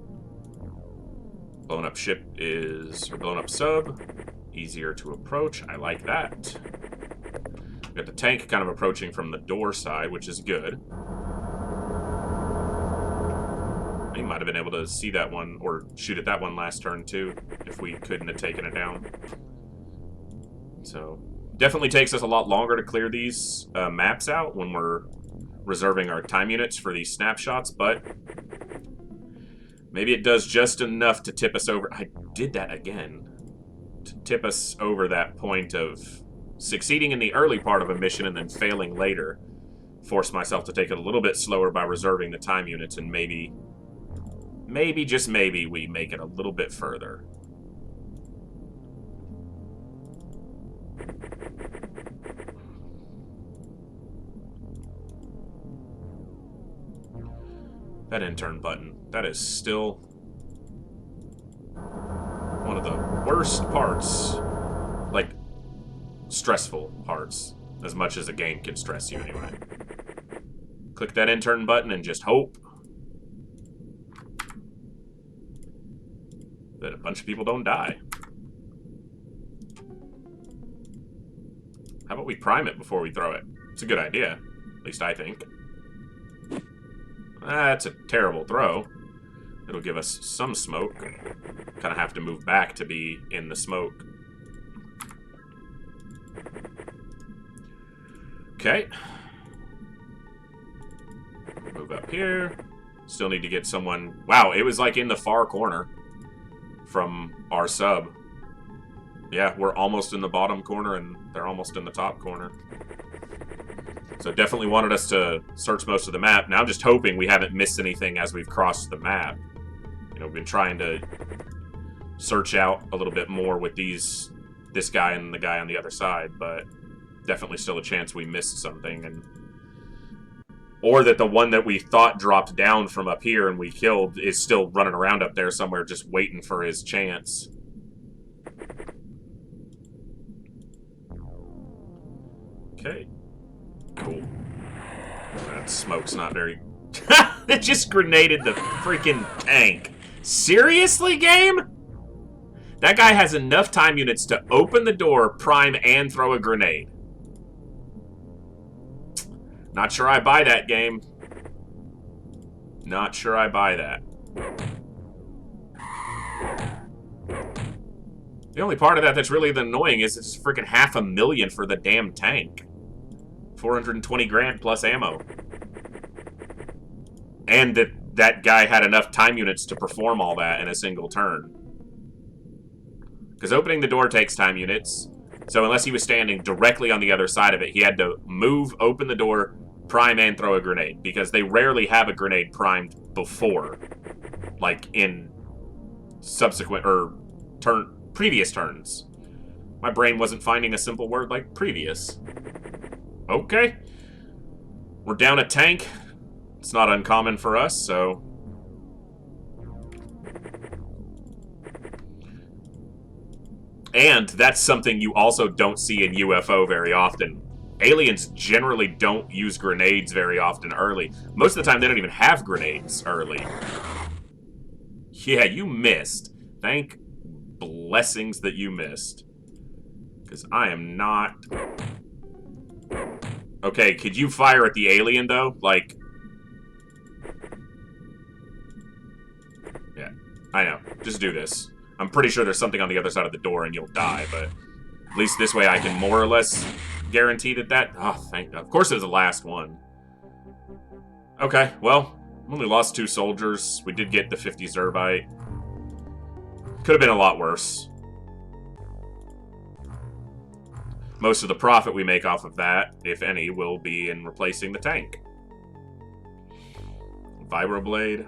Blown up ship is... or blown up sub. Easier to approach. I like that. We've got the tank kind of approaching from the door side, which is good. We might have been able to see that one, or shoot at that one last turn too, if we couldn't have taken it down. So... definitely takes us a lot longer to clear these maps out when we're reserving our time units for these snapshots, but maybe it does just enough to tip us over. I did that again. To tip us over that point of succeeding in the early part of a mission and then failing later. Force myself to take it a little bit slower by reserving the time units, and maybe, just maybe, we make it a little bit further. That intern button, that is still one of the worst parts, like, stressful parts, as much as a game can stress you anyway. Click that intern button and just hope that a bunch of people don't die. How about we prime it before we throw it? It's a good idea, at least I think. That's a terrible throw. It'll give us some smoke. Kind of have to move back to be in the smoke. Okay. Move up here. Still need to get someone... Wow, it was like in the far corner from our sub. Yeah, we're almost in the bottom corner and they're almost in the top corner. So definitely wanted us to search most of the map. Now I'm just hoping we haven't missed anything as we've crossed the map. You know, we've been trying to search out a little bit more with this guy and the guy on the other side, but definitely still a chance we missed something, and or that the one that we thought dropped down from up here and we killed is still running around up there somewhere just waiting for his chance. Okay. Cool. That smoke's not very... It just grenaded the freaking tank. Seriously, game? That guy has enough time units to open the door, prime, and throw a grenade. Not sure I buy that, game. Not sure I buy that. The only part of that that's really annoying is it's freaking $500,000 for the damn tank. 420 grand plus ammo. And that guy had enough time units to perform all that in a single turn. Because opening the door takes time units. So unless he was standing directly on the other side of it, he had to move, open the door, prime, and throw a grenade. Because they rarely have a grenade primed before. Like in subsequent, or previous turns. My brain wasn't finding a simple word like previous. Okay. We're down a tank. It's not uncommon for us, so... And that's something you also don't see in UFO very often. Aliens generally don't use grenades very often early. Most of the time, they don't even have grenades early. Yeah, you missed. Thank blessings that you missed. Because I am not... Okay, could you fire at the alien, though? Like... Yeah, I know. Just do this. I'm pretty sure there's something on the other side of the door and you'll die, but... At least this way I can more or less guarantee that... Oh, thank God. Of course it was the last one. Okay, well... Only lost 2 soldiers. We did get the 50 Zerbite. Could have been a lot worse. Most of the profit we make off of that, if any, will be in replacing the tank. Vibroblade.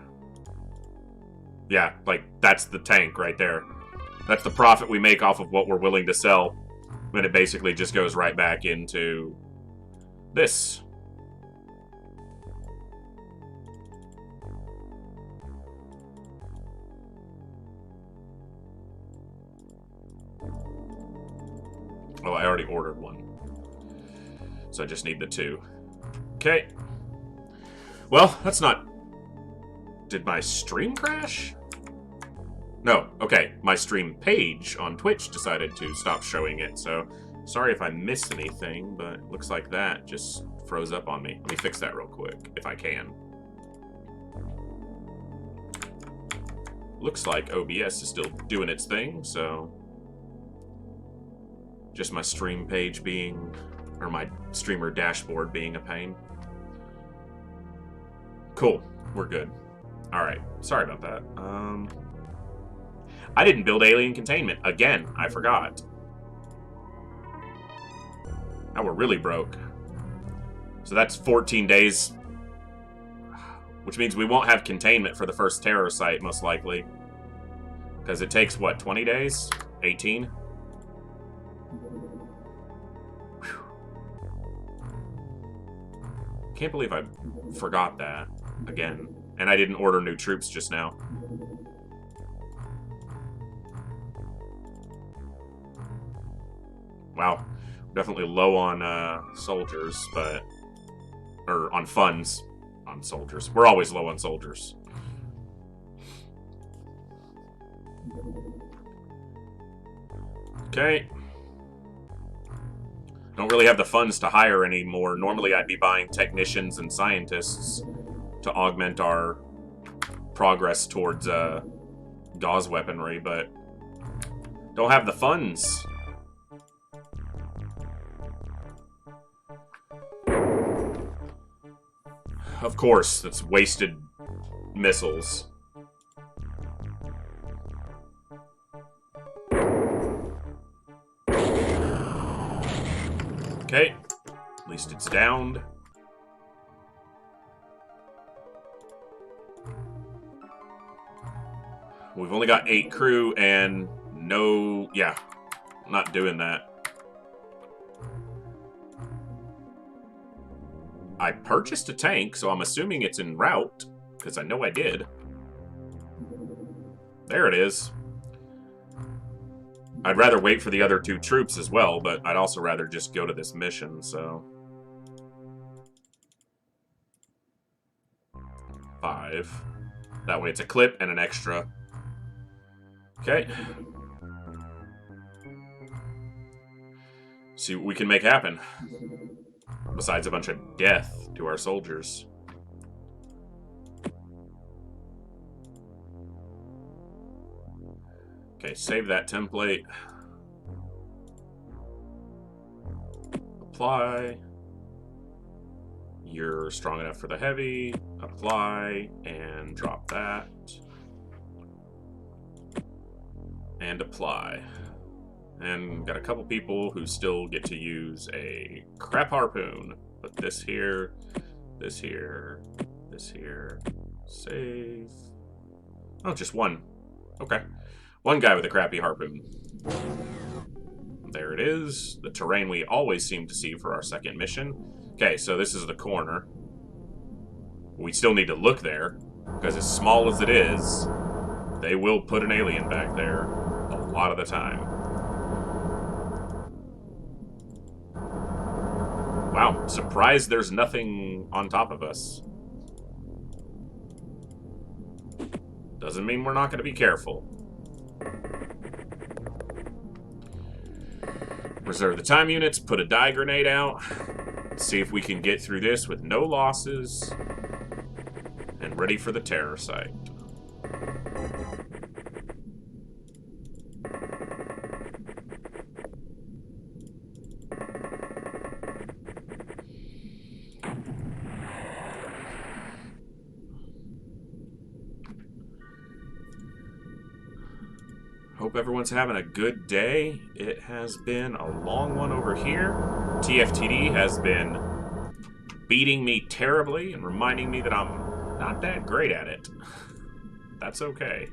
Yeah, like, that's the tank right there. That's the profit we make off of what we're willing to sell. And it basically just goes right back into this. Oh, I already ordered one. So I just need the 2. Okay. Well, that's not... Did my stream crash? No, okay. My stream page on Twitch decided to stop showing it, so... Sorry if I missed anything, but it looks like that just froze up on me. Let me fix that real quick, if I can. Looks like OBS is still doing its thing, so... Just my stream page being, or my streamer dashboard being a pain. Cool, we're good. Alright, sorry about that. I didn't build alien containment. Again, I forgot. Now we're really broke. So that's 14 days. Which means we won't have containment for the first terror site, most likely. Because it takes, what, 20 days? 18? Can't believe I forgot that again. And I didn't order new troops just now. Wow. Definitely low on soldiers, but... Or on funds. On soldiers. We're always low on soldiers. Okay. Don't really have the funds to hire anymore. Normally I'd be buying technicians and scientists to augment our progress towards gauze weaponry, but don't have the funds. Of course, that's wasted missiles. Okay, at least it's downed. We've only got 8 crew and no... Yeah, not doing that. I purchased a tank, so I'm assuming it's en route, because I know I did. There it is. I'd rather wait for the other 2 troops as well, but I'd also rather just go to this mission, so... 5. That way it's a clip and an extra. Okay. See what we can make happen. Besides a bunch of death to our soldiers. Okay, save that template. Apply. You're strong enough for the heavy. Apply, and drop that. And apply. And got a couple people who still get to use a crap harpoon. Put this here, this here, this here. Save. Oh, just one. Okay. One guy with a crappy harpoon. There it is. The terrain we always seem to see for our second mission. Okay, so this is the corner. We still need to look there, because as small as it is, they will put an alien back there a lot of the time. Wow, surprised there's nothing on top of us. Doesn't mean we're not going to be careful. Reserve the time units, put a dye grenade out, see if we can get through this with no losses, and ready for the terror site. Hope everyone's having a good day. It has been a long one over here. TFTD has been beating me terribly and reminding me that I'm not that great at it. That's okay.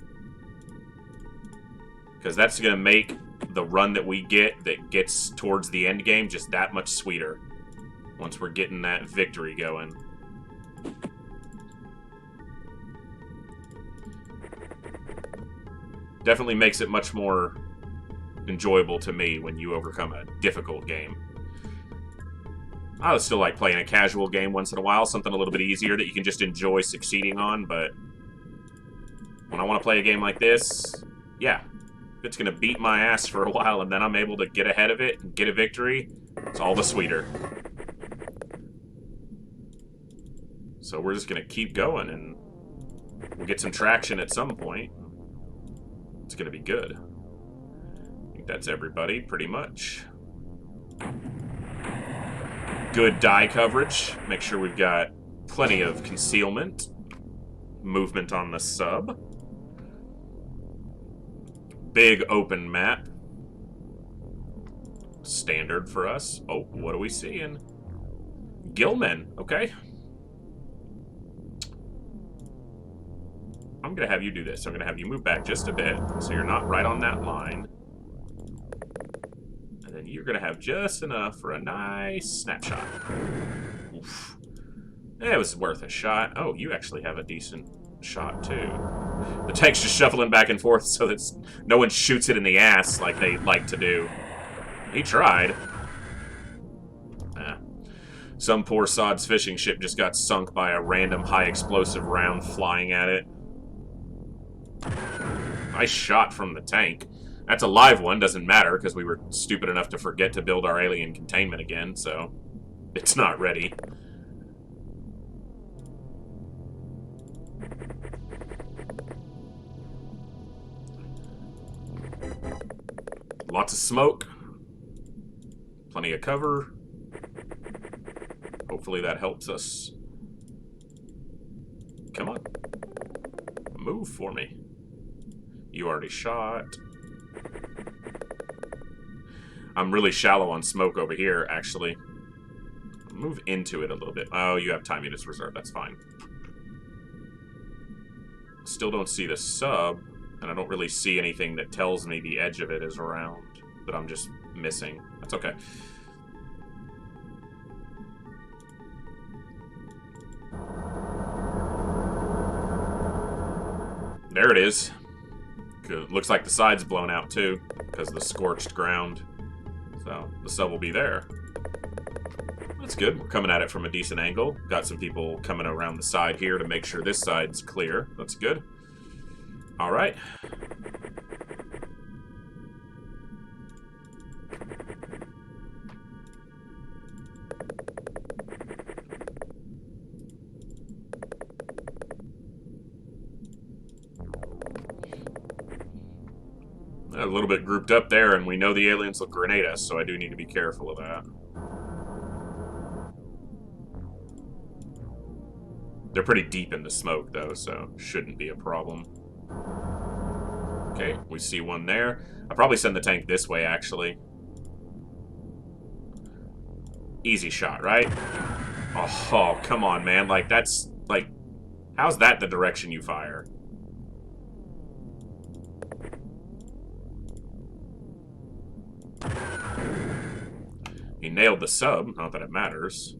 Because that's going to make the run that we get that gets towards the end game just that much sweeter. Once we're getting that victory going. Definitely makes it much more enjoyable to me when you overcome a difficult game. I would still like playing a casual game once in a while, something a little bit easier that you can just enjoy succeeding on, but when I want to play a game like this, yeah, it's going to beat my ass for a while and then I'm able to get ahead of it and get a victory. It's all the sweeter. So we're just going to keep going and we'll get some traction at some point. It's going to be good. I think that's everybody, pretty much. Good dye coverage. Make sure we've got plenty of concealment. Movement on the sub. Big open map. Standard for us. Oh, what are we seeing? Gillmen, okay. I'm going to have you do this. I'm going to have you move back just a bit so you're not right on that line. And then you're going to have just enough for a nice snapshot. Oof. It was worth a shot. Oh, you actually have a decent shot, too. The tank's just shuffling back and forth so that no one shoots it in the ass like they like to do. He tried. Some poor sod's fishing ship just got sunk by a random high-explosive round flying at it. Nice shot from the tank. That's a live one, doesn't matter, because we were stupid enough to forget to build our alien containment again, so it's not ready. Lots of smoke. Plenty of cover. Hopefully that helps us. Come on. Move for me. You already shot. I'm really shallow on smoke over here, actually. Move into it a little bit. Oh, you have time units reserved. That's fine. Still don't see the sub, and I don't really see anything that tells me the edge of it is around that I'm just missing. That's okay. There it is. Good. Looks like the side's blown out too, because of the scorched ground. So the sub will be there. That's good. We're coming at it from a decent angle. Got some people coming around the side here to make sure this side's clear. That's good. All right. A little bit grouped up there, and we know the aliens will grenade us, so I do need to be careful of that. They're pretty deep in the smoke, though, so shouldn't be a problem. Okay, we see one there. I'll probably send the tank this way, actually. Easy shot, right? Oh, come on, man. Like, that's, like, how's that the direction you fire? We nailed the sub, not that it matters.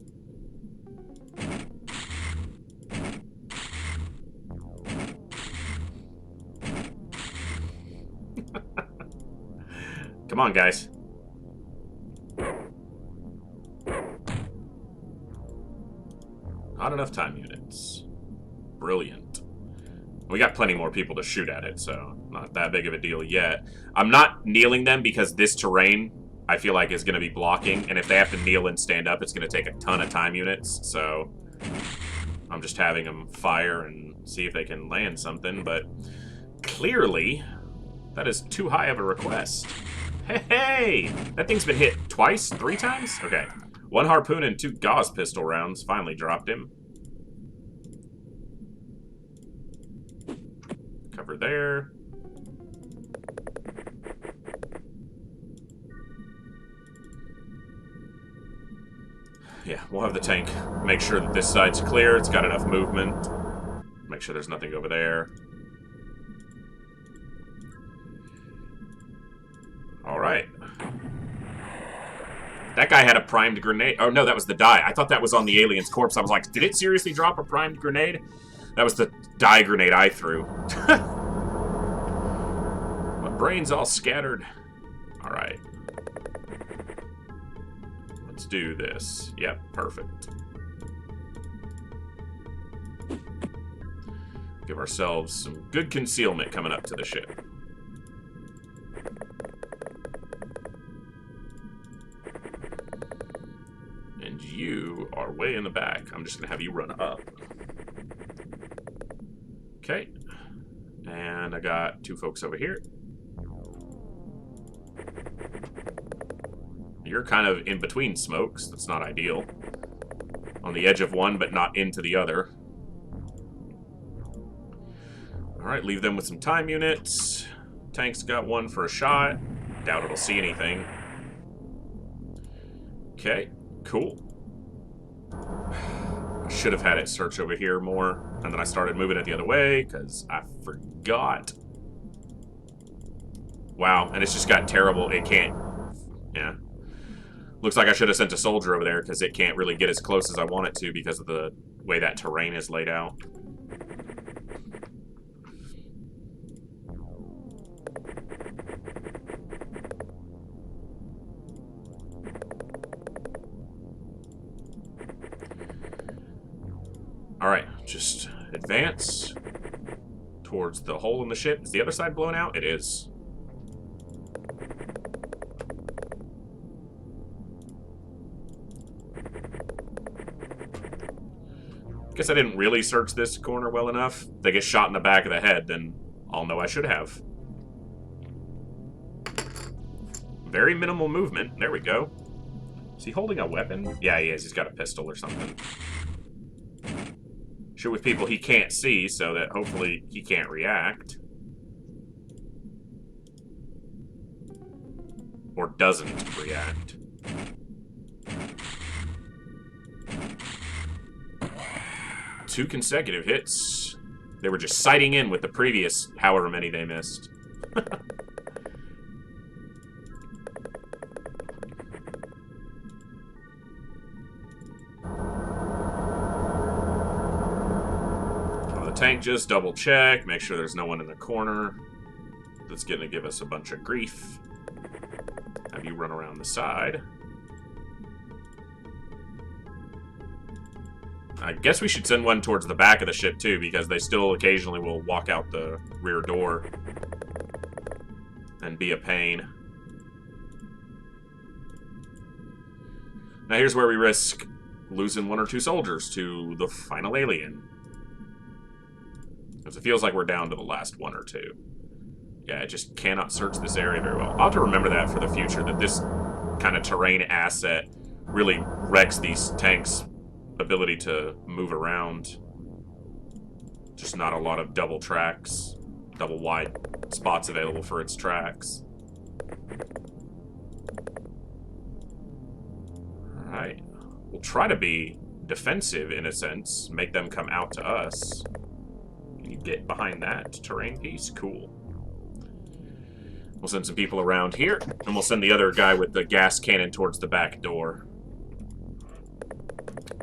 Come on, guys. Not enough time units. Brilliant. We got plenty more people to shoot at it, so not that big of a deal yet. I'm not kneeling them because this terrain, I feel like, is going to be blocking, and if they have to kneel and stand up, it's going to take a ton of time units, so I'm just having them fire and see if they can land something, but clearly, that is too high of a request. Hey! That thing's been hit twice? 3 times? Okay. 1 harpoon and 2 gauze pistol rounds finally dropped him. Cover there. Yeah, we'll have the tank make sure that this side's clear. It's got enough movement. Make sure there's nothing over there. Alright. That guy had a primed grenade. Oh, no, that was the die. I thought that was on the alien's corpse. I was like, did it seriously drop a primed grenade? That was the die grenade I threw. My brain's all scattered. Alright. Let's do this. Yep, perfect. Give ourselves some good concealment coming up to the ship. And you are way in the back. I'm just going to have you run up. Okay. And I got 2 folks over here. You're kind of in between smokes. That's not ideal. On the edge of one, but not into the other. Alright, leave them with some time units. Tank's got 1 for a shot. Doubt it'll see anything. Okay, cool. I should have had it search over here more, and then I started moving it the other way, because I forgot. Wow, and it's just got terrible. It can't. Yeah. Looks like I should have sent a soldier over there, because it can't really get as close as I want it to because of the way that terrain is laid out. Alright, just advance towards the hole in the ship. Is the other side blown out? It is. Guess I didn't really search this corner well enough. If they get shot in the back of the head, then I'll know I should have. Very minimal movement. There we go. Is he holding a weapon? Yeah, he is. He's got a pistol or something. Shoot with people he can't see so that hopefully he can't react. Or doesn't react. Two consecutive hits. They were just sighting in with the previous however many they missed. Tank, just double check, make sure there's no one in the corner that's gonna give us a bunch of grief. Have you run around the side. I guess we should send one towards the back of the ship too, because they still occasionally will walk out the rear door and be a pain. Now here's where we risk losing 1 or 2 soldiers to the final alien. Because it feels like we're down to the last 1 or 2. Yeah, I just cannot search this area very well. I'll have to remember that for the future, that this kind of terrain asset really wrecks these tanks' ability to move around. Just not a lot of double tracks, double wide spots available for its tracks. Alright. We'll try to be defensive in a sense, make them come out to us. Can you get behind that terrain piece? Cool. We'll send some people around here, and we'll send the other guy with the gas cannon towards the back door.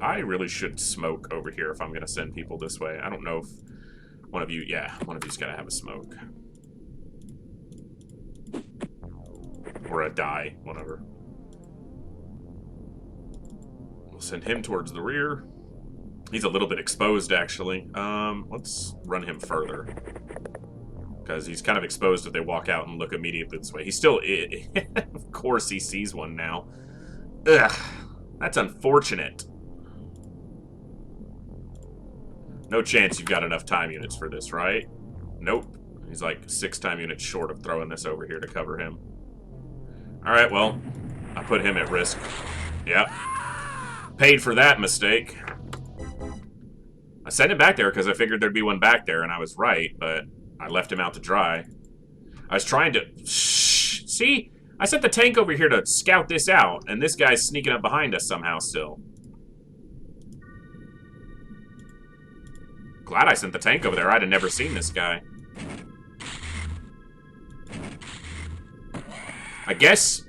I really should smoke over here if I'm going to send people this way. I don't know if one of you... Yeah, one of you's got to have a smoke. Or a die, whatever. We'll send him towards the rear. He's a little bit exposed, actually. Let's run him further. Because he's kind of exposed if they walk out and look immediately this way. He's still... Of course he sees one now. Ugh. That's unfortunate. No chance you've got enough time units for this, right? Nope. He's like 6 time units short of throwing this over here to cover him. Alright, well, I put him at risk. Yep. Paid for that mistake. I sent him back there because I figured there'd be one back there, and I was right, but I left him out to dry. I was trying to... Shh! See? I sent the tank over here to scout this out, and this guy's sneaking up behind us somehow still. Glad I sent the tank over there. I'd have never seen this guy. I guess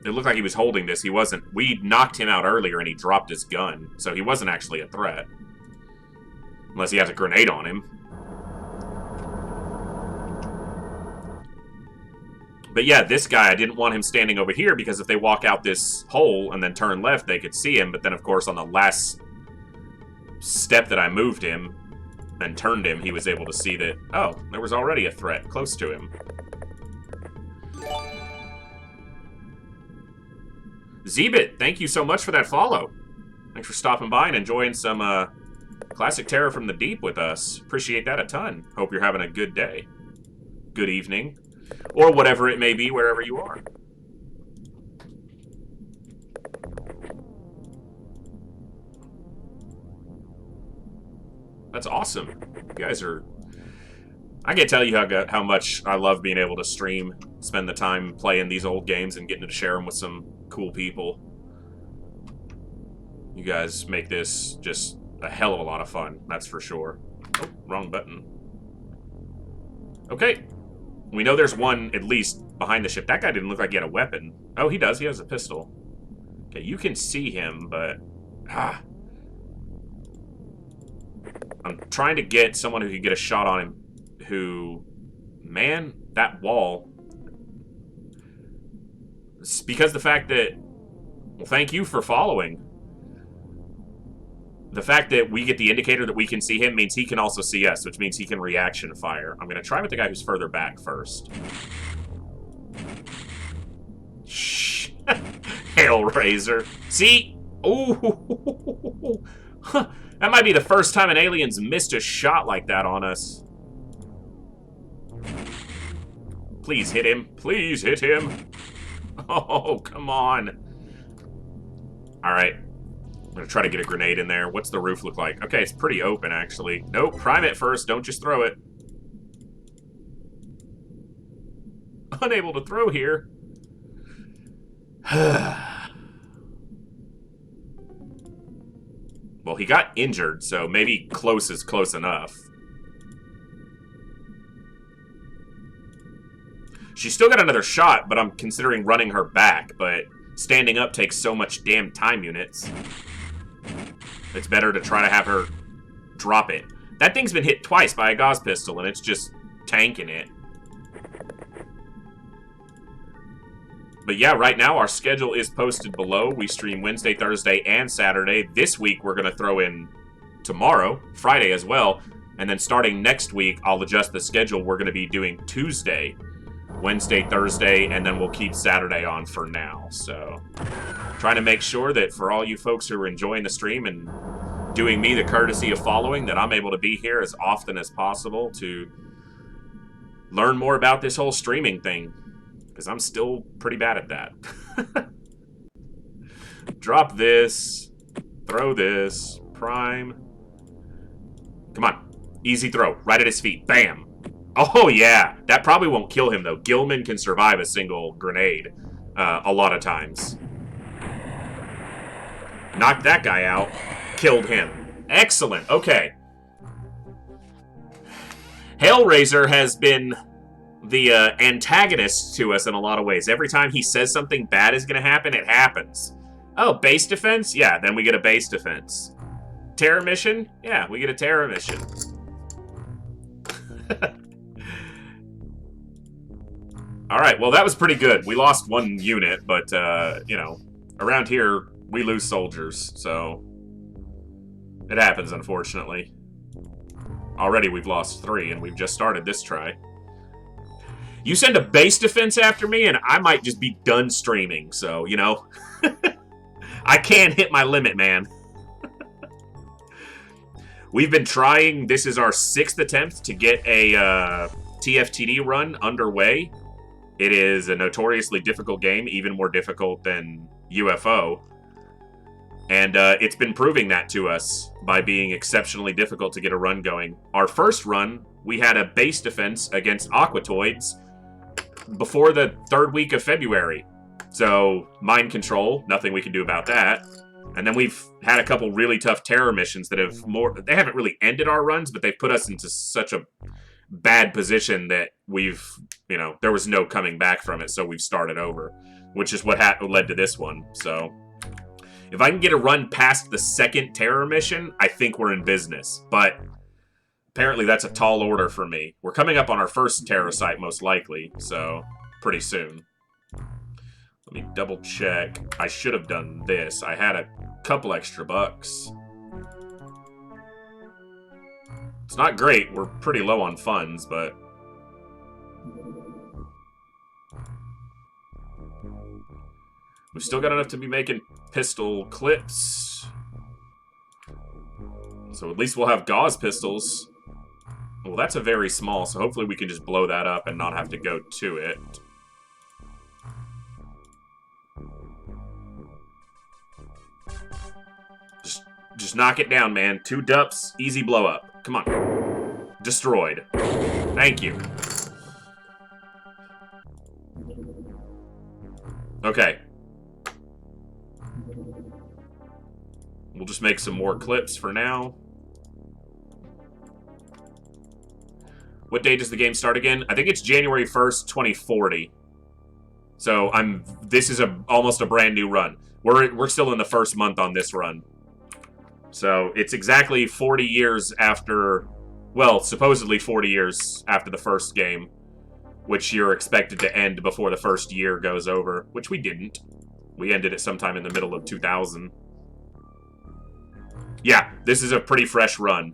it looked like he was holding this. He wasn't. We knocked him out earlier and he dropped his gun. So he wasn't actually a threat. Unless he has a grenade on him. But yeah, this guy, I didn't want him standing over here because if they walk out this hole and then turn left, they could see him. But then, of course, on the last step that I moved him and turned him, he was able to see that, oh, there was already a threat close to him. Zebit, thank you so much for that follow. Thanks for stopping by and enjoying some classic Terror from the Deep with us. Appreciate that a ton. Hope you're having a good day. Good evening. Or whatever it may be, wherever you are. That's awesome. You guys are... I can't tell you how much I love being able to stream, spend the time playing these old games and getting to share them with some cool people. You guys make this just a hell of a lot of fun, that's for sure. Oh, wrong button. Okay. We know there's one, at least, behind the ship. That guy didn't look like he had a weapon. Oh, he does. He has a pistol. Okay, you can see him, but... I'm trying to get someone who can get a shot on him who... Man, that wall... It's because the fact that... Well, thank you for following. The fact that we get the indicator that we can see him means he can also see us, which means he can reaction fire. I'm going to try with the guy who's further back first. Shh. Hellraiser. See? Ooh. Huh. That might be the first time an alien's missed a shot like that on us. Please hit him. Please hit him. Oh, come on. Alright. I'm going to try to get a grenade in there. What's the roof look like? Okay, it's pretty open, actually. Nope, prime it first. Don't just throw it. Unable to throw here. Well, he got injured, so maybe close is close enough. She's still got another shot, but I'm considering running her back, but standing up takes so much damn time units. It's better to try to have her drop it. That thing's been hit twice by a Gauss pistol, and it's just tanking it. But yeah, right now our schedule is posted below. We stream Wednesday, Thursday, and Saturday. This week we're going to throw in tomorrow, Friday as well. And then starting next week, I'll adjust the schedule. We're going to be doing Tuesday, Wednesday, Thursday, and then we'll keep Saturday on for now. So, trying to make sure that for all you folks who are enjoying the stream and doing me the courtesy of following, that I'm able to be here as often as possible to learn more about this whole streaming thing. Because I'm still pretty bad at that. Drop this. Throw this. Prime. Come on. Easy throw. Right at his feet. Bam. Oh, yeah. That probably won't kill him, though. Gilman can survive a single grenade a lot of times. Knocked that guy out. Killed him. Excellent. Okay. Hellraiser has been the antagonist to us in a lot of ways. Every time he says something bad is going to happen, it happens. Oh, base defense? Yeah, then we get a base defense. Terror mission? Yeah, we get a terror mission. Alright, well that was pretty good. We lost one unit, but, you know, around here, we lose soldiers, so... It happens, unfortunately. Already we've lost 3, and we've just started this try. You send a base defense after me, and I might just be done streaming, so, you know. I can't hit my limit, man. We've been trying, this is our 6th attempt to get a TFTD run underway. It is a notoriously difficult game, even more difficult than UFO. And it's been proving that to us by being exceptionally difficult to get a run going. Our first run, we had a base defense against Aquatoids before the 3rd week of February. So, mind control, nothing we can do about that. And then we've had a couple really tough terror missions that have they haven't really ended our runs, but they've put us into such a bad position that we've, you know, there was no coming back from it, so we've started over, which is what led to this one. So, if I can get a run past the 2nd terror mission, I think we're in business. But apparently that's a tall order for me. We're coming up on our first terror site, most likely, so pretty soon. Let me double check. I should have done this. I had a couple extra bucks. It's not great. We're pretty low on funds, but... We've still got enough to be making pistol clips. So at least we'll have gauze pistols. Well, that's a very small, so hopefully we can just blow that up and not have to go to it. Just knock it down, man. 2 dups, easy blow up. Come on. Destroyed. Thank you. Okay. We'll just make some more clips for now. What day does the game start again? I think it's January 1st, 2040. So this is almost a brand new run. We're still in the first month on this run. So it's exactly 40 years after, well, supposedly 40 years after the first game, which you're expected to end before the first year goes over, which we didn't. We ended it sometime in the middle of 2000. Yeah, this is a pretty fresh run.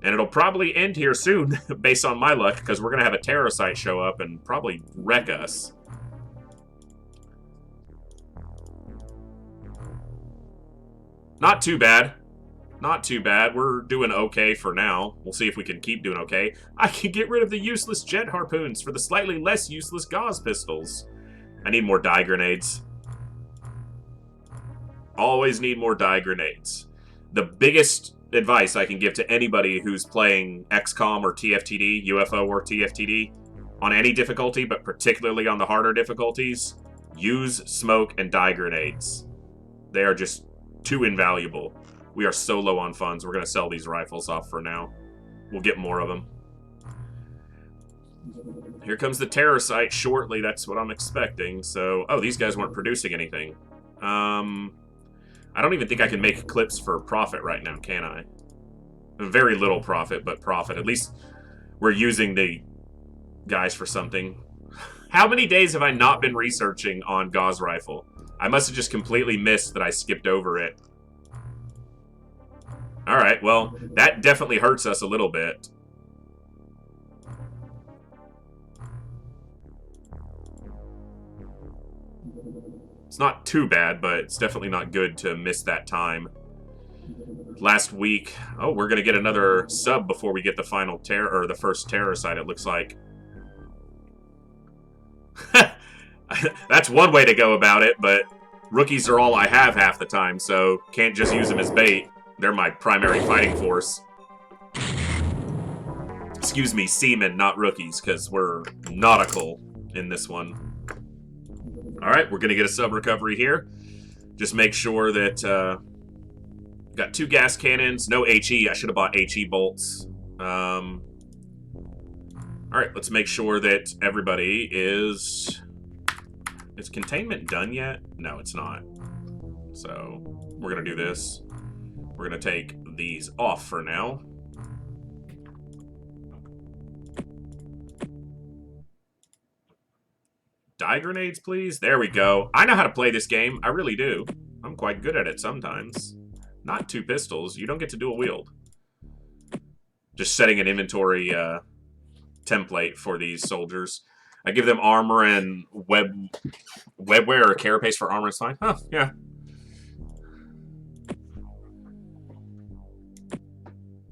And it'll probably end here soon, based on my luck, because we're going to have a terror site show up and probably wreck us. Not too bad. Not too bad. We're doing okay for now. We'll see if we can keep doing okay. I can get rid of the useless jet harpoons for the slightly less useless gauze pistols. I need more dye grenades. Always need more dye grenades. The biggest advice I can give to anybody who's playing XCOM or TFTD, UFO or TFTD, on any difficulty, but particularly on the harder difficulties, use smoke and dye grenades. They are just too invaluable. We are so low on funds, we're going to sell these rifles off for now. We'll get more of them. Here comes the terror site shortly, that's what I'm expecting. So, oh, these guys weren't producing anything. I don't even think I can make clips for profit right now, can I? Very little profit, but profit. At least we're using the guys for something. How many days have I not been researching on gauze rifle? I must have just completely missed that I skipped over it. Alright, well, that definitely hurts us a little bit. It's not too bad, but it's definitely not good to miss that time. Last week... Oh, we're gonna get another sub before we get the final terror, or the first terror site, it looks like. That's one way to go about it, but rookies are all I have half the time, so can't just use them as bait. They're my primary fighting force. Excuse me, seamen, not rookies, because we're nautical in this one. Alright, we're going to get a sub recovery here. Just make sure that... got 2 gas cannons, no HE. I should have bought HE bolts. Alright, let's make sure that everybody is... Is containment done yet? No, it's not. So, we're going to do this. We're going to take these off for now. Die grenades, please. There we go. I know how to play this game. I really do. I'm quite good at it sometimes. Not 2 pistols. You don't get to dual wield. Just setting an inventory template for these soldiers. I give them armor and webware or carapace for armor is fine. Huh, yeah.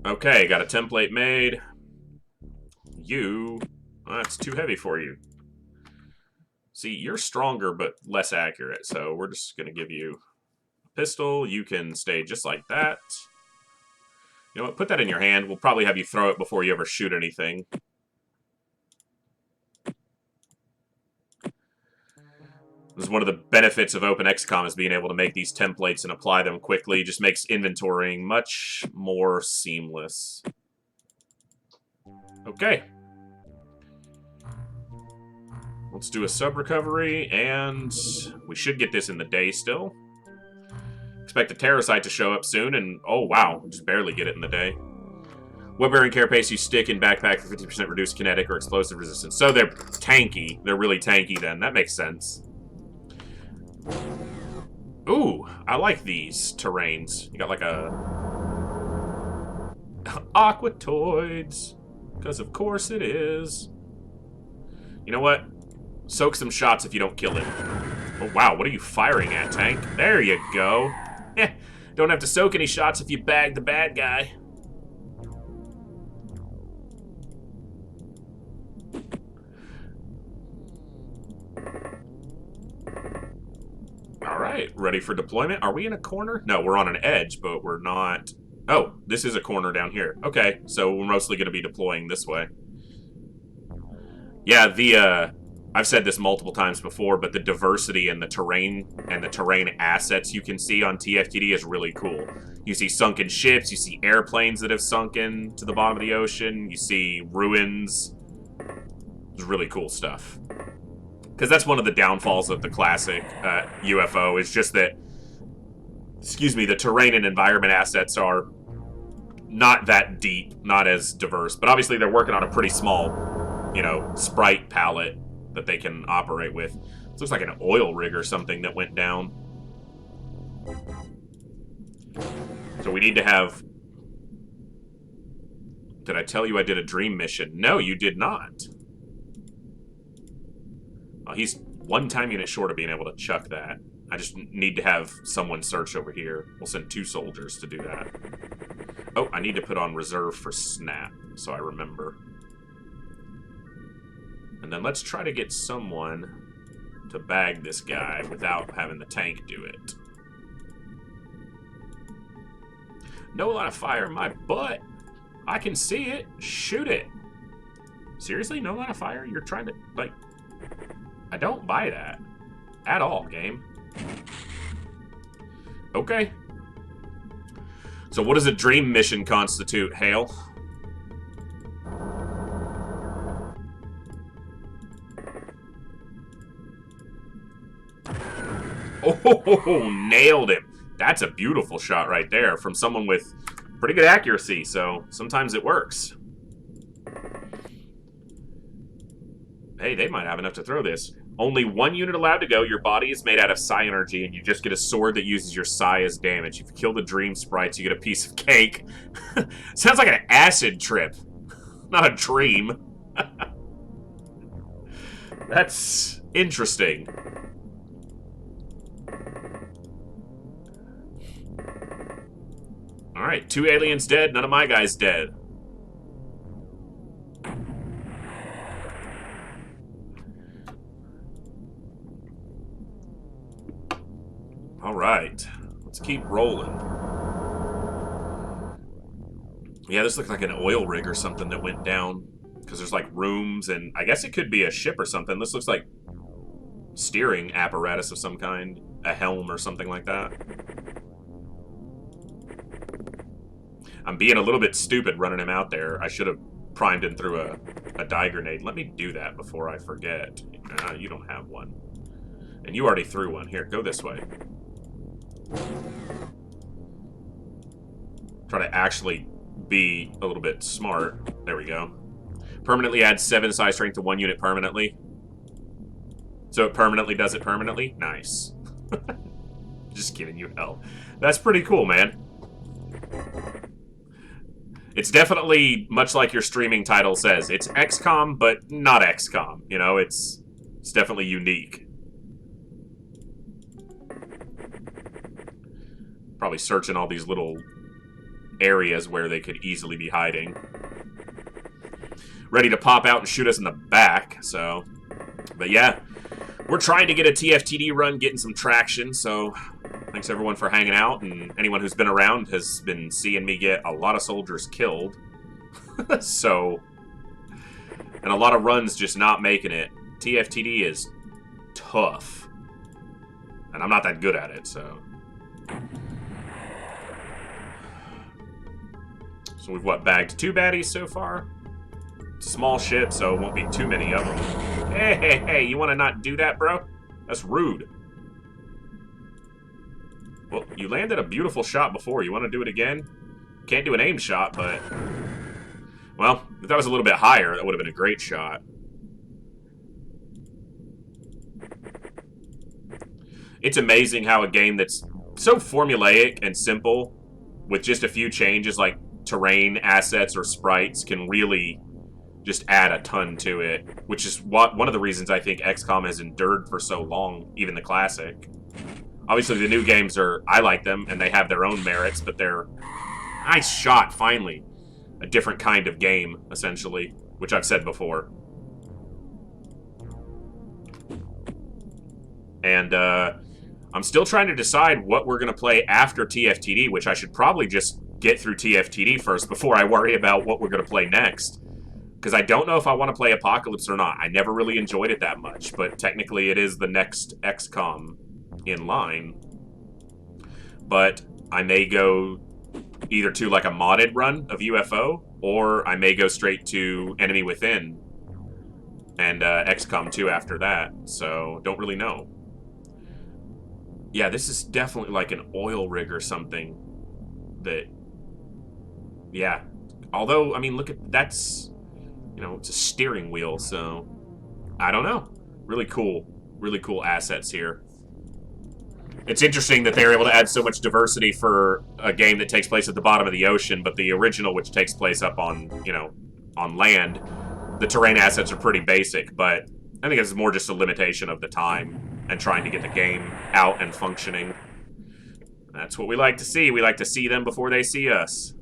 Okay, got a template made. That's too heavy for you. See, you're stronger but less accurate, so we're just going to give you a pistol. You can stay just like that. You know what? Put that in your hand. We'll probably have you throw it before you ever shoot anything. This is one of the benefits of openxcom is being able to make these templates and apply them quickly. It just makes inventorying much more seamless. Okay. Let's do a sub-recovery, and we should get this in the day still. Expect the Terracite to show up soon, and oh wow, just barely get it in the day. Web-bearing carapace you stick in backpack for 50% reduced kinetic or explosive resistance. So they're tanky. They're really tanky then. That makes sense. Ooh, I like these terrains. You got like a... Aquatoids. Because of course it is. You know what? Soak some shots if you don't kill it. Oh wow, what are you firing at, tank? There you go. Don't have to soak any shots if you bag the bad guy. Alright, ready for deployment. Are we in a corner? No, we're on an edge, but we're not... Oh, this is a corner down here. Okay, so we're mostly going to be deploying this way. Yeah, I've said this multiple times before, but the diversity in the terrain and the terrain assets you can see on TFTD is really cool. You see sunken ships, you see airplanes that have sunken to the bottom of the ocean, you see ruins. It's really cool stuff. Because that's one of the downfalls of the classic UFO, is just that, excuse me, the terrain and environment assets are not that deep, not as diverse. But obviously they're working on a pretty small, you know, sprite palette that they can operate with. This looks like an oil rig or something that went down. So we need to have... Did I tell you I did a dream mission? No, you did not. Oh, he's 1 time unit short of being able to chuck that. I just need to have someone search over here. We'll send 2 soldiers to do that. Oh, I need to put on reserve for snap, so I remember. And then let's try to get someone to bag this guy without having the tank do it. No line of fire in my butt. I can see it. Shoot it. Seriously? No line of fire? You're trying to, like... I don't buy that. At all, game. Okay. So what does a dream mission constitute, Hale? Oh, nailed him. That's a beautiful shot right there from someone with pretty good accuracy, so sometimes it works. Hey, they might have enough to throw this. Only 1 unit allowed to go. Your body is made out of psi energy, and you just get a sword that uses your psi as damage. If you kill the dream sprites, you get a piece of cake. Sounds like an acid trip. Not a dream. That's interesting. Alright, 2 aliens dead, none of my guys dead. Alright, let's keep rolling. Yeah, this looks like an oil rig or something that went down. Because there's like rooms, and I guess it could be a ship or something. This looks like steering apparatus of some kind. A helm or something like that. I'm being a little bit stupid running him out there. I should have primed and threw a dye grenade. Let me do that before I forget. You don't have one. And you already threw one. Here, go this way. Try to actually be a little bit smart. There we go. Permanently adds 7 psi strength to 1 unit permanently. So it permanently does it permanently? Nice. Just giving you hell. That's pretty cool, man. It's definitely, much like your streaming title says, it's XCOM, but not XCOM. You know, it's definitely unique. Probably searching all these little areas where they could easily be hiding. Ready to pop out and shoot us in the back, so... But yeah, we're trying to get a TFTD run, getting some traction, so... Thanks everyone for hanging out, and anyone who's been around has been seeing me get a lot of soldiers killed. So... And a lot of runs just not making it. TFTD is tough. And I'm not that good at it, so... So we've, what, bagged 2 baddies so far? It's a small ship, so it won't be too many of them. Hey, you want to not do that, bro? That's rude. Well, you landed a beautiful shot before. You want to do it again? Can't do an aim shot, but... Well, if that was a little bit higher, that would have been a great shot. It's amazing how a game that's so formulaic and simple, with just a few changes like terrain, assets, or sprites, can really just add a ton to it, which is one of the reasons I think XCOM has endured for so long, even the classic. Obviously, the new games I like them, and they have their own merits, but they're... Nice shot, finally. A different kind of game, essentially, which I've said before. And, I'm still trying to decide what we're going to play after TFTD, which I should probably just get through TFTD first before I worry about what we're going to play next. Because I don't know if I want to play Apocalypse or not. I never really enjoyed it that much, but technically it is the next XCOM in line. But I may go either to like a modded run of UFO, or I may go straight to Enemy Within and XCOM 2 after that. So, don't really know. Yeah, this is definitely like an oil rig or something that... Yeah. Although, I mean, look at... That's... You know, it's a steering wheel, so... I don't know. Really cool assets here. It's interesting that they're able to add so much diversity for a game that takes place at the bottom of the ocean, but the original, which takes place up on, you know, on land, the terrain assets are pretty basic, but I think it's more just a limitation of the time and trying to get the game out and functioning. That's what we like to see. We like to see them before they see us.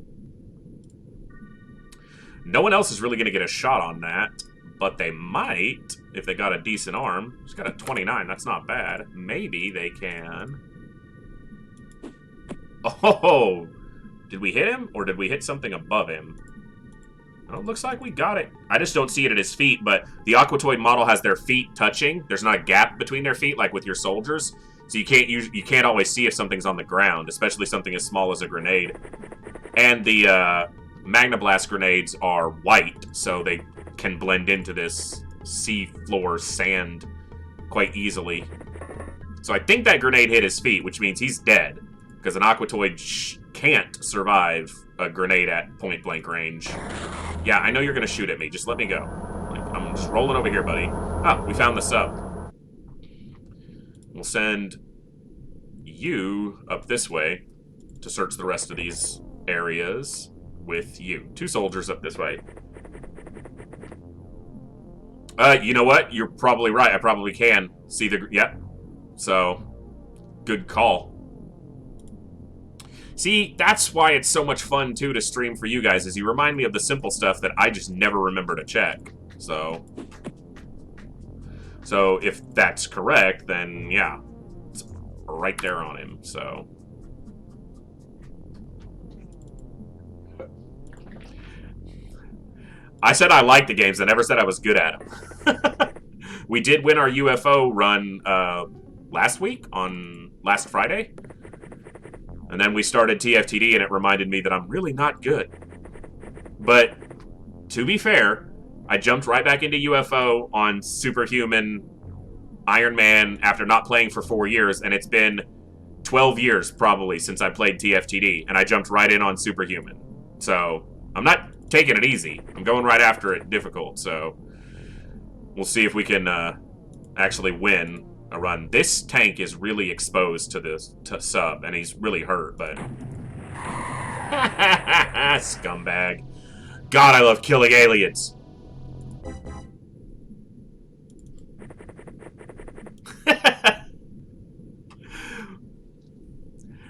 No one else is really going to get a shot on that, but they might if they got a decent arm. He's got a 29. That's not bad. Maybe they can. Oh! Did we hit him, or did we hit something above him? Oh, it looks like we got it. I just don't see it at his feet, but the Aquatoid model has their feet touching. There's not a gap between their feet like with your soldiers, so you can't always see if something's on the ground, especially something as small as a grenade. And the Magna Blast grenades are white, so they can blend into this seafloor sand quite easily. So I think that grenade hit his feet, which means he's dead, because an Aquatoid can't survive a grenade at point-blank range. Yeah, I know you're going to shoot at me. Just let me go. Like, I'm just rolling over here, buddy. Ah, we found the sub. We'll send you up this way to search the rest of these areas with you. 2 soldiers up this way. You know what? You're probably right. I probably can see the... Yep. So, good call. See, that's why it's so much fun, too, to stream for you guys, is you remind me of the simple stuff that I just never remember to check. So if that's correct, then, yeah. It's right there on him, so... I said I liked the games. I never said I was good at them. We did win our UFO run last week, on last Friday. And then we started TFTD, and it reminded me that I'm really not good. But to be fair, I jumped right back into UFO on Superhuman Ironman after not playing for 4 years, and it's been 12 years probably since I played TFTD, and I jumped right in on Superhuman. So I'm not taking it easy. I'm going right after it difficult, so we'll see if we can actually win a run. This tank is really exposed to this sub, and he's really hurt, but... Scumbag. God, I love killing aliens.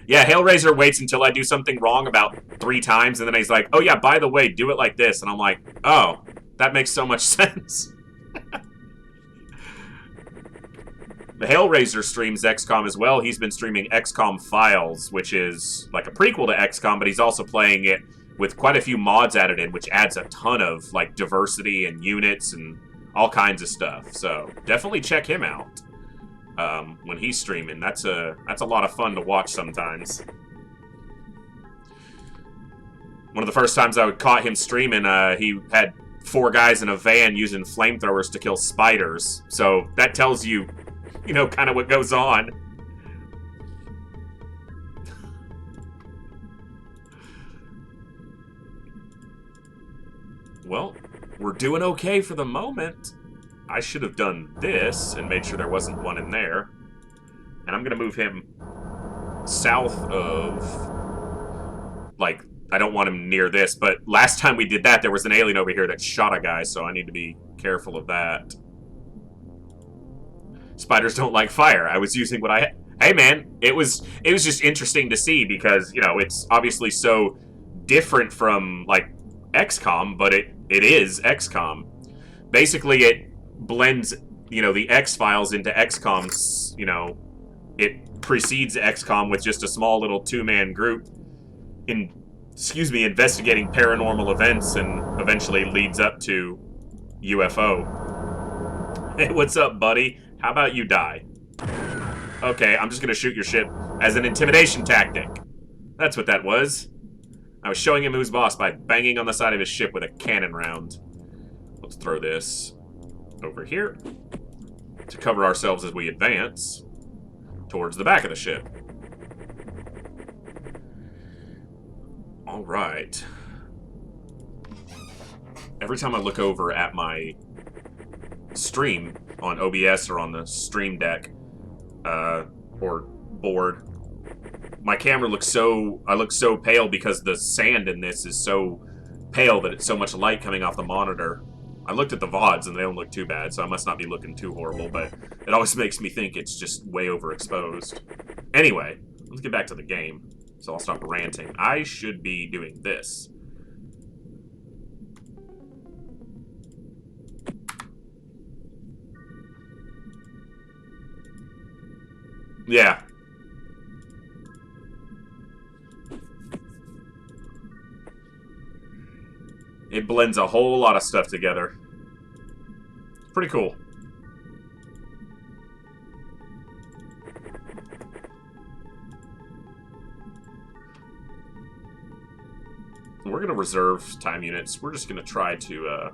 Yeah, Hellraiser waits until I do something wrong about 3 times, and then he's like, oh yeah, by the way, do it like this. And I'm like, oh, that makes so much sense. The Hellraiser streams XCOM as well. He's been streaming XCOM Files, which is like a prequel to XCOM, but he's also playing it with quite a few mods added in, which adds a ton of like diversity and units and all kinds of stuff. So definitely check him out when he's streaming. That's a lot of fun to watch sometimes. One of the first times I caught him streaming, he had 4 guys in a van using flamethrowers to kill spiders. So that tells you, you know, kind of what goes on. Well, we're doing okay for the moment. I should have done this and made sure there wasn't one in there. And I'm going to move him south of... Like, I don't want him near this, but last time we did that, there was an alien over here that shot a guy, so I need to be careful of that. Spiders don't like fire. I was using what I had. Hey, man, it was just interesting to see because, you know, it's obviously so different from, like, XCOM, but it is XCOM. Basically, it blends, you know, the X-Files into XCOM's, you know, it precedes XCOM with just a small little 2-man group investigating paranormal events and eventually leads up to UFO. Hey, what's up, buddy? How about you die? Okay, I'm just gonna shoot your ship as an intimidation tactic. That's what that was. I was showing him who's boss by banging on the side of his ship with a cannon round. Let's throw this over here to cover ourselves as we advance towards the back of the ship. Alright. Every time I look over at my stream on OBS or on the stream deck or board, my camera looks so... I look so pale because the sand in this is so pale that it's so much light coming off the monitor. I looked at the VODs and they don't look too bad, so I must not be looking too horrible, but it always makes me think it's just way overexposed. Anyway, let's get back to the game, so I'll stop ranting. I should be doing this. Yeah. It blends a whole lot of stuff together. Pretty cool. We're going to reserve time units. We're just going to try to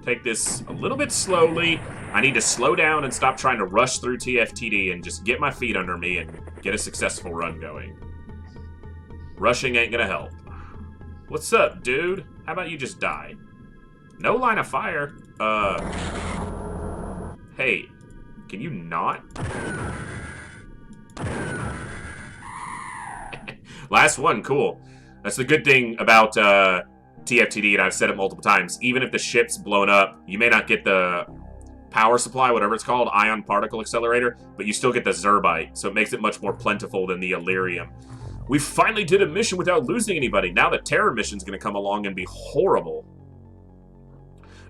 take this a little bit slowly. I need to slow down and stop trying to rush through TFTD and just get my feet under me and get a successful run going. Rushing ain't going to help. What's up, dude? How about you just die? No line of fire. Hey, can you not? Last one, cool. That's the good thing about TFTD, and I've said it multiple times. Even if the ship's blown up, you may not get the power supply, whatever it's called, ion particle accelerator, but you still get the Zerbite, so it makes it much more plentiful than the Illyrium. We finally did a mission without losing anybody. Now the terror mission's going to come along and be horrible.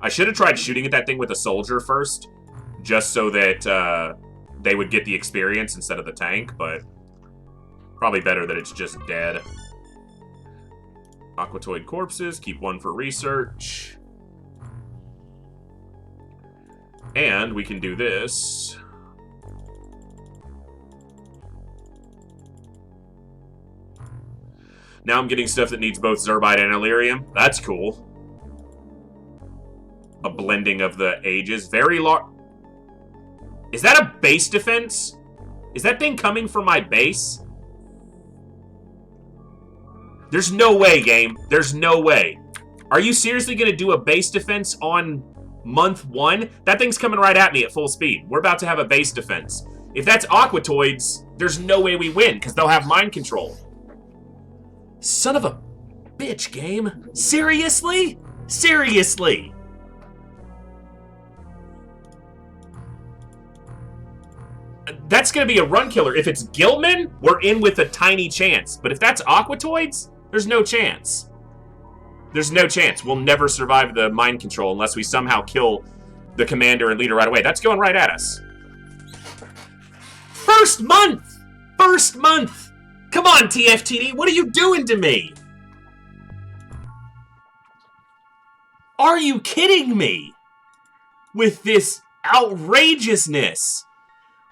I should have tried shooting at that thing with a soldier first, just so that they would get the experience instead of the tank, but probably better that it's just dead. Aquatoid corpses, keep one for research. And we can do this. Now I'm getting stuff that needs both Zerbite and Illyrium. That's cool. a blending of the ages. Very large. Is that a base defense? Is that thing coming from my base? There's no way, game. There's no way. Are you seriously going to do a base defense on month 1? That thing's coming right at me at full speed. We're about to have a base defense. If that's Aquatoids, there's no way we win, because they'll have mind control. Son of a bitch, game. Seriously? Seriously? That's going to be a run killer. If it's Gilman, we're in with a tiny chance. But if that's Aquatoids, there's no chance. There's no chance. We'll never survive the mind control unless we somehow kill the commander and leader right away. That's going right at us. First month! First month! Come on, TFTD, what are you doing to me? Are you kidding me? With this outrageousness.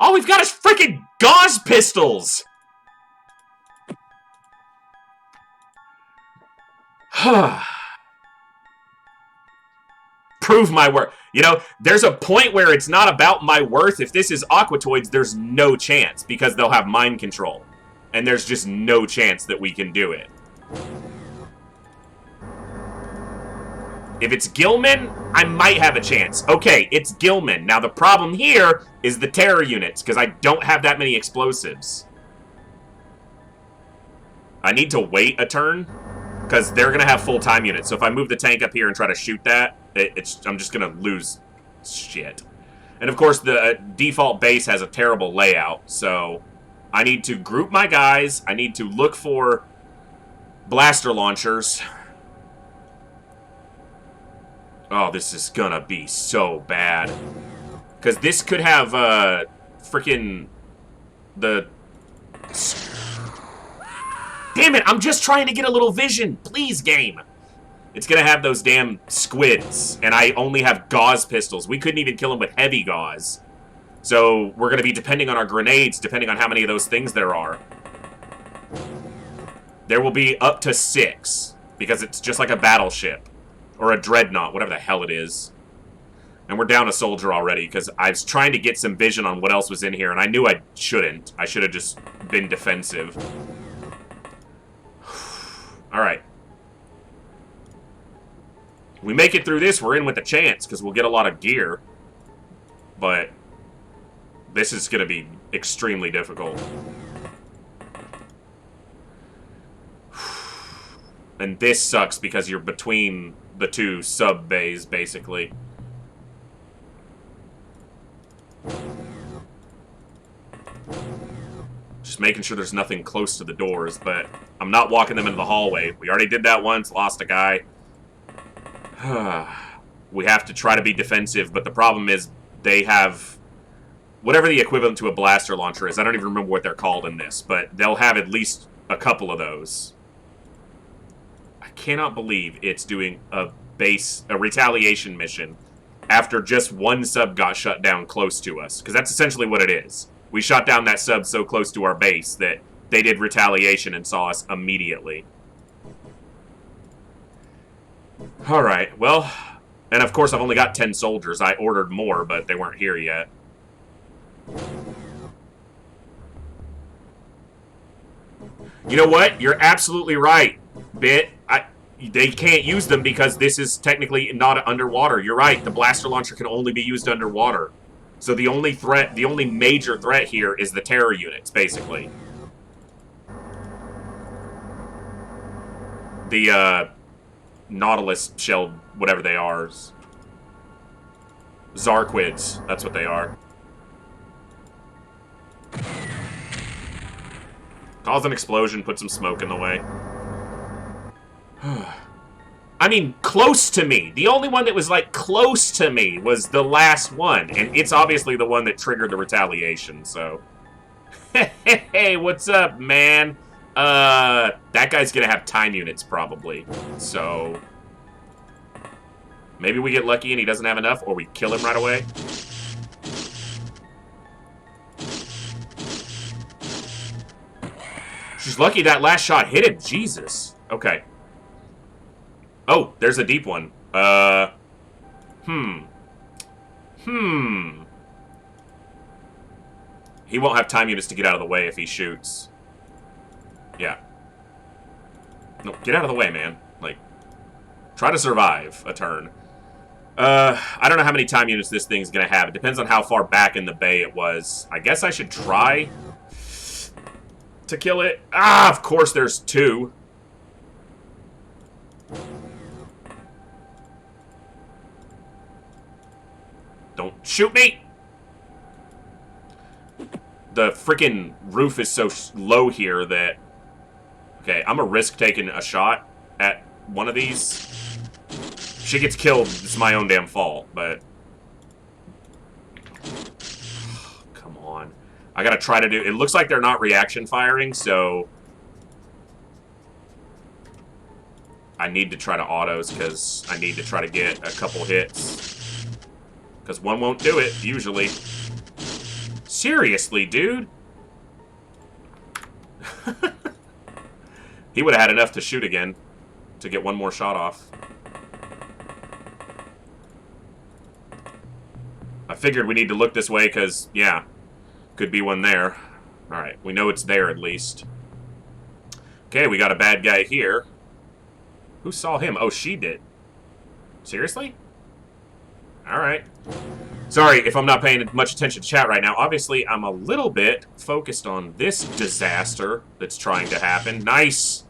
All we've got is freaking gauze pistols! Prove my worth. You know, there's a point where it's not about my worth. If this is Aquatoids, there's no chance because they'll have mind control. And there's just no chance that we can do it. If it's Gilman, I might have a chance. Okay, it's Gilman. Now the problem here is the terror units, because I don't have that many explosives. I need to wait a turn, because they're going to have full-time units. So if I move the tank up here and try to shoot that, I'm just going to lose shit. And of course, the default base has a terrible layout, so I need to group my guys. I need to look for blaster launchers. Oh, this is gonna be so bad. Because this could have, freaking the... Damn it, I'm just trying to get a little vision. Please, game. It's gonna have those damn squids, and I only have gauze pistols. We couldn't even kill them with heavy gauze. So we're gonna be depending on our grenades, depending on how many of those things there are. There will be up to 6, because it's just like a battleship. Or a dreadnought, whatever the hell it is. And we're down a soldier already, because I was trying to get some vision on what else was in here, and I knew I shouldn't. I should have just been defensive. Alright. We make it through this, we're in with a chance, because we'll get a lot of gear. But this is going to be extremely difficult. And this sucks, because you're between the 2 sub-bays, basically. Just making sure there's nothing close to the doors, but I'm not walking them into the hallway. We already did that once, lost a guy. We have to try to be defensive, but the problem is they have whatever the equivalent to a blaster launcher is. I don't even remember what they're called in this, but they'll have at least a couple of those. I cannot believe it's doing a retaliation mission after just one sub got shut down close to us, because that's essentially what it is. We shot down that sub so close to our base that they did retaliation and saw us immediately. Alright, well, and of course I've only got 10 soldiers. I ordered more, but they weren't here yet. You know what? You're absolutely right, Bit. They can't use them because this is technically not underwater. You're right. The blaster launcher can only be used underwater. So the only threat, the only major threat here is the terror units, basically. The, Nautilus shell, whatever they are. Zarquids, that's what they are. Cause an explosion, put some smoke in the way. I mean, close to me. The only one that was, like, close to me was the last one. And it's obviously the one that triggered the retaliation, so... Hey, what's up, man? That guy's gonna have time units, probably. So... maybe we get lucky and he doesn't have enough, or we kill him right away. She's lucky that last shot hit him. Jesus. Okay. Oh, there's a deep one. He won't have time units to get out of the way if he shoots. Yeah. No, get out of the way, man. Like, try to survive a turn. I don't know how many time units this thing's gonna have. It depends on how far back in the bay it was. I guess I should try to kill it. Ah, of course there's two. Don't shoot me! The freaking roof is so low here that... Okay, I'm gonna risk taking a shot at one of these. If she gets killed, it's my own damn fault, but... Come on. I gotta try to do... It looks like they're not reaction firing, so... I need to try to autos, because I need to try to get a couple hits. Because one won't do it, usually. Seriously, dude? He would have had enough to shoot again to get one more shot off. I figured we need to look this way because, yeah, could be one there. Alright, we know it's there at least. Okay, we got a bad guy here. Who saw him? Oh, she did. Seriously? Alright. Sorry if I'm not paying much attention to chat right now. Obviously, I'm a little bit focused on this disaster that's trying to happen. Nice!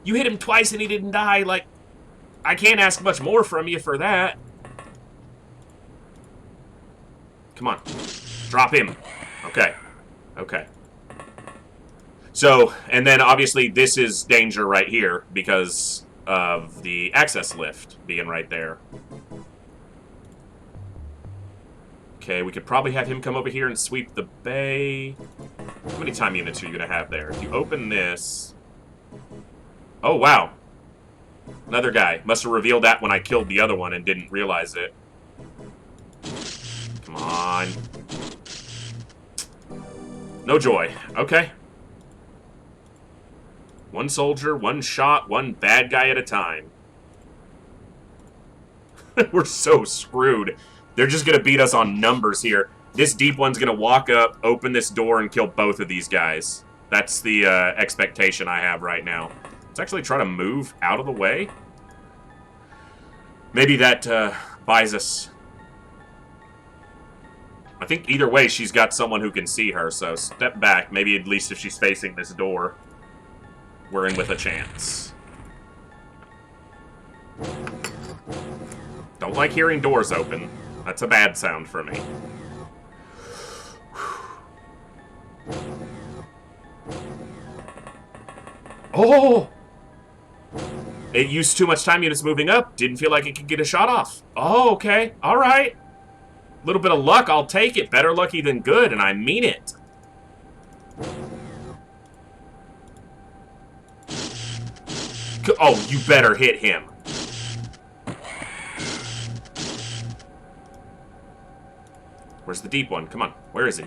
You hit him twice and he didn't die. Like, I can't ask much more from you for that. Come on. Drop him. Okay. Okay. So, and then obviously this is danger right here because of the access lift being right there. Okay, we could probably have him come over here and sweep the bay. How many time units are you going to have there? If you open this... Oh, wow. Another guy. Must have revealed that when I killed the other one and didn't realize it. Come on. No joy. Okay. One soldier, one shot, one bad guy at a time. We're so screwed. They're just going to beat us on numbers here. This deep one's going to walk up, open this door, and kill both of these guys. That's the expectation I have right now. Let's actually try to move out of the way. Maybe that buys us... I think either way she's got someone who can see her, so step back. Maybe at least if she's facing this door, we're in with a chance. Don't like hearing doors open. That's a bad sound for me. Oh! It used too much time units moving up. Didn't feel like it could get a shot off. Oh, okay. Alright. A little bit of luck, I'll take it. Better lucky than good, and I mean it. Oh, you better hit him. Where's the deep one? Come on. Where is he?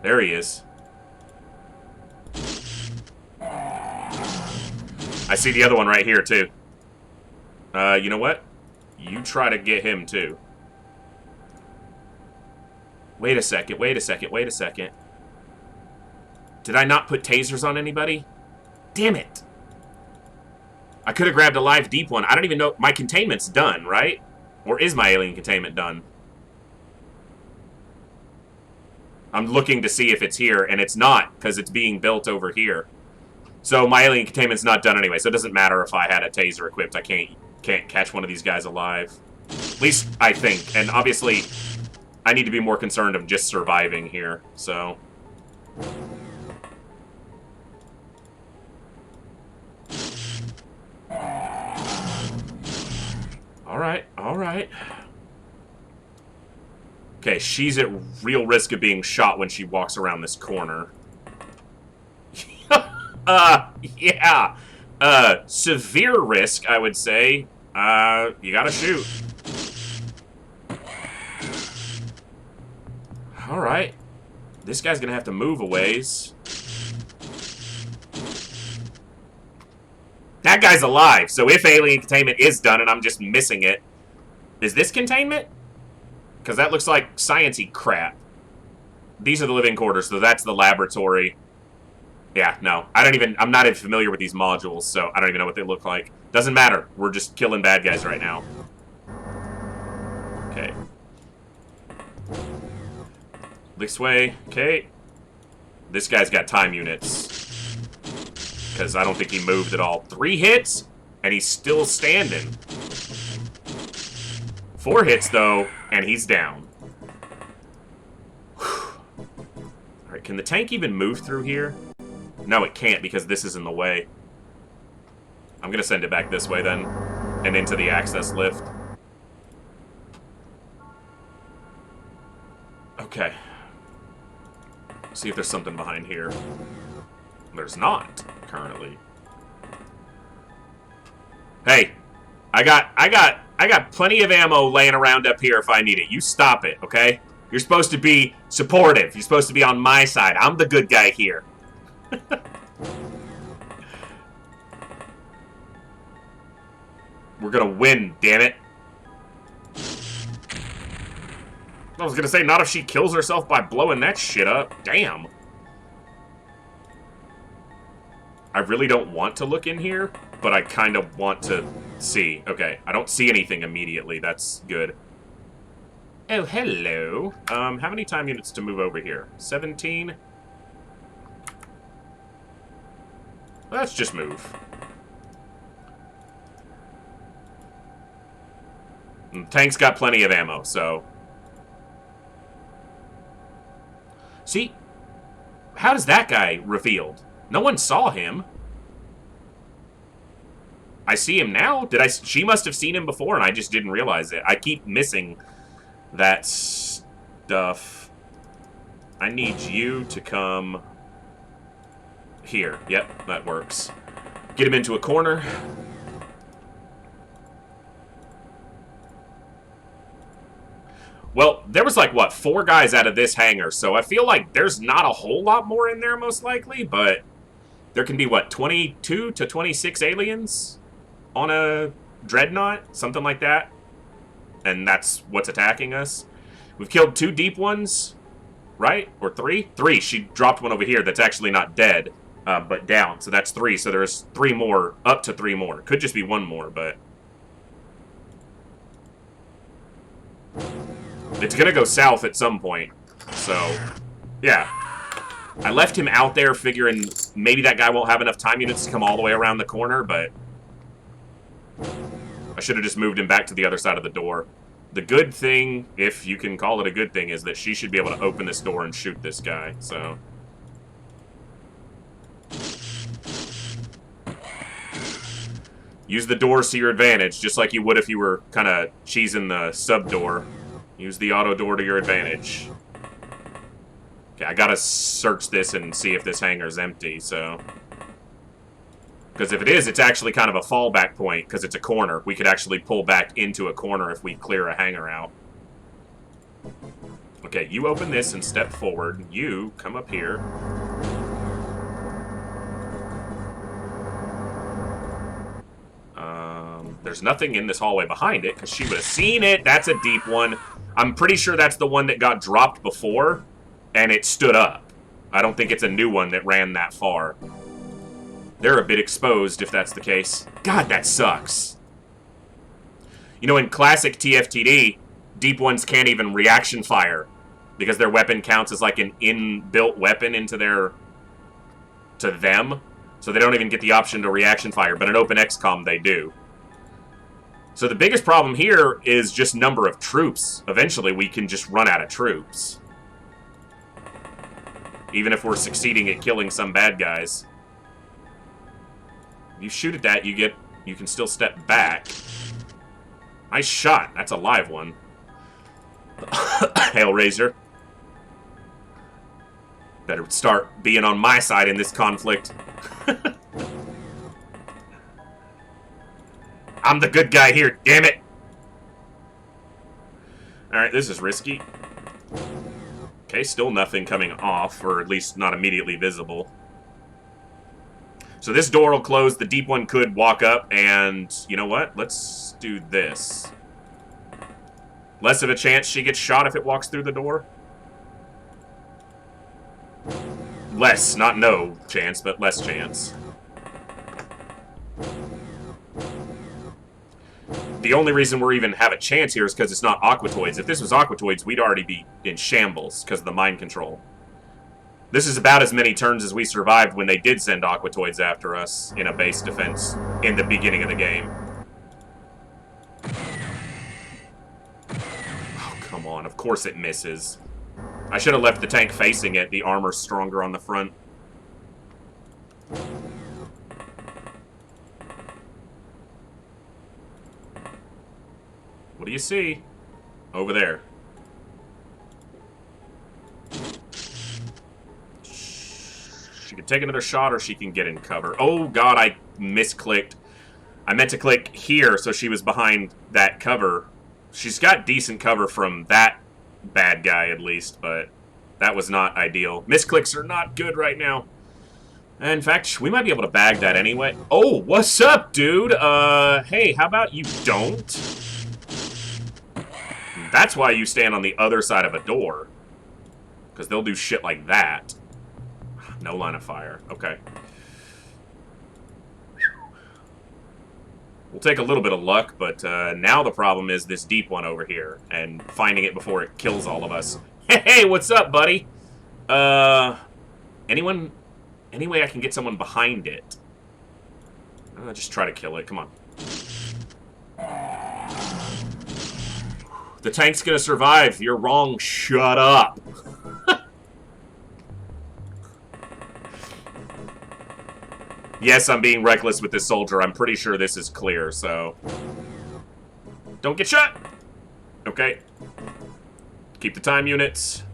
There he is. I see the other one right here, too. You know what? You try to get him, too. Wait a second, wait a second, wait a second. Did I not put tasers on anybody? Damn it. I could have grabbed a live deep one. I don't even know. My containment's done, right? Or is my alien containment done? I'm looking to see if it's here, and it's not, because it's being built over here. So my alien containment's not done anyway, so it doesn't matter if I had a taser equipped. I can't catch one of these guys alive. At least, I think. And obviously, I need to be more concerned of just surviving here, so... Alright, alright. Okay, she's at real risk of being shot when she walks around this corner. Yeah. Severe risk, I would say. You gotta shoot. Alright. This guy's gonna have to move a ways. That guy's alive, so if alien containment is done and I'm just missing it, Is this containment? Because that looks like science-y crap. These are the living quarters, so that's the laboratory. Yeah, no. I'm not even familiar with these modules, so I don't even know what they look like. Doesn't matter. We're just killing bad guys right now. Okay. This way. Okay. This guy's got time units. Because I don't think he moved at all. 3 hits, and he's still standing. 4 hits, though, and he's down. Alright, can the tank even move through here? No, it can't, because this is in the way. I'm gonna send it back this way, then. And into the access lift. Okay. See if there's something behind here. There's not, currently. Hey, I got plenty of ammo laying around up here if I need it. You stop it, okay? You're supposed to be supportive. You're supposed to be on my side. I'm the good guy here. We're gonna win, damn it. I was gonna say, not if she kills herself by blowing that shit up. Damn. I really don't want to look in here, but I kind of want to see. Okay, I don't see anything immediately. That's good. Oh, hello. How many time units to move over here? 17? Let's just move. And the tank's got plenty of ammo, so... See? How does that guy revealed? No one saw him. I see him now? She must have seen him before and I just didn't realize it. I keep missing that stuff. I need you to come here. Yep, that works. Get him into a corner. Well, there was like, what, 4 guys out of this hangar, so I feel like there's not a whole lot more in there, most likely, but there can be, what, 22 to 26 aliens on a dreadnought? Something like that. And that's what's attacking us. We've killed 2 deep ones, right? Or 3? 3. She dropped one over here that's actually not dead, but down, so that's 3. So there's 3 more, up to 3 more. Could just be 1 more, but... It's gonna go south at some point, so, yeah. I left him out there figuring maybe that guy won't have enough time units to come all the way around the corner, but I should have just moved him back to the other side of the door. The good thing, if you can call it a good thing, is that she should be able to open this door and shoot this guy, so... Use the doors to your advantage, just like you would if you were kind of cheesing the sub-door. Use the auto door to your advantage. Okay, I gotta search this and see if this hangar's empty, so... Because if it is, it's actually kind of a fallback point, because it's a corner. We could actually pull back into a corner if we clear a hangar out. Okay, you open this and step forward. You come up here. There's nothing in this hallway behind it, because she would have seen it. That's a deep one. I'm pretty sure that's the one that got dropped before, and it stood up. I don't think it's a new one that ran that far. They're a bit exposed, if that's the case. God, that sucks. You know, in classic TFTD, deep ones can't even reaction fire, because their weapon counts as like an inbuilt weapon into their... to them. So they don't even get the option to reaction fire, but in openxcom they do. So the biggest problem here is just number of troops. Eventually we can just run out of troops. Even if we're succeeding at killing some bad guys. If you shoot at that, you can still step back. Nice shot. That's a live one. Hellraiser. Better start being on my side in this conflict. I'm the good guy here, damn it! Alright, this is risky. Okay, still nothing coming off, or at least not immediately visible. So this door will close, the deep one could walk up, and you know what? Let's do this. Less of a chance she gets shot if it walks through the door? Less, not no chance, but less chance. The only reason we even have a chance here is because it's not Aquatoids. If this was Aquatoids, we'd already be in shambles because of the mind control. This is about as many turns as we survived when they did send Aquatoids after us in a base defense in the beginning of the game. Oh, come on. Of course it misses. I should have left the tank facing it. The armor's stronger on the front. What do you see? Over there. She can take another shot or she can get in cover. Oh, God, I misclicked. I meant to click here so she was behind that cover. She's got decent cover from that bad guy, at least, but that was not ideal. Misclicks are not good right now. In fact, we might be able to bag that anyway. Oh, what's up, dude? Hey, how about you don't? That's why you stand on the other side of a door. Because they'll do shit like that. No line of fire. Okay. We'll take a little bit of luck, but now the problem is this deep one over here. And finding it before it kills all of us. Hey, what's up, buddy? Anyone... Any way I can get someone behind it? Just try to kill it. Come on. The tank's gonna survive. You're wrong. Shut up. Yes, I'm being reckless with this soldier. I'm pretty sure this is clear, so... Don't get shot! Okay. Keep the time units.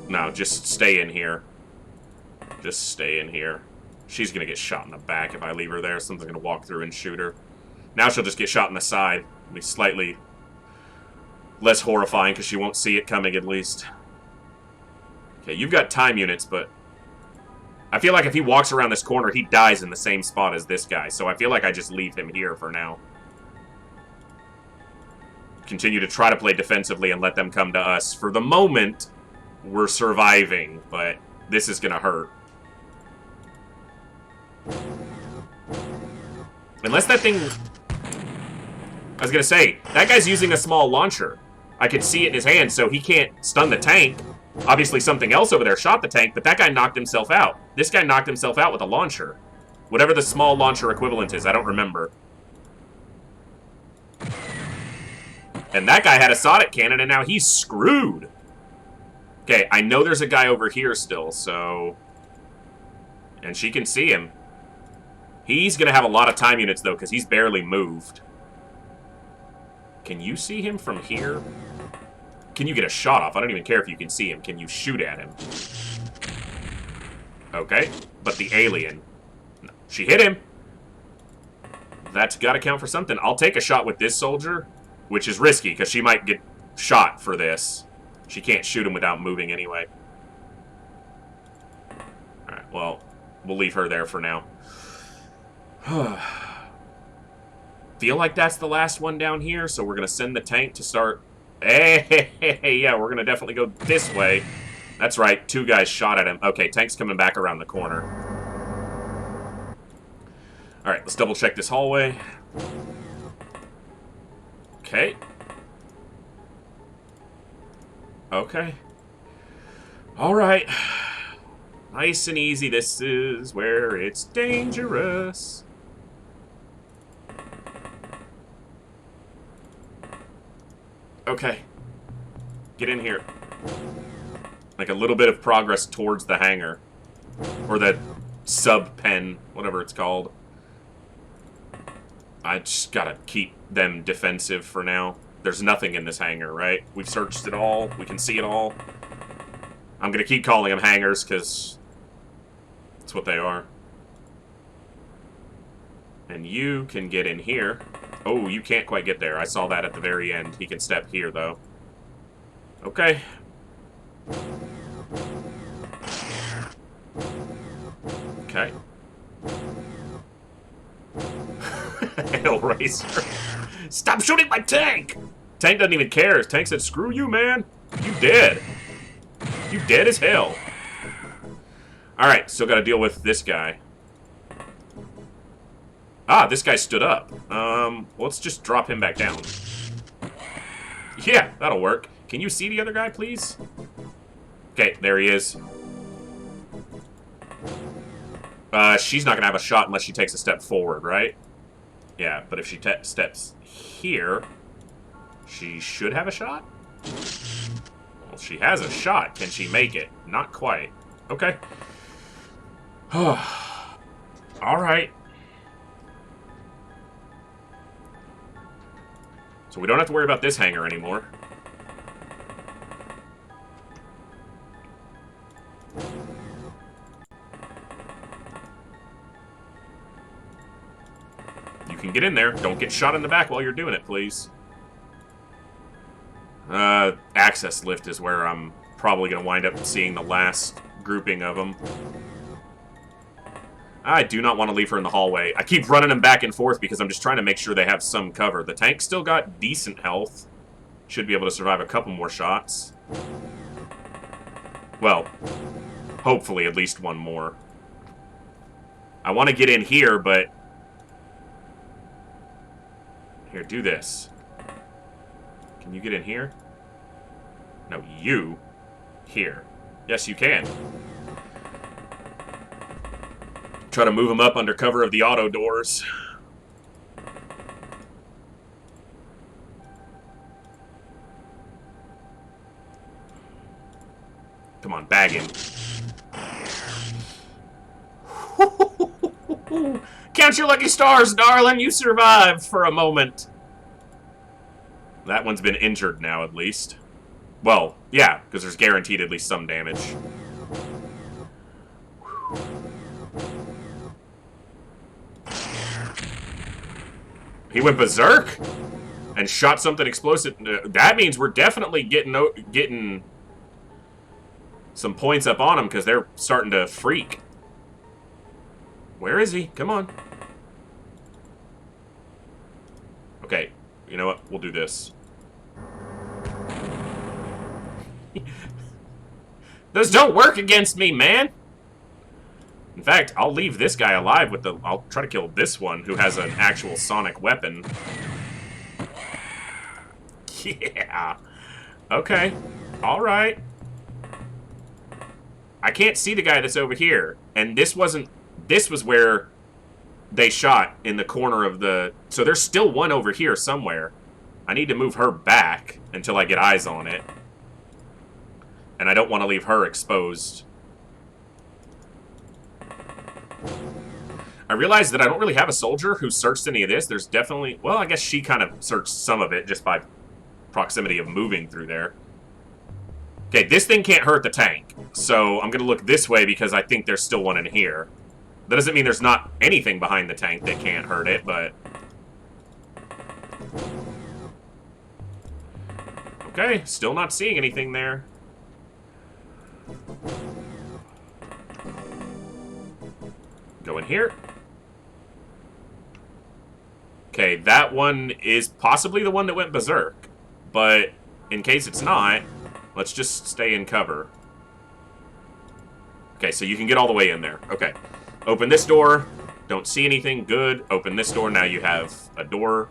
No, just stay in here. Just stay in here. She's gonna get shot in the back if I leave her there. Someone's gonna walk through and shoot her. Now she'll just get shot in the side. It'll be slightly less horrifying because she won't see it coming at least. Okay, you've got time units, but I feel like if he walks around this corner, he dies in the same spot as this guy. So I feel like I just leave him here for now. Continue to try to play defensively and let them come to us. For the moment, we're surviving, but this is gonna hurt. Unless that thing... I was gonna say, that guy's using a small launcher. I could see it in his hand, so he can't stun the tank. Obviously something else over there shot the tank, but that guy knocked himself out. This guy knocked himself out with a launcher. Whatever the small launcher equivalent is, I don't remember. And that guy had a sonic cannon, and now he's screwed. Okay, I know there's a guy over here still, so... And she can see him. He's going to have a lot of time units, though, because he's barely moved. Can you see him from here? Can you get a shot off? I don't even care if you can see him. Can you shoot at him? Okay, but the alien... No, she hit him. That's got to count for something. I'll take a shot with this soldier, which is risky, because she might get shot for this. She can't shoot him without moving anyway. Alright, well, we'll leave her there for now. Feel like that's the last one down here, so we're going to send the tank to start... Hey, yeah, we're going to definitely go this way. That's right, 2 guys shot at him. Okay, tank's coming back around the corner. Alright, let's double check this hallway. Okay. Okay. Alright. Nice and easy. This is where it's dangerous. Okay. Get in here. Like a little bit of progress towards the hangar. Or the sub-pen, whatever it's called. I just gotta keep them defensive for now. There's nothing in this hangar, right? We've searched it all. We can see it all. I'm gonna keep calling them hangars, because that's what they are. And you can get in here. Oh, you can't quite get there. I saw that at the very end. He can step here, though. Okay. Okay. Hellraiser. Stop shooting my tank! Tank doesn't even care. His tank said, screw you, man. You dead. You dead as hell. Alright, still gotta deal with this guy. Ah, this guy stood up. Let's just drop him back down. Yeah, that'll work. Can you see the other guy, please? Okay, there he is. She's not gonna have a shot unless she takes a step forward, right? Yeah, but if she steps here, she should have a shot? Well, she has a shot. Can she make it? Not quite. Okay. Alright. So we don't have to worry about this hangar anymore. You can get in there. Don't get shot in the back while you're doing it, please. Access lift is where I'm probably going to wind up seeing the last grouping of them. I do not want to leave her in the hallway. I keep running them back and forth because I'm just trying to make sure they have some cover. The tank still got decent health. Should be able to survive a couple more shots. Well, hopefully at least one more. I want to get in here, but... Here, do this. Can you get in here? No, you. Here. Yes, you can. Try to move them up under cover of the auto doors. Come on, bag him. Count your lucky stars, darling. You survived for a moment. That one's been injured now, at least. Well, yeah, because there's guaranteed at least some damage. He went berserk and shot something explosive. That means we're definitely getting some points up on him because they're starting to freak. Where is he? Come on. Okay, you know what? We'll do this. Those don't work against me, man! In fact, I'll leave this guy alive with the... I'll try to kill this one who has an actual sonic weapon. Yeah. Okay. Alright. I can't see the guy that's over here. And this wasn't... This was where they shot in the corner of the... So there's still one over here somewhere. I need to move her back until I get eyes on it. And I don't want to leave her exposed. I realized that I don't really have a soldier who searched any of this. There's definitely... Well, I guess she kind of searched some of it just by proximity of moving through there. Okay, this thing can't hurt the tank. So I'm going to look this way because I think there's still one in here. That doesn't mean there's not anything behind the tank that can't hurt it, but... Okay, still not seeing anything there. Go in here. Okay, that one is possibly the one that went berserk. But in case it's not, let's just stay in cover. Okay, so you can get all the way in there. Okay. Open this door. Don't see anything. Good. Open this door. Now you have a door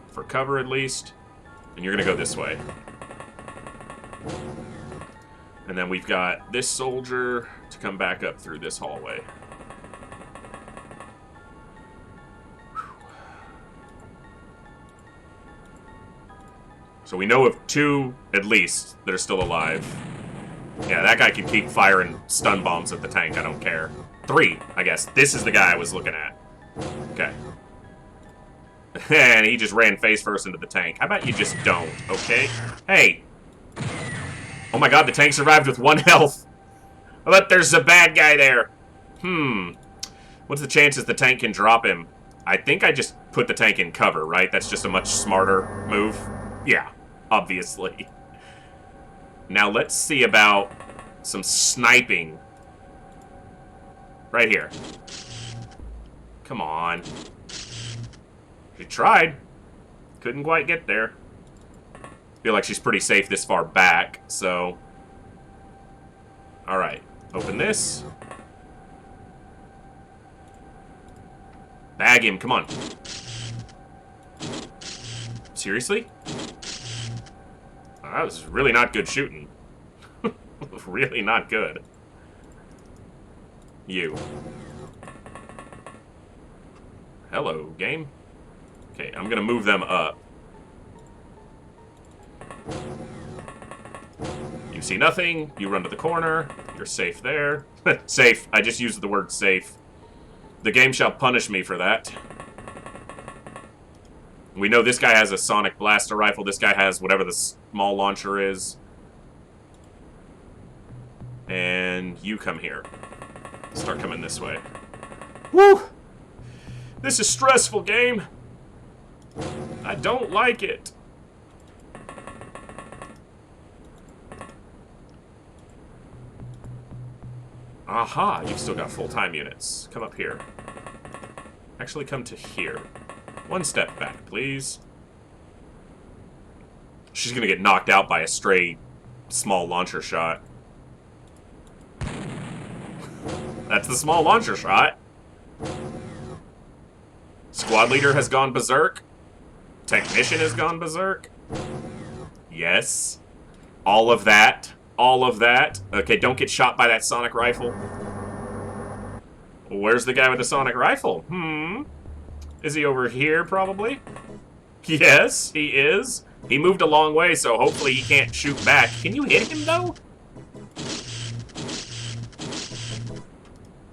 for cover at least. And you're going to go this way. And then we've got this soldier to come back up through this hallway. So we know of two, at least, that are still alive. Yeah, that guy can keep firing stun bombs at the tank. I don't care. 3, I guess. This is the guy I was looking at. Okay. And he just ran face first into the tank. How about you just don't, okay? Hey. Oh my god, the tank survived with 1 health. I bet there's a bad guy there. What's the chances the tank can drop him? I think I just put the tank in cover, right? That's just a much smarter move. Yeah, obviously. Now let's see about some sniping. Right here. Come on. She tried. Couldn't quite get there. Feel like she's pretty safe this far back, so... Alright. Open this. Bag him, come on. Seriously? That was really not good shooting. Really not good. You. Hello, game. Okay, I'm gonna move them up. You see nothing, you run to the corner, you're safe there. Safe, I just used the word safe. The game shall punish me for that. We know this guy has a sonic blaster rifle, this guy has whatever the small launcher is. And you come here. Start coming this way. Woo! This is stressful, game. I don't like it. Aha, you've still got full-time units. Come up here. Actually, come to here. One step back, please. She's gonna get knocked out by a stray small launcher shot. That's the small launcher shot. Squad leader has gone berserk. Technician has gone berserk. Yes. All of that. All of that. Okay, don't get shot by that sonic rifle. Where's the guy with the sonic rifle? Is he over here, probably? Yes, he is. He moved a long way, so hopefully he can't shoot back. Can you hit him, though?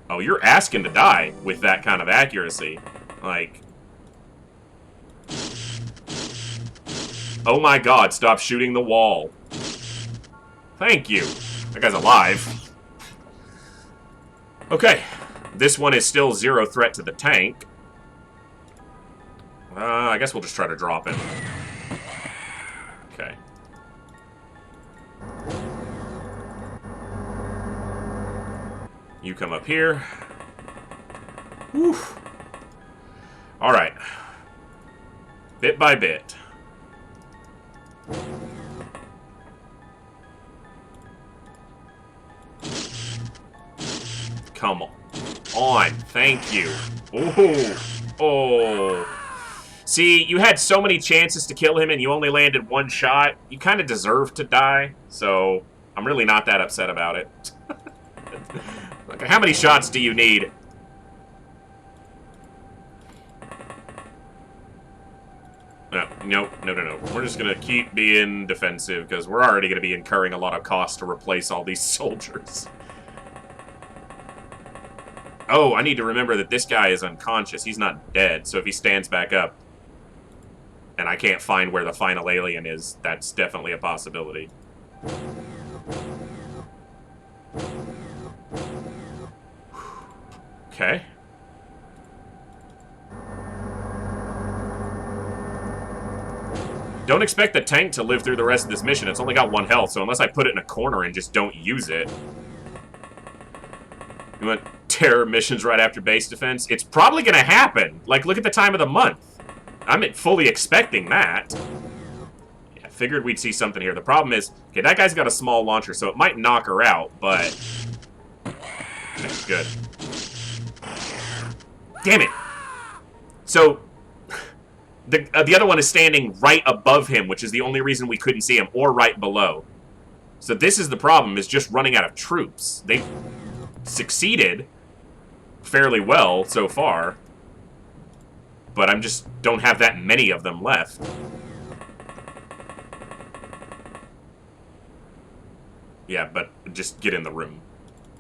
Oh, you're asking to die with that kind of accuracy. Like... Oh my god, stop shooting the wall. Thank you. That guy's alive. Okay. This one is still zero threat to the tank. I guess we'll just try to drop him. Okay. You come up here. Whew. Alright. Bit by bit. Come on. Thank you. Ooh. Oh. See, you had so many chances to kill him and you only landed one shot. You kind of deserve to die, so I'm really not that upset about it. Like, how many shots do you need? No. We're just going to keep being defensive because we're already going to be incurring a lot of cost to replace all these soldiers. Oh, I need to remember that this guy is unconscious. He's not dead, so if he stands back up and I can't find where the final alien is, that's definitely a possibility. Okay. Don't expect the tank to live through the rest of this mission. It's only got 1 health, so unless I put it in a corner and just don't use it. You want terror missions right after base defense? It's probably gonna happen. Like, look at the time of the month. I'm fully expecting that. Yeah, I figured we'd see something here. The problem is, okay, that guy's got a small launcher, so it might knock her out, but... Okay, good. Damn it! So, the other one is standing right above him, which is the only reason we couldn't see him, or right below. So this is the problem, is just running out of troops. They've succeeded fairly well so far, but I just don't have that many of them left. Yeah, but just get in the room.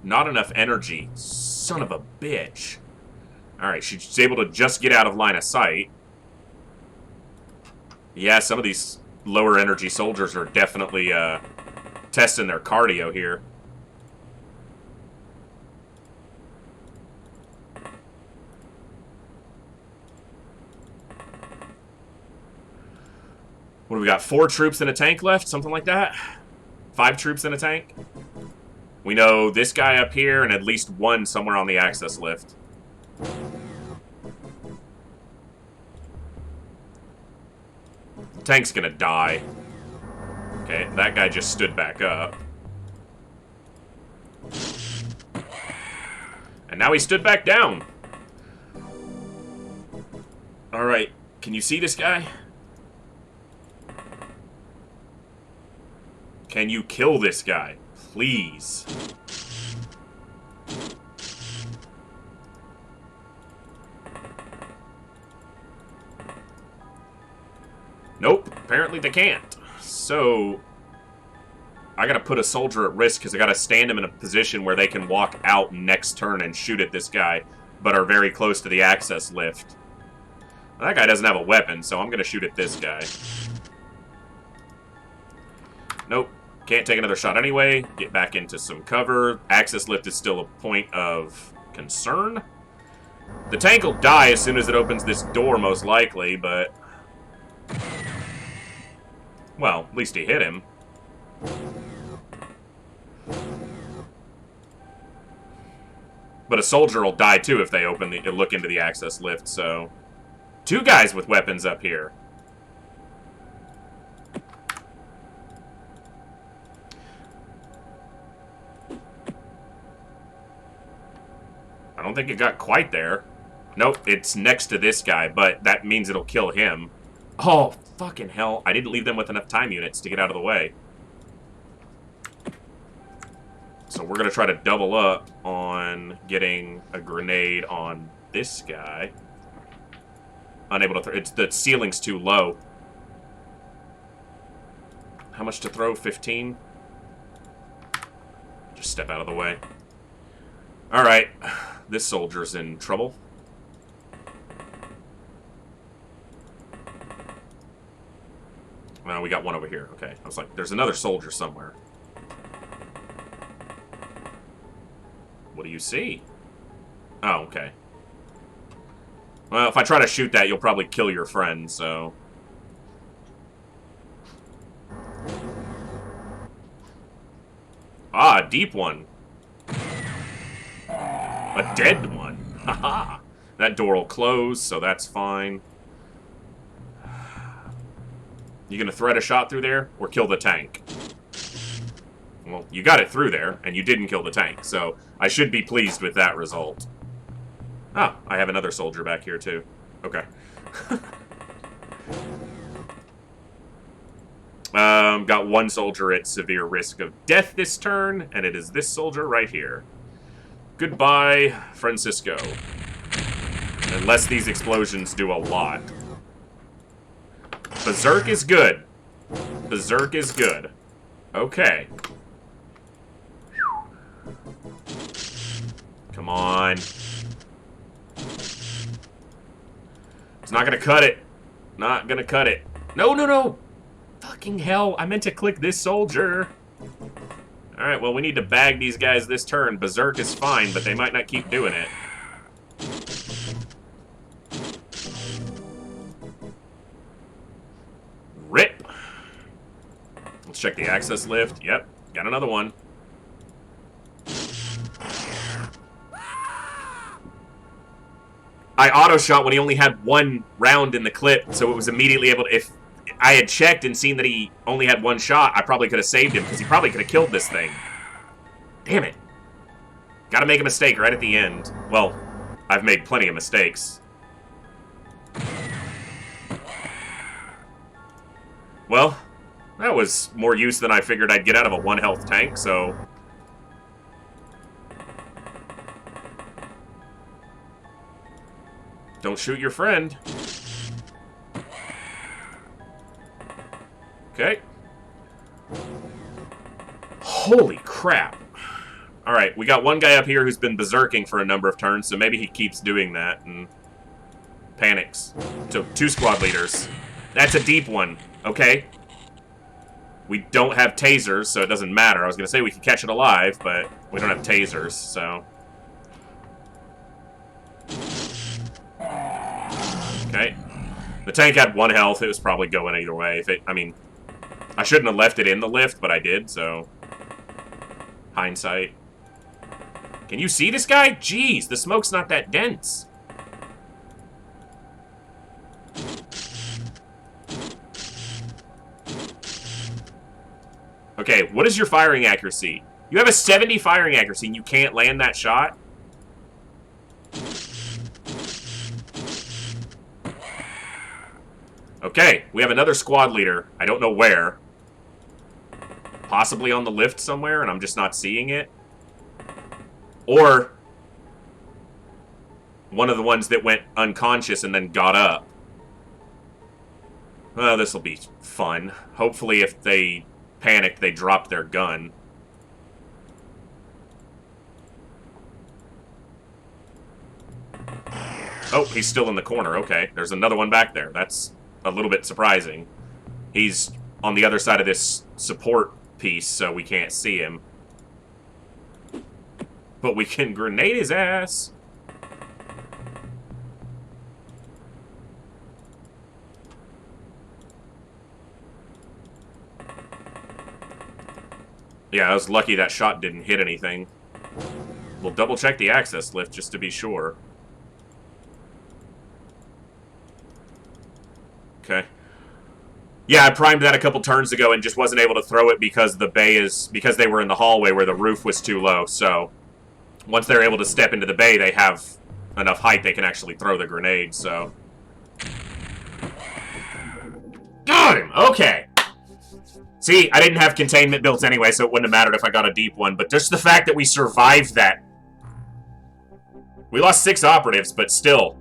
Not enough energy. Son of a bitch. Alright, she's able to just get out of line of sight. Yeah, some of these lower energy soldiers are definitely testing their cardio here. What do we got? 4 troops in a tank left? Something like that? 5 troops in a tank? We know this guy up here and at least 1 somewhere on the access lift. tank's gonna die. Okay, that guy just stood back up. And now he stood back down. Alright, can you see this guy? Can you kill this guy? Please. Nope, apparently they can't. So, I gotta put a soldier at risk because I gotta stand him in a position where they can walk out next turn and shoot at this guy, but are very close to the access lift. That guy doesn't have a weapon, so I'm gonna shoot at this guy. Nope, can't take another shot anyway. Get back into some cover. Access lift is still a point of concern. The tank will die as soon as it opens this door, most likely, but... well, at least he hit him. But a soldier will die too if they look into the access lift, so... two guys with weapons up here. I don't think it got quite there. Nope, it's next to this guy, but that means it'll kill him. Oh, fucking hell. I didn't leave them with enough time units to get out of the way. So we're going to try to double up on getting a grenade on this guy. Unable to throw. The ceiling's too low. How much to throw? 15? Just step out of the way. Alright. This soldier's in trouble. Well, we got one over here. Okay. I was like, there's another soldier somewhere. What do you see? Oh, okay. Well, if I try to shoot that, you'll probably kill your friend, so... ah, a deep one. A dead one. Haha. That door will close, so that's fine. You gonna thread a shot through there, or kill the tank? Well, you got it through there, and you didn't kill the tank, so I should be pleased with that result. Ah, I have another soldier back here, too. Okay. Got one soldier at severe risk of death this turn, and it is this soldier right here. Goodbye, Francisco. Unless these explosions do a lot. Berserk is good. Berserk is good. Okay. Come on. It's not gonna cut it. Not gonna cut it. No, no, no! Fucking hell, I meant to click this soldier. Alright, well, we need to bag these guys this turn. Berserk is fine, but they might not keep doing it. Rip! Let's check the access lift. Yep, got another one. I auto-shot when he only had one round in the clip, so it was immediately able to... if I had checked and seen that he only had one shot, I probably could have saved him, because he probably could have killed this thing. Damn it. Gotta make a mistake right at the end. Well, I've made plenty of mistakes. Well, that was more use than I figured I'd get out of a one-health tank, so... don't shoot your friend. Okay. Holy crap. Alright, we got one guy up here who's been berserking for a number of turns, so maybe he keeps doing that and panics. So, 2 squad leaders. That's a deep one, okay? We don't have tasers, so it doesn't matter. I was going to say we could catch it alive, but we don't have tasers, so... okay. The tank had 1 health. It was probably going either way. If it, I mean, I shouldn't have left it in the lift, but I did, so... hindsight. Can you see this guy? Jeez, the smoke's not that dense. Okay, what is your firing accuracy? You have a 70 firing accuracy and you can't land that shot? Okay, we have another squad leader. I don't know where. Possibly on the lift somewhere and I'm just not seeing it. Or one of the ones that went unconscious and then got up. Oh, this will be fun. Hopefully if they panicked, they dropped their gun. Oh, he's still in the corner. Okay, there's another one back there. That's a little bit surprising. He's on the other side of this support piece, so we can't see him. But we can grenade his ass. Yeah, I was lucky that shot didn't hit anything. We'll double check the access lift just to be sure. Okay. Yeah, I primed that a couple turns ago and just wasn't able to throw it because the bay is... because they were in the hallway where the roof was too low, so... once they're able to step into the bay, they have enough height they can actually throw the grenade, so... Got him! Okay. See, I didn't have containment built anyway, so it wouldn't have mattered if I got a deep one, but just the fact that we survived that... We lost 6 operatives, but still.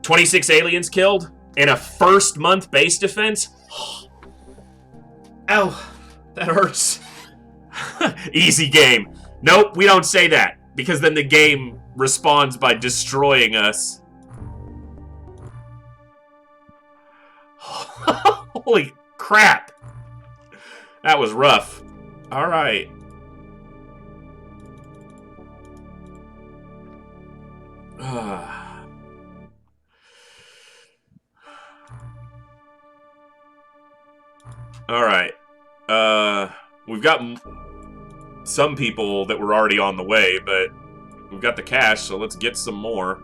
26 aliens killed? In a first-month base defense? Ow. That hurts. Easy game. Nope, we don't say that. Because then the game responds by destroying us. Holy crap. That was rough. Alright. Alright. We've got some people that were already on the way, but we've got the cash, so let's get some more.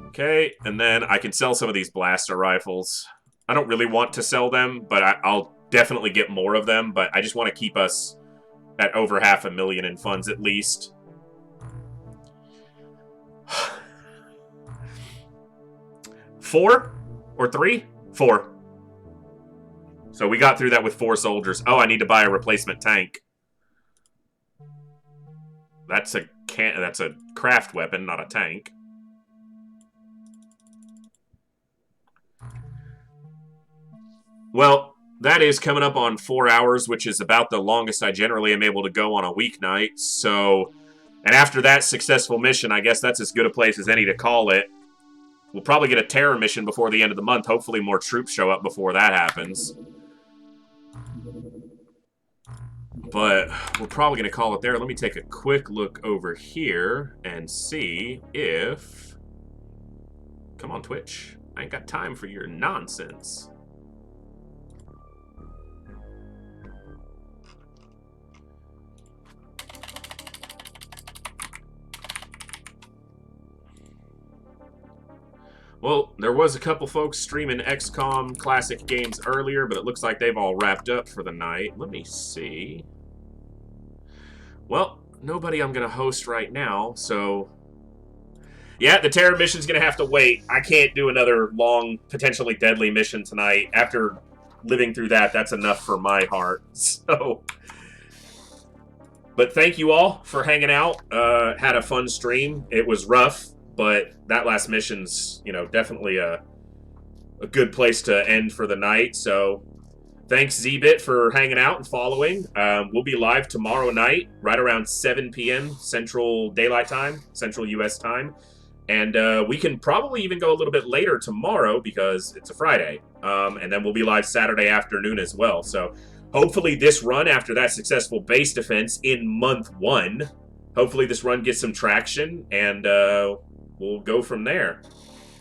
Okay, and then I can sell some of these blaster rifles. I don't really want to sell them, but I'll definitely get more of them, but I just want to keep us at over $500,000 in funds at least. Four? Or 3? 4. So we got through that with 4 soldiers. Oh, I need to buy a replacement tank. That's a craft weapon, not a tank. Well, that is coming up on 4 hours, which is about the longest I generally am able to go on a weeknight. So, and after that successful mission, I guess that's as good a place as any to call it. We'll probably get a terror mission before the end of the month. Hopefully more troops show up before that happens. But we're probably going to call it there. Let me take a quick look over here and see if... Come on, Twitch. I ain't got time for your nonsense. Well, there was a couple folks streaming XCOM classic games earlier, but it looks like they've all wrapped up for the night. Let me see. Well, nobody I'm going to host right now, so... Yeah, the terror mission's going to have to wait. I can't do another long, potentially deadly mission tonight. After living through that, that's enough for my heart. So... But thank you all for hanging out. Had a fun stream. It was rough. But that last mission's, you know, definitely a good place to end for the night. So thanks, Zbit, for hanging out and following. We'll be live tomorrow night, right around 7 p.m. Central Daylight Time, Central U.S. Time. And we can probably even go a little bit later tomorrow because it's a Friday. And then we'll be live Saturday afternoon as well. So hopefully this run, after that successful base defense in month 1, hopefully this run gets some traction and... we'll go from there.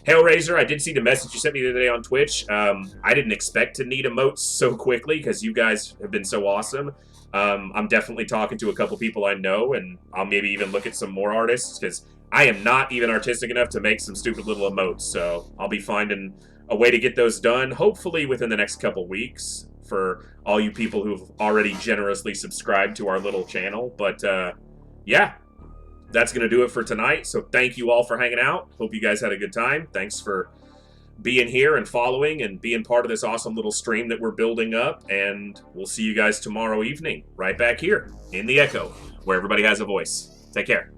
Hellraiser, I did see the message you sent me the other day on Twitch. I didn't expect to need emotes so quickly because you guys have been so awesome. I'm definitely talking to a couple people I know, and I'll maybe even look at some more artists because I am not even artistic enough to make some stupid little emotes. So I'll be finding a way to get those done, hopefully within the next couple weeks. for all you people who've already generously subscribed to our little channel. But yeah, that's going to do it for tonight. So thank you all for hanging out. Hope you guys had a good time. Thanks for being here and following and being part of this awesome little stream that we're building up. And we'll see you guys tomorrow evening right back here in the Echo, where everybody has a voice. Take care.